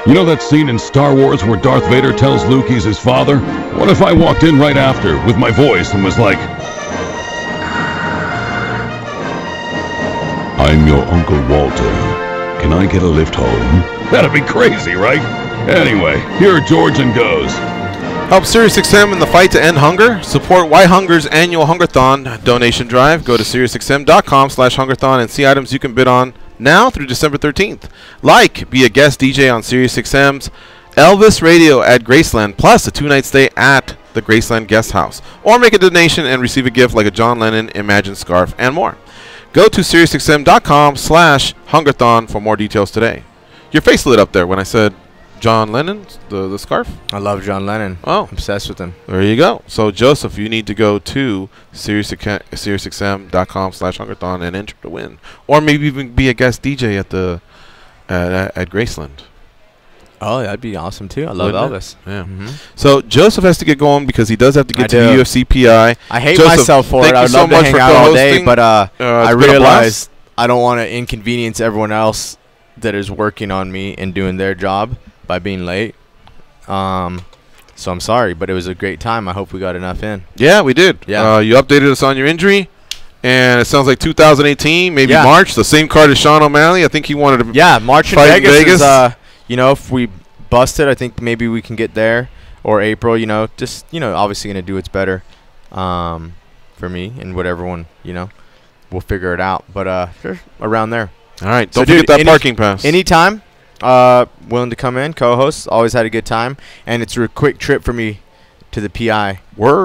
You know that scene in Star Wars where Darth Vader tells Luke he's his father? What if I walked in right after with my voice and was like, I'm your Uncle Walter. Can I get a lift home? That'd be crazy, right? Anyway, here George and goes. Help SiriusXM in the fight to end hunger. Support Why Hunger's annual Hungerthon donation drive. Go to SiriusXM.com/Hungerthon and see items you can bid on now through December 13th. Like, be a guest DJ on SiriusXM's Elvis Radio at Graceland, plus a 2-night stay at the Graceland Guest House. Or make a donation and receive a gift like a John Lennon Imagine scarf and more. Go to SiriusXM.com/Hungerthon for more details today. Your face lit up there when I said John Lennon, the scarf. I love John Lennon. Oh. Obsessed with him. There you go. So, Joseph, you need to go to SiriusXM.com/Hungerthon and enter to win. Or maybe even be a guest DJ at at Graceland. Oh, that'd be awesome, too. I love Elvis. Yeah. So, Joseph has to get going because he does have to get to the UFC PI. I hate Joseph, myself for it. I would love to hang out all day, but I realize I don't want to inconvenience everyone else that is working on me and doing their job by being late. So I'm sorry, but it was a great time. I hope we got enough in. Yeah, we did. Yeah. You updated us on your injury, and it sounds like 2018, maybe March, the same card as Sean O'Malley. I think he wanted to March in fight Vegas. You know, if we bust it, I think maybe we can get there. Or April, you know, just, you know, obviously going to do what's better for me and what everyone, you know, we'll figure it out. But around there. All right. Don't forget that parking pass. Anytime. Willing to come in, co-host. Always had a good time, and it's a quick trip for me to the PI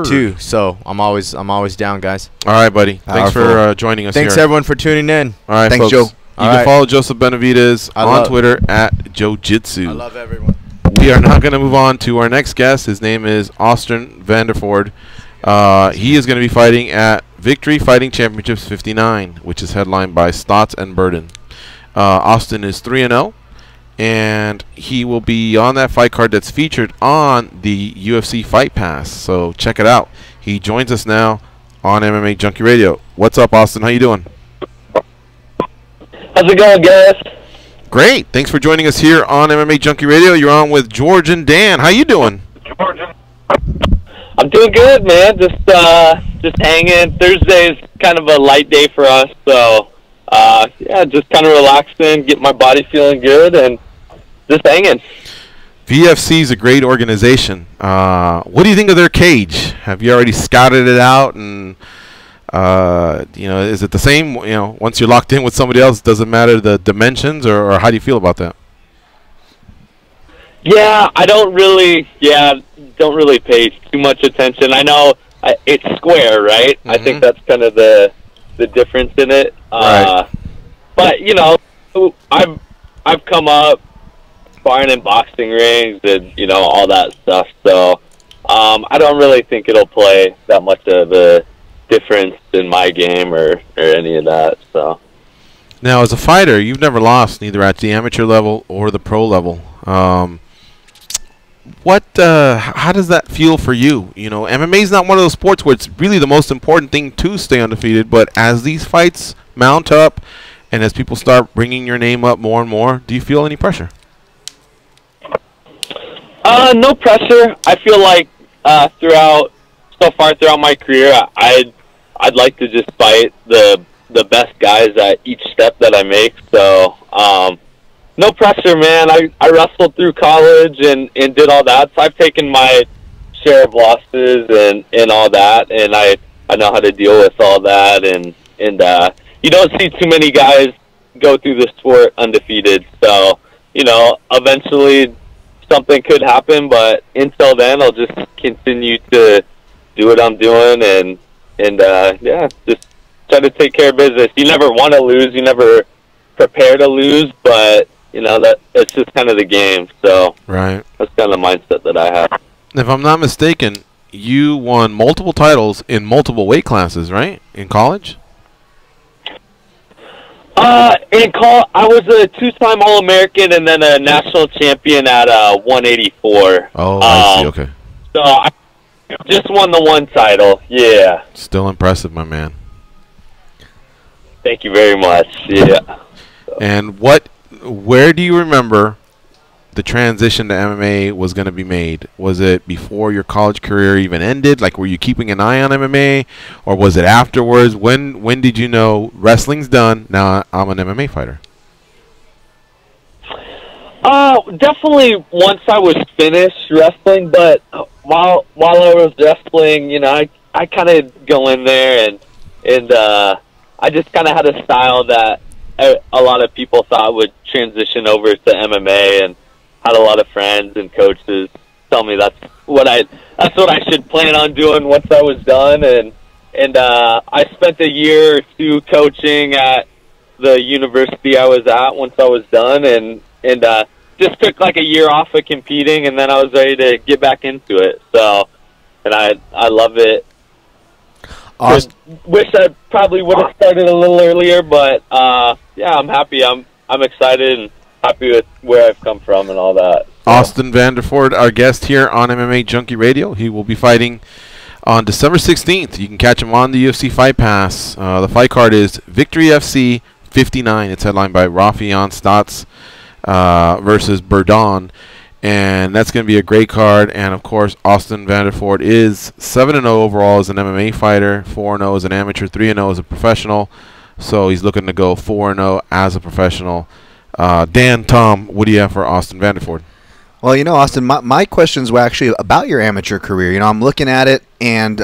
too. So I'm always down, guys. All right, buddy. Thanks for joining us. Thanks everyone for tuning in. All right, thanks, folks. Joe. You can follow Joseph Benavidez on Twitter at JoeJitsu. I love everyone. We are now going to move on to our next guest. His name is Austin Vanderford. He is going to be fighting at Victory Fighting Championships 59, which is headlined by Stotts and Burden. Austin is 3-0. And he will be on that fight card that's featured on the UFC Fight Pass. So check it out. He joins us now on MMA Junkie Radio. What's up, Austin? How you doing? How's it going, guys? Great. Thanks for joining us here on MMA Junkie Radio. You're on with George and Dan. How you doing? I'm doing good, man. Just hanging. Thursday's kind of a light day for us, so yeah, just kind of relaxing, get my body feeling good, and just hanging. VFC is a great organization. What do you think of their cage? Have you already scouted it out? And you know, is it the same? You know, once you're locked in with somebody else, does it matter the dimensions, or how do you feel about that? Yeah, I don't really pay too much attention. I know it's square, right? I think that's kind of the difference in it. Right. But you know, I've come up sparring in boxing rings and, you know, all that stuff. So I don't really think it'll play that much of a difference in my game or any of that. So now, as a fighter, you've never lost, neither at the amateur level or the pro level. How does that feel for you? You know, MMA is not one of those sports where it's really the most important thing to stay undefeated. But as these fights mount up and as people start bringing your name up more and more, do you feel any pressure? No pressure. I feel like throughout my career, I'd like to just fight the best guys at each step that I make. So no pressure, man. I wrestled through college and did all that, so I've taken my share of losses and all that, and I know how to deal with all that. And you don't see too many guys go through the sport undefeated. So, you know, eventually something could happen, but until then, I'll just continue to do what I'm doing and yeah, just try to take care of business. You never want to lose, you never prepare to lose, but you know it's just kind of the game. So right, that's kind of the mindset that I have. If I'm not mistaken, you won multiple titles in multiple weight classes, right? In college? I was a two-time All-American and then a national champion at 184. Oh, I see. Okay. So I just won the one title. Yeah. Still impressive, my man. Thank you very much. Yeah. And where do you remember the transition to MMA was going to be made? Was it before your college career even ended? Like, were you keeping an eye on MMA, or was it afterwards? When did you know wrestling's done? Now I'm an MMA fighter. Definitely once I was finished wrestling, but while I was wrestling, you know, I kind of go in there and I just kind of had a style that a lot of people thought would transition over to MMA, and had a lot of friends and coaches tell me that's what I should plan on doing once I was done, and I spent a year or two coaching at the university I was at once I was done, and just took like a year off of competing, and then I was ready to get back into it. So, and I love it. Awesome. Wish I probably would have started a little earlier, but yeah, I'm happy. I'm excited and happy with where I've come from and all that. Austin Vanderford, our guest here on MMA Junkie Radio. He will be fighting on December 16th. You can catch him on the UFC Fight Pass. The fight card is Victory FC 59. It's headlined by Rafion Stotts versus Burdon. And that's going to be a great card. And, of course, Austin Vanderford is 7-0 overall as an MMA fighter, 4-0 as an amateur, 3-0 as a professional. So he's looking to go 4-0 as a professional. Dan, Tom, what do you have for Austin Vanderford? Well, you know, Austin, my questions were actually about your amateur career. You know, I'm looking at it, and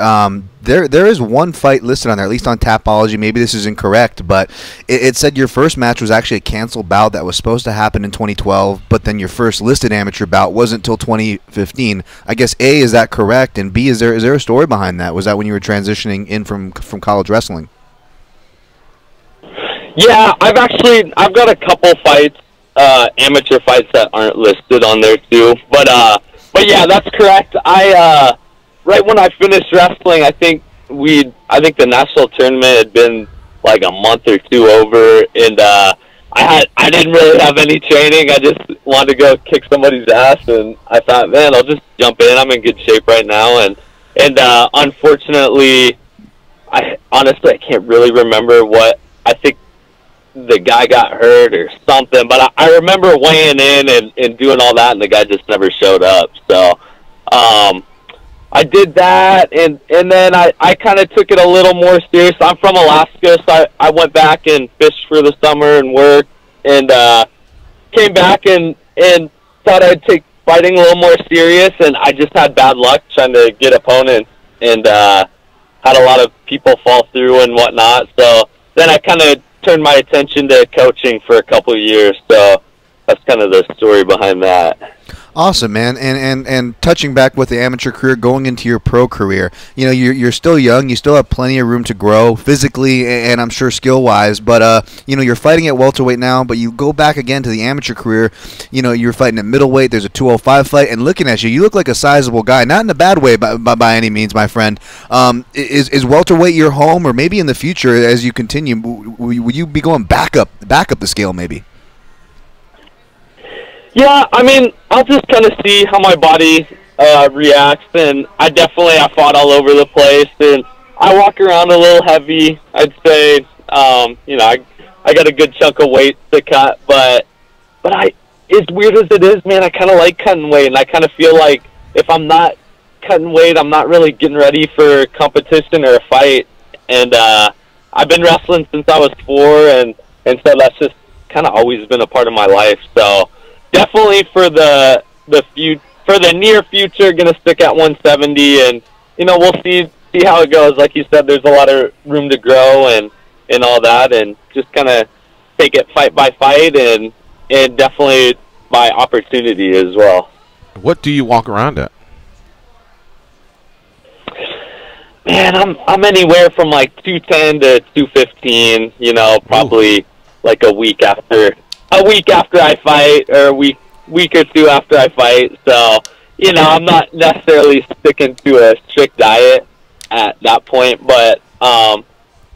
there is one fight listed on there, at least on Tapology. Maybe this is incorrect, but it said your first match was actually a canceled bout that was supposed to happen in 2012, but then your first listed amateur bout wasn't until 2015. I guess, A, is that correct? And B, is there a story behind that? Was that when you were transitioning in from college wrestling? Yeah, I've got a couple fights, amateur fights that aren't listed on there too. But yeah, that's correct. I right when I finished wrestling, I think the national tournament had been like a month or two over, and I didn't really have any training. I just wanted to go kick somebody's ass, and I thought, man, I'll just jump in. I'm in good shape right now, and unfortunately, I can't really remember what. I think the guy got hurt or something, but I remember weighing in and doing all that, and the guy just never showed up. So I did that, and then I kind of took it a little more serious. I'm from Alaska, so I went back and fished for the summer and worked, and came back and thought I'd take fighting a little more serious, and I just had bad luck trying to get opponents, and had a lot of people fall through and whatnot. So then I kind of turned my attention to coaching for a couple of years, so that's kind of the story behind that. Awesome, man. And touching back with the amateur career, going into your pro career, you know, you're still young, you still have plenty of room to grow physically and I'm sure skill-wise, but you know, you're fighting at welterweight now, but you go back again to the amateur career, you know, you're fighting at middleweight, there's a 205 fight, and looking at you, you look like a sizable guy, not in a bad way by any means, my friend. Is welterweight your home, or maybe in the future as you continue, will you be going back up the scale maybe? Yeah, I mean, I'll just kind of see how my body reacts, and I fought all over the place, and I walk around a little heavy. I'd say, you know, I got a good chunk of weight to cut, but as weird as it is, man, I kind of like cutting weight, and I kind of feel like if I'm not cutting weight, I'm not really getting ready for competition or a fight, and I've been wrestling since I was 4, and so that's just kind of always been a part of my life, so definitely for the near future, gonna stick at 170, and you know, we'll see how it goes. Like you said, there's a lot of room to grow and all that, and just kind of take it fight by fight, and definitely by opportunity as well. What do you walk around at? Man, I'm anywhere from like 210 to 215. You know, probably Ooh. Like a week after I fight, or a week or two after I fight. So, you know, I'm not necessarily sticking to a strict diet at that point, but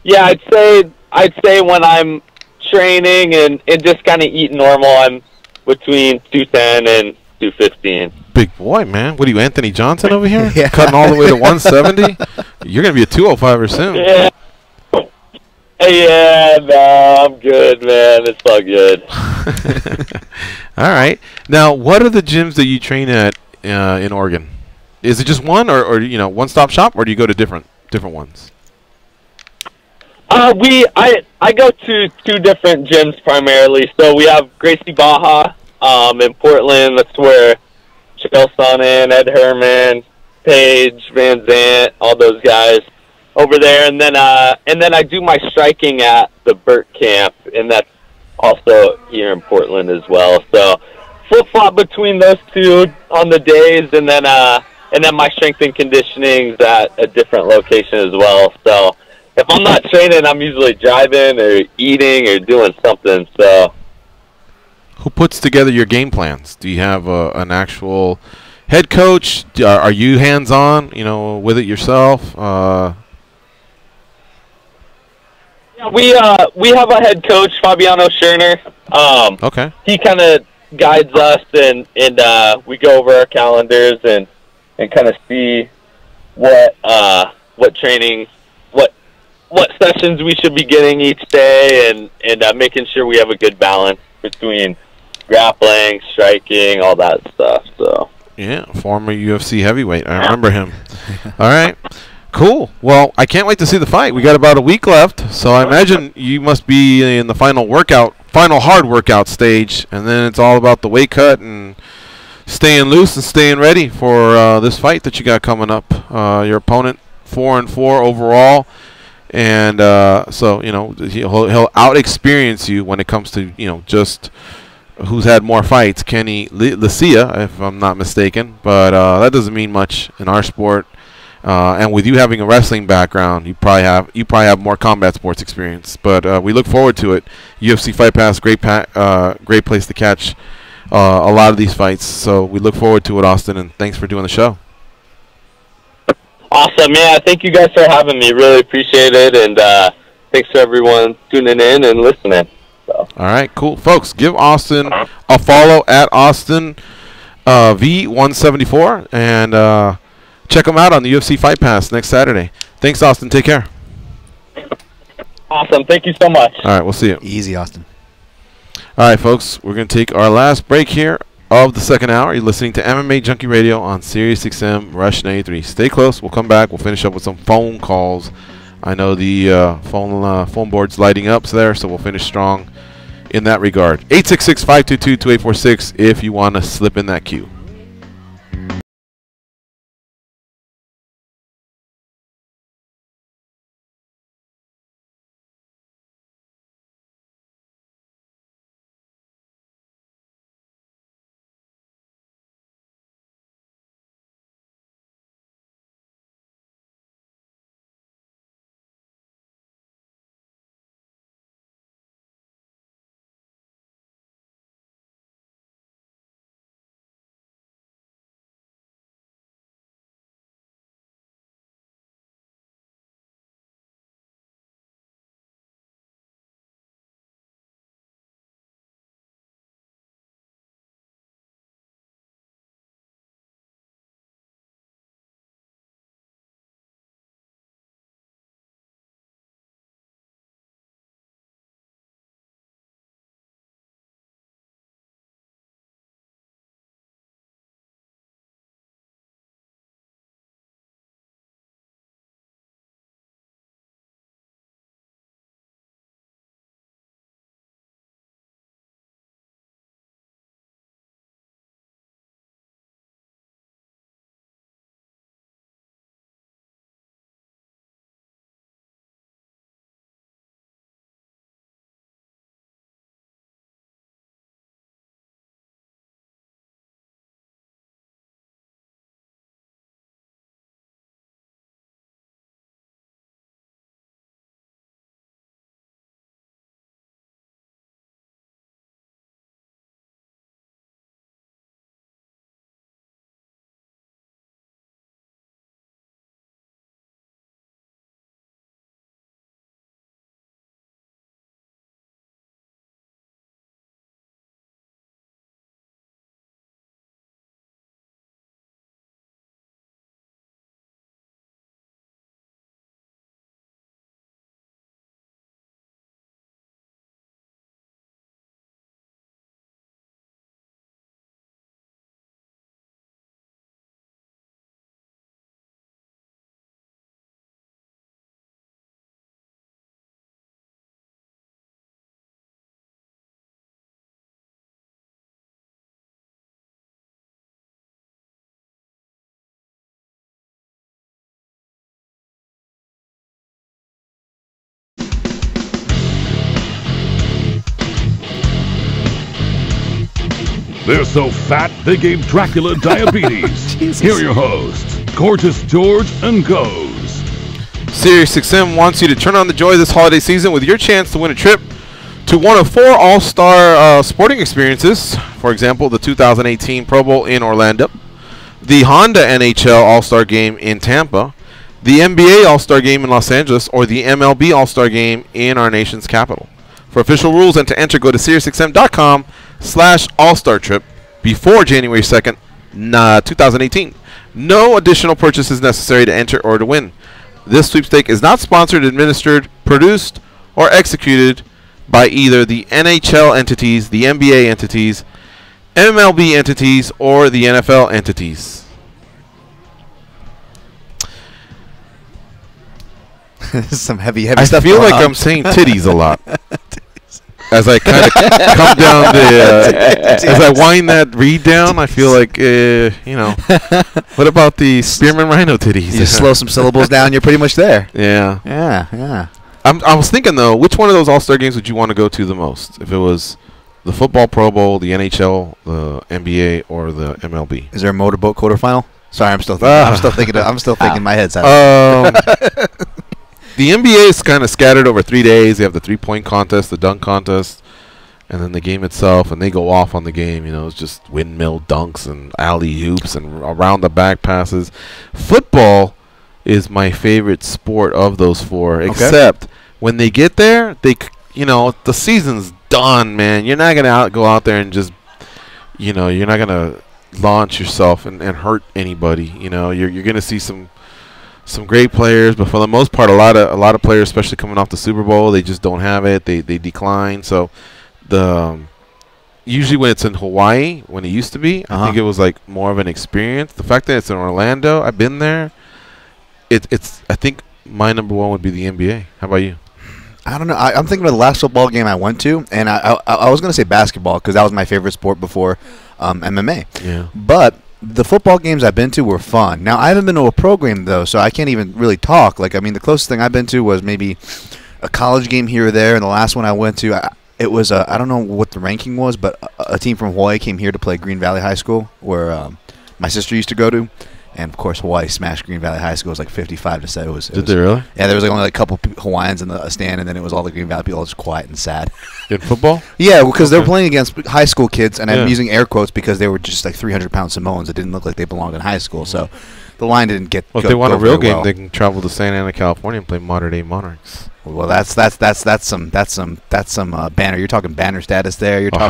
yeah, I'd say when I'm training and just kind of eating normal, I'm between 210 and 215. Big boy, man. What are you, Anthony Johnson over here? Yeah. Cutting all the way to 170? You're going to be a 205er soon. Yeah. Yeah, no, I'm good, man. It's all good. All right. Now, what are the gyms that you train at in Oregon? Is it just one, or one-stop shop, or do you go to different ones? I go to 2 different gyms primarily. So we have Gracie Baja in Portland. That's where Chael Sonnen, Ed Herman, Paige, Van Zant, all those guys over there. And then I do my striking at the Burt Camp, and that's also here in Portland as well. So flip-flop between those 2 on the days, and then my strength and conditioning's at a different location as well. So if I'm not training, I'm usually driving or eating or doing something. So who puts together your game plans? Do you have an actual head coach? Are you hands-on, with it yourself? Yeah, we have a head coach, Fabiano Scherner. Okay. He kind of guides us, and we go over our calendars and kind of see what training, what sessions we should be getting each day, and making sure we have a good balance between grappling, striking, all that stuff. So yeah, former UFC heavyweight. I remember him. All right, cool. Well, I can't wait to see the fight. We got about a week left, so I imagine you must be in the final hard workout stage, and then it's all about the weight cut and staying loose and staying ready for this fight that you got coming up. Your opponent 4-4 overall. And so he'll out experience you when it comes to just who's had more fights, Kenny Lucia, if I'm not mistaken. But that doesn't mean much in our sport. And with you having a wrestling background, you probably have more combat sports experience. But we look forward to it. UFC Fight Pass, great place to catch a lot of these fights. So we look forward to it, Austin. And thanks for doing the show. Awesome, yeah. Thank you guys for having me. Really appreciate it, and thanks for everyone tuning in and listening. So. All right, cool, folks. Give Austin a follow at Austin V174, and check him out on the UFC Fight Pass next Saturday. Thanks, Austin. Take care. Awesome. Thank you so much. All right, we'll see you. Easy, Austin. All right, folks. We're gonna take our last break here of the second hour. You're listening to MMA Junkie Radio on Sirius XM Rush 93. Stay close. We'll come back. We'll finish up with some phone calls. I know the phone board's lighting up there, so we'll finish strong in that regard. 866-522-2846 if you want to slip in that queue. They're so fat, they gave Dracula diabetes. Here are your hosts, Gorgeous George and Goes. SiriusXM wants you to turn on the joy this holiday season with your chance to win a trip to one of 4 all-star sporting experiences. For example, the 2018 Pro Bowl in Orlando, the Honda NHL All-Star Game in Tampa, the NBA All-Star Game in Los Angeles, or the MLB All-Star Game in our nation's capital. For official rules and to enter, go to SiriusXM.com/All-Star Trip before January 2nd, 2018. No additional purchase is necessary to enter or to win. This sweepstake is not sponsored, administered, produced, or executed by either the NHL entities, the NBA entities, MLB entities, or the NFL entities. Some heavy I stuff. I feel like on. I'm saying titties a lot. As I kind of come down as I wind that read down, I feel like, what about the Spearman Rhino titties? You slow some syllables down, you're pretty much there. Yeah. Yeah. I was thinking, though, which one of those All-Star games would you want to go to the most? If it was the football Pro Bowl, the NHL, the NBA, or the MLB? Is there a motorboat quarterfinal? Sorry, I'm still thinking. I'm still thinking. My head's out. The NBA is kind of scattered over 3 days. They have the 3-point contest, the dunk contest, and then the game itself. And they go off on the game. It's just windmill dunks and alley hoops and around the back passes. Football is my favorite sport of those 4. Except when they get there, the season's done, man. You're not gonna go out there and just, you're not gonna launch yourself and hurt anybody. You're gonna see some great players, but for the most part, a lot of players, especially coming off the Super Bowl, they just don't have it. They decline. So usually when it's in Hawaii, when it used to be, I think it was like more of an experience. The fact that it's in Orlando, I've been there. It's I think my number 1 would be the NBA. How about you? I don't know. I'm thinking of the last football game I went to, and I was going to say basketball because that was my favorite sport before MMA. Yeah. But the football games I've been to were fun. Now, I haven't been to a pro game, though, so I can't even really talk. The closest thing I've been to was maybe a college game here or there, and the last one I went to, it was, I don't know what the ranking was, but a team from Hawaii came here to play Green Valley High School, where my sister used to go to. And, of course, Hawaii smashed Green Valley High School. It was like 55-7. Did they really? Yeah, there was only a couple Hawaiians in the stand, and then it was all the Green Valley people just quiet and sad. In football? Yeah, because they were playing against high school kids, and I'm using air quotes because they were just like 300-pound Samoans. It didn't look like they belonged in high school, so the line didn't get. Well, if they want a real game, they can travel to Santa Ana, California, and play Modern Day Monarchs. Well, that's some banner. You're talking banner status there. You're talking.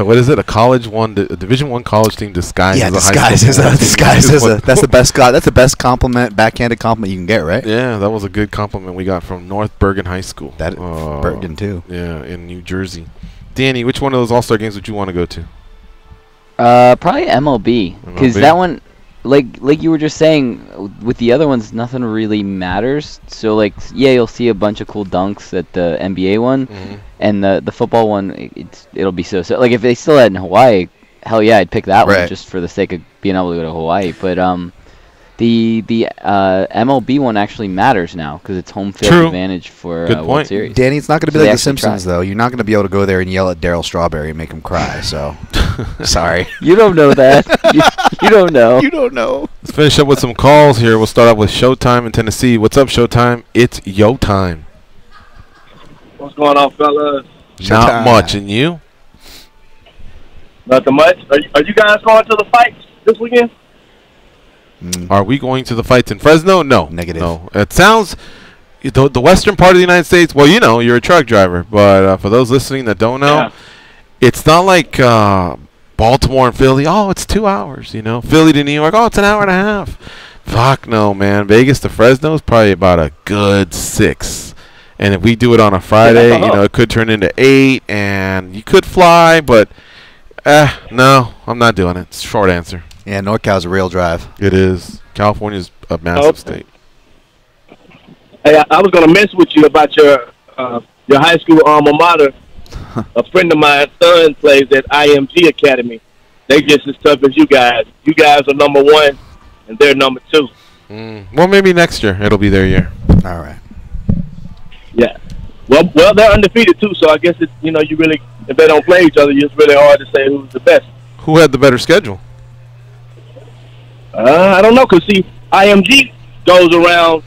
What is it? A Division I college team disguised as a high school. That's the best. That's the best compliment, backhanded compliment you can get, right? Yeah, that was a good compliment we got from North Bergen High School. Bergen too. Yeah, in New Jersey. Danny, which one of those All-Star games would you want to go to? Probably MLB, because that one. Like you were just saying, with the other ones, nothing really matters. So, you'll see a bunch of cool dunks at the NBA one, and the football one, it'll be so. Like, if they still had in Hawaii, hell yeah, I'd pick that one just for the sake of being able to go to Hawaii. But the MLB one actually matters now because it's home field advantage for World Series. Danny, it's not going to be like The Simpsons, though. You're not going to be able to go there and yell at Daryl Strawberry and make him cry. So, sorry. You don't know that. You don't know. You don't know. Let's finish up with some calls here. We'll start off with Showtime in Tennessee. What's up, Showtime? It's yo time. What's going on, fellas? Not much. And you? Nothing much. Are you guys going to the fights this weekend? Are we going to the fights in Fresno? No. Negative. No. It sounds the western part of the United States. Well, you're a truck driver, but for those listening that don't know, it's not like Baltimore and Philly. Oh, it's 2 hours. Philly to New York. Oh, it's an hour and a half. Fuck no, man. Vegas to Fresno is probably about a good 6. And if we do it on a Friday, it could turn into 8, and you could fly, but no, I'm not doing it. It's a short answer. Yeah, NorCal's a real drive. It is. California's a massive state. Hey, I was going to mess with you about your high school alma mater. A friend of mine's son plays at IMG Academy. They just as tough as you guys. You guys are number 1, and they're number 2. Well, maybe next year it'll be their year. All right. Yeah. Well, they're undefeated too. So I guess it's you really if they don't play each other, it's really hard to say who's the best. Who had the better schedule? I don't know, because, see, IMG goes around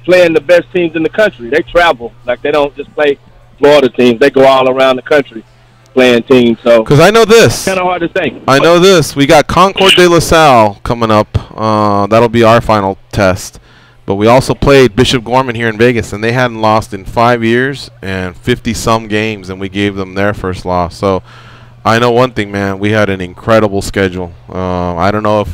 playing the best teams in the country. They travel. Like, they don't just play Florida teams. They go all around the country playing teams. So, because I know this. Kind of hard to say. I know this. We got Concord de La Salle coming up. That'll be our final test. But we also played Bishop Gorman here in Vegas, and they hadn't lost in 5 years and 50-some games, and we gave them their first loss. So I know one thing, man. We had an incredible schedule. I don't know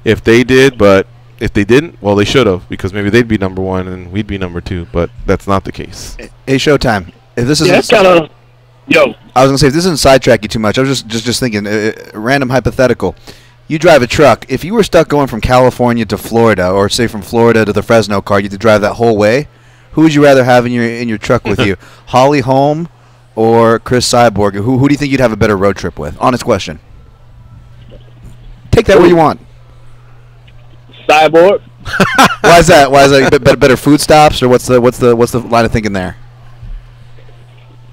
if they did, but if they didn't, well, they should have, because maybe they'd be number 1 and we'd be number 2, but that's not the case. Hey, Showtime. If this is kind of, I was gonna say, if this doesn't sidetrack you too much, I was just thinking, random hypothetical. You drive a truck. If you were stuck going from California to Florida, or say from Florida to the Fresno car, you had to drive that whole way. Who would you rather have in your truck with you, Holly Holm or Chris Cyborg? Who do you think you'd have a better road trip with? Honest question. Take that where you want. Cyborg. Why is that? Why is that? Better food stops, or what's the line of thinking there?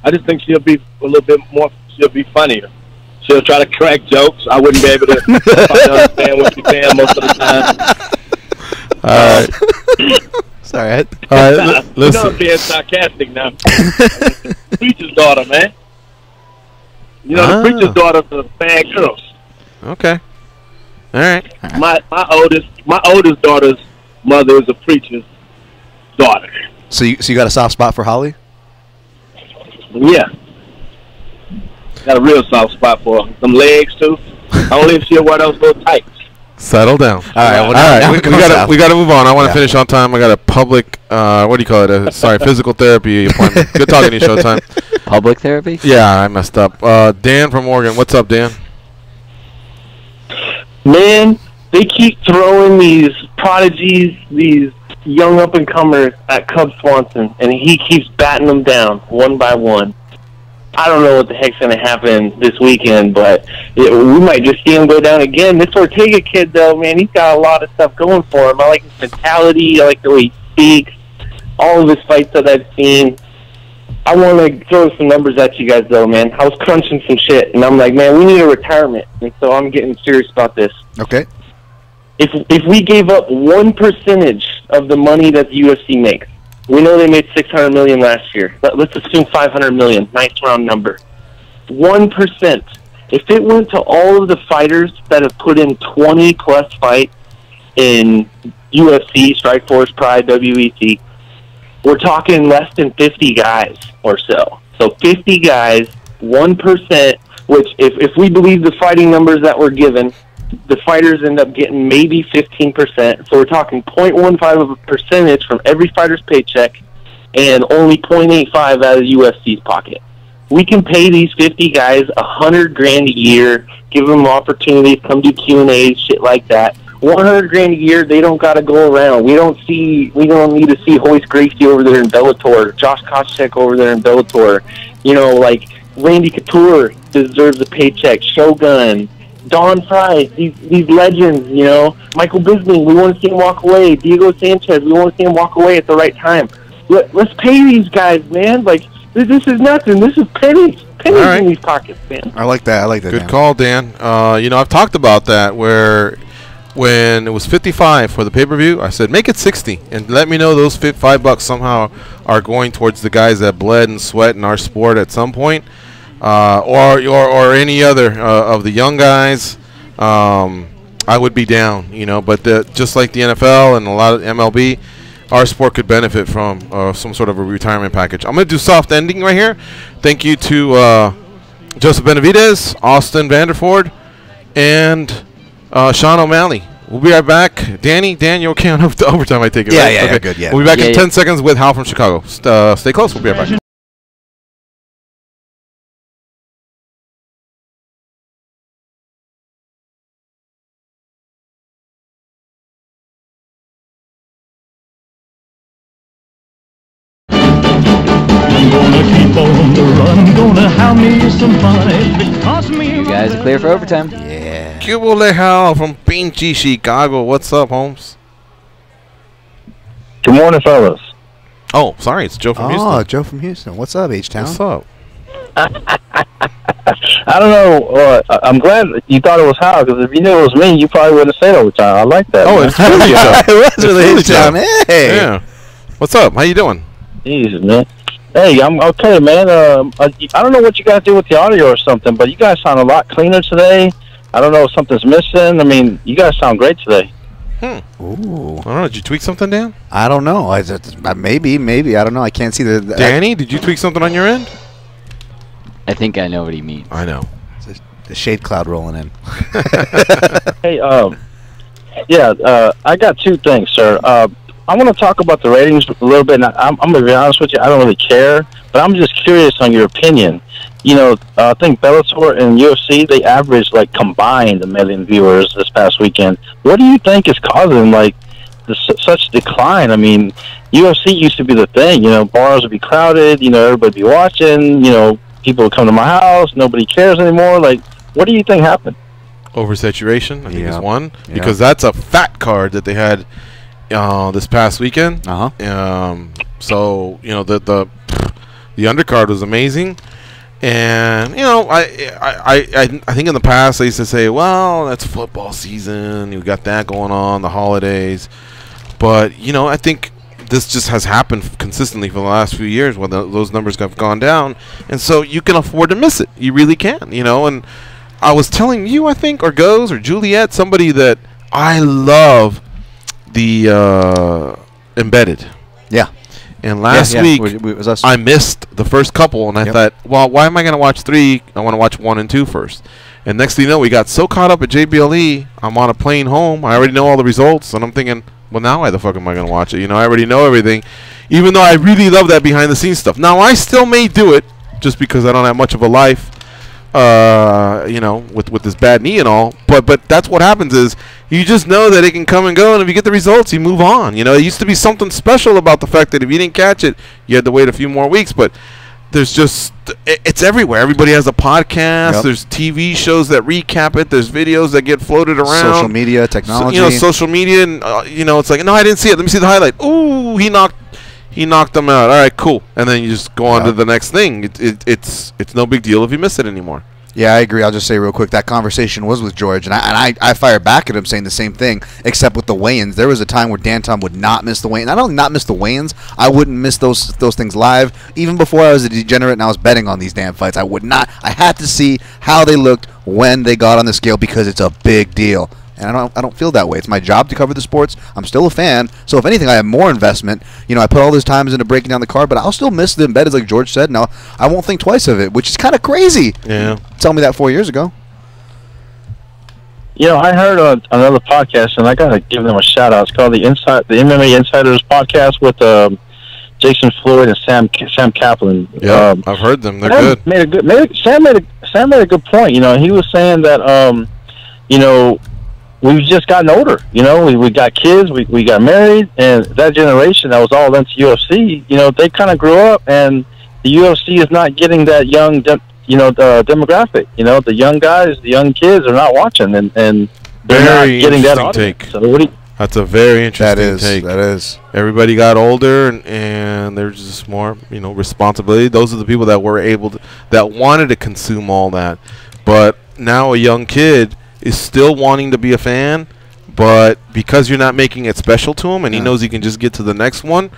I just think she'll be a little bit more. She'll be funnier. She'll try to crack jokes. I wouldn't be able to understand what she's saying most of the time. All right. Sorry. All right. You Listen. know I'm being sarcastic now. Preacher's daughter, man. You know, the preacher's daughter's a bad girl. Okay. All right. My oldest daughter's mother is a preacher's daughter. So you got a soft spot for Holly? Yeah. Got a real soft spot for her. Some legs too. Only if she'll wear those little tights. Settle down. All right. Well, All right. now We got to move on. I want to finish on time. I got a public. What do you call it? Physical therapy appointment. Good talking to you, Showtime. Public therapy? Yeah, I messed up. Dan from Oregon. What's up, Dan? Man, they keep throwing these prodigies, these young up-and-comers at Cub Swanson, and he keeps batting them down one by one. I don't know what the heck's going to happen this weekend, but we might just see him go down again. This Ortega kid, though, man, he's got a lot of stuff going for him. I like his mentality. I like the way he speaks. All of his fights that I've seen. I want to throw some numbers at you guys, though, man. I was crunching some shit, and I'm like, man, we need a retirement. And so I'm getting serious about this. Okay. If we gave up 1% of the money that the UFC makes, we know they made $600 million last year. Let's assume $500 million. Nice round number. 1%. If it went to all of the fighters that have put in 20-plus fights in UFC, Strikeforce, Pride, WEC, we're talking less than 50 guys or so. So 50 guys, 1%, which if we believe the fighting numbers that were given, the fighters end up getting maybe 15%. So we're talking 0.15 of a percentage from every fighter's paycheck and only 0.85 out of the UFC's pocket. We can pay these 50 guys $100,000 a year, give them opportunities, come do Q&As, shit like that. $100,000 a year, they don't got to go around. We don't need to see Hoist Gracie over there in Bellator, Josh Koscheck over there in Bellator. You know, like Randy Couture deserves a paycheck. Shogun, Don Fry, these legends. You know, Michael Bisping, we want to see him walk away. Diego Sanchez, we want to see him walk away at the right time. Let's pay these guys, man. Like this is nothing. This is pennies in these pockets, man. I like that. Good call, Dan. You know, I've talked about that where. When it was 55 for the pay-per-view, I said make it 60 and let me know those $5 somehow are going towards the guys that bled and sweat in our sport at some point, or any other of the young guys. I would be down, you know. But just like the NFL and a lot of MLB, our sport could benefit from some sort of a retirement package. I'm going to do soft ending right here. Thank you to Joseph Benavidez, Austin Vanderford, and Sean O'Malley. We'll be right back. Dan, you okay on the overtime? I take it, right? Yeah, good, yeah. We'll be back in 10 seconds with Hal from Chicago. Stay close. We'll be right back. You guys are clear for overtime. Yeah. Cubole Hal from Pinchi, Chicago. What's up, Holmes? Good morning, fellas. Oh, sorry, it's Joe from Houston. Oh, Joe from Houston. What's up, H-Town? What's up? I don't know. I'm glad you thought it was Hal, because if you knew it was me, you probably wouldn't have said overtime. I like that. Oh, man. it's really tough. It was really tough. Hey. Yeah. What's up? How you doing? Jesus, man. Hey, I'm okay, man. I don't know what you guys do with the audio or something, but you guys sound a lot cleaner today. I don't know if something's missing. I mean, you guys sound great today. Ooh. I don't know. Did you tweak something, Dan? I don't know. Maybe. I don't know. I can't see the. Danny, did you tweak something on your end? I think I know what he means. I know. The shade cloud rolling in. Hey, I got two things, sir. I want to talk about the ratings a little bit. And I'm going to be honest with you. I don't really care, but I'm just curious on your opinion. You know, I think Bellator and UFC, they averaged, like, combined 1 million viewers this past weekend. What do you think is causing, like, such decline? I mean, UFC used to be the thing. You know, bars would be crowded. You know, everybody would be watching. You know, people would come to my house. Nobody cares anymore. Like, what do you think happened? Oversaturation, I think, is one. Because that's a fat card that they had this past weekend. So, you know, the undercard was amazing. And, you know, I think in the past they used to say, well, that's football season. You got that going on, the holidays. But, you know, I think this just has happened consistently for the last few years when those numbers have gone down. And so you can afford to miss it. You really can, you know. And I was telling you, I think, or Goes, or Juliet, somebody that I love the Embedded. Yeah. And last week, I missed the first couple, and I thought, well, why am I going to watch 3? I want to watch 1 and 2 first. And next thing you know, we got so caught up at JBLE, I'm on a plane home. I already know all the results, and I'm thinking, well, now why the fuck am I going to watch it? You know, I already know everything, even though I really love that behind-the-scenes stuff. Now, I still may do it just because I don't have much of a life, you know, with this bad knee and all. But that's what happens is you just know that it can come and go, and if you get the results, you move on. You know, it used to be something special about the fact that if you didn't catch it, you had to wait a few more weeks. But there's just it's everywhere. Everybody has a podcast. Yep. There's TV shows that recap it. There's videos that get floated around. Social media, technology. So, you know, social media, and you know, it's like, no, I didn't see it. Let me see the highlight. Ooh, he knocked them out. All right, cool. And then you just go on to the next thing. It's no big deal if you miss it anymore. Yeah, I agree. I'll just say real quick, that conversation was with George, and I fired back at him saying the same thing, except with the weigh-ins. There was a time where Dan Tom would not miss the weigh-ins. Not only not miss the weigh-ins, I wouldn't miss those things live. Even before I was a degenerate and I was betting on these damn fights, I would not. I had to see how they looked when they got on the scale because it's a big deal. And I don't feel that way. It's my job to cover the sports. I'm still a fan. So if anything, I have more investment. You know, I put all those times into breaking down the card, but I'll still miss the embedded, like George said. Now, I won't think twice of it, which is kind of crazy. Yeah. Tell me that 4 years ago. You know, I heard on another podcast, and I got to give them a shout-out. It's called the MMA Insiders podcast with Jason Floyd and Sam Kaplan. Yeah, I've heard them. They're good. Sam made a good point. You know, he was saying that, you know, we've just gotten older. You know, we got kids, we got married, and that generation that was all into UFC, you know, they kind of grew up, and the UFC is not getting that young, demographic. You know, the young guys, the young kids are not watching, and they're not getting that audience. Take. So that's a very interesting take. That is. Everybody got older, and there's just more, you know, responsibility. Those are the people that were that wanted to consume all that. But now a young kid is still wanting to be a fan, but because you're not making it special to him, and he knows he can just get to the next one,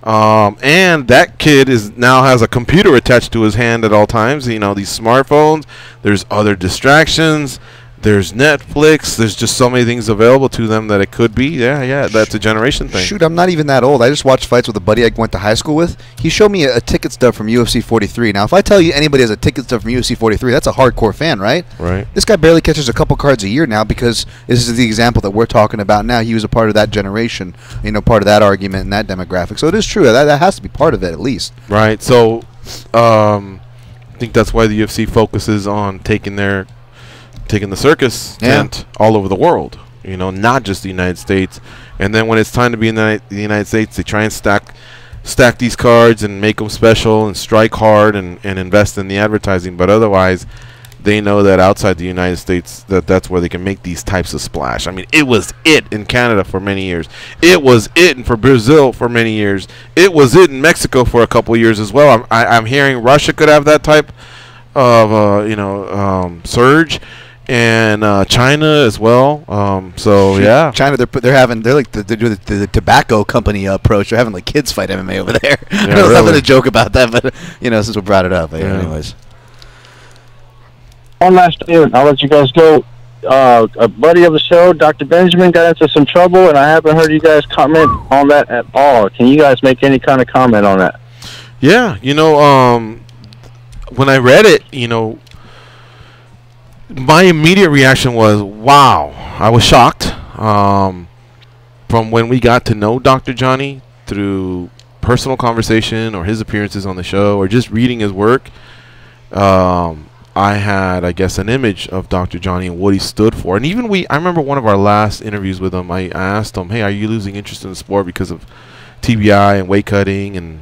and that kid now has a computer attached to his hand at all times. You know, these smartphones, there's other distractions, there's Netflix, there's just so many things available to them that it could be. Yeah, that's a generation thing. Shoot, I'm not even that old. I just watched fights with a buddy I went to high school with. He showed me a ticket stub from UFC 43. Now, if I tell you anybody has a ticket stub from UFC 43, that's a hardcore fan, right? Right. This guy barely catches a couple cards a year now because this is the example that we're talking about now. He was a part of that generation, you know, part of that argument and that demographic. So it is true. That has to be part of it at least. Right. So I think that's why the UFC focuses on taking the circus tent all over the world, you know, not just the United States. And then when it's time to be in the United States, they try and stack these cards and make them special and strike hard and invest in the advertising. But otherwise, they know that outside the United States, that's where they can make these types of splash. I mean, it was it in Canada for many years. It was it for Brazil for many years. It was it in Mexico for a couple of years as well. I'm hearing Russia could have that type of surge. And China as well. Yeah, China they're like doing the tobacco company approach. They're having like kids fight MMA over there. Yeah, I know really. nothing to joke about that, but since we brought it up, anyways. One last thing, I'll let you guys go. A buddy of the show, Dr. Benjamin, got into some trouble, and I haven't heard you guys comment on that at all. Can you guys make any kind of comment on that? Yeah, when I read it, my immediate reaction was, wow. I was shocked. From when we got to know Dr. Johnny through personal conversation or his appearances on the show or just reading his work, I had, I guess, an image of Dr. Johnny and what he stood for. And even I remember one of our last interviews with him, I asked him, hey, are you losing interest in the sport because of TBI and weight cutting and,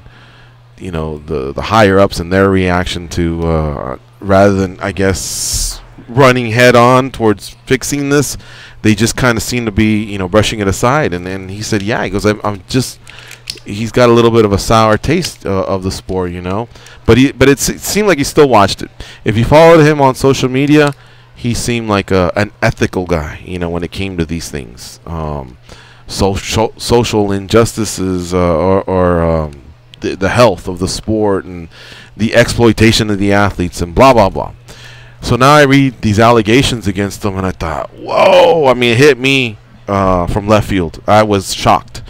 the higher-ups and their reaction to, rather than, I guess, running head-on towards fixing this, they just kind of seem to be, brushing it aside. And then he said, yeah, he goes, he's got a little bit of a sour taste of the sport, But it seemed like he still watched it. If you followed him on social media, he seemed like an ethical guy, when it came to these things. Social injustices or the health of the sport and the exploitation of the athletes and blah, blah, blah. So now I read these allegations against him, and I thought, whoa. I mean, it hit me from left field. I was shocked.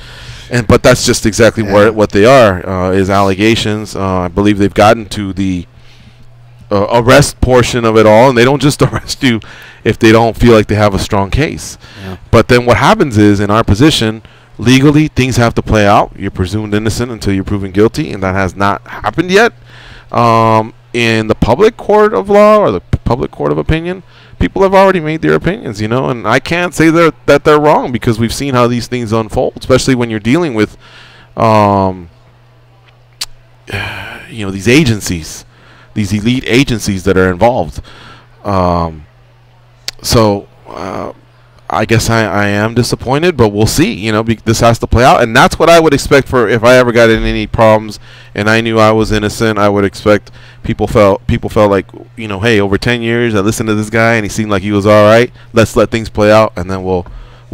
But that's just exactly what they are, is allegations. I believe they've gotten to the arrest portion of it all, and they don't just arrest you if they don't feel like they have a strong case. Yeah. But then what happens is, in our position, legally, things have to play out. You're presumed innocent until you're proven guilty, and that has not happened yet. In the public court of law or the public court of opinion, people have already made their opinions, and I can't say that they're wrong because we've seen how these things unfold, especially when you're dealing with, these agencies, these elite agencies that are involved. I guess I am disappointed, but we'll see. This has to play out, and that's what I would expect for if I ever got in any problems and I knew I was innocent. I would expect people felt like, hey, over 10 years I listened to this guy and he seemed like he was all right. Let's let things play out, and then we'll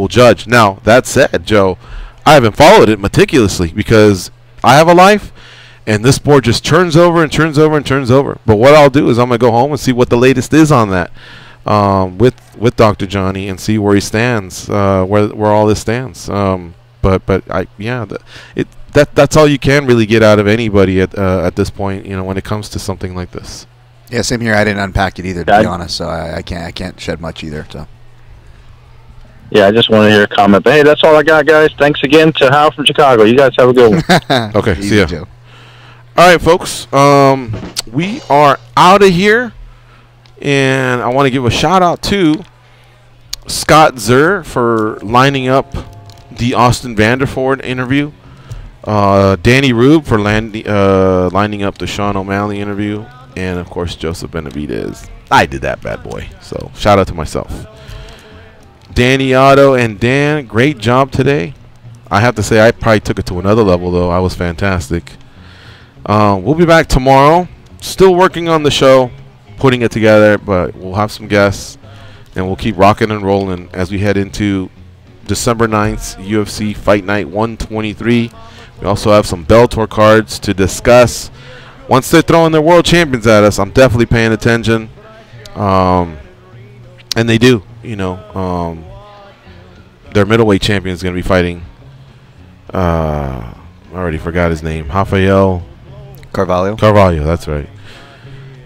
judge. Now that said, Joe, I haven't followed it meticulously because I have a life, and this sport just turns over and turns over and turns over. But what I'll do is I'm gonna go home and see what the latest is on that. With Dr. Johnny and see where he stands, where all this stands. That's all you can really get out of anybody at this point, when it comes to something like this. Yeah, same here. I didn't unpack it either, to be honest, so I can't shed much either. So. Yeah, I just want to hear a comment. But hey, that's all I got, guys. Thanks again to Hal from Chicago. You guys have a good one. Okay, see ya. Joe. All right, folks. We are out of here. And I want to give a shout out to Scott Zur for lining up the Austin Vanderford interview. Danny Rube for lining up the Sean O'Malley interview. And, of course, Joseph Benavidez. I did that bad boy. So, shout out to myself. Danny Otto and Dan, great job today. I have to say, I probably took it to another level, though. I was fantastic. We'll be back tomorrow. Still working on the show, putting it together, but we'll have some guests, and we'll keep rocking and rolling as we head into December 9th, UFC Fight Night 123. We also have some Bellator cards to discuss. Once they're throwing their world champions at us, I'm definitely paying attention. And they do, their middleweight champion is going to be fighting. I already forgot his name. Rafael Carvalho. Carvalho, that's right.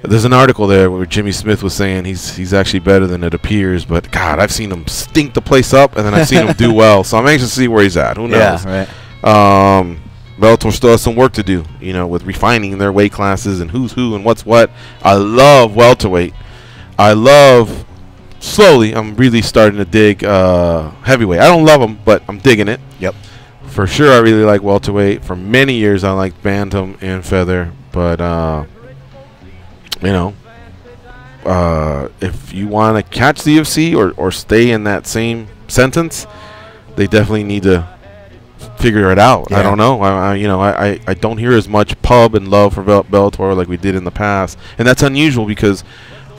There's an article there where Jimmy Smith was saying he's actually better than it appears, but God, I've seen him stink the place up, and then I've seen him do well. So I'm anxious to see where he's at. Who knows? Yeah, right. Bellator still has some work to do, with refining their weight classes and who's who and what's what. I love welterweight. Slowly, I'm really starting to dig heavyweight. I don't love them, but I'm digging it. Yep. For sure, I really like welterweight. For many years, I liked bantam and feather, but if you want to catch the UFC or stay in that same sentence, they definitely need to figure it out. Yeah. I don't know. I don't hear as much pub and love for Bellator like we did in the past, and that's unusual because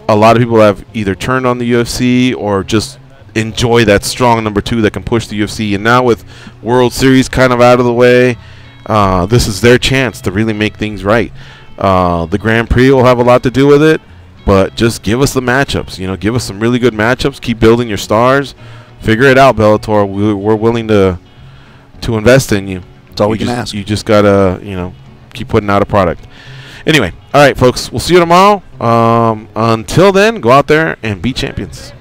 a lot of people have either turned on the UFC or just enjoy that strong number 2 that can push the UFC. And now with World Series kind of out of the way, this is their chance to really make things right. The Grand Prix will have a lot to do with it, but just give us the matchups. Give us some really good matchups. Keep building your stars. Figure it out, Bellator. We're willing to invest in you. That's all we can ask. You just gotta, keep putting out a product. Anyway, all right, folks. We'll see you tomorrow. Until then, go out there and be champions.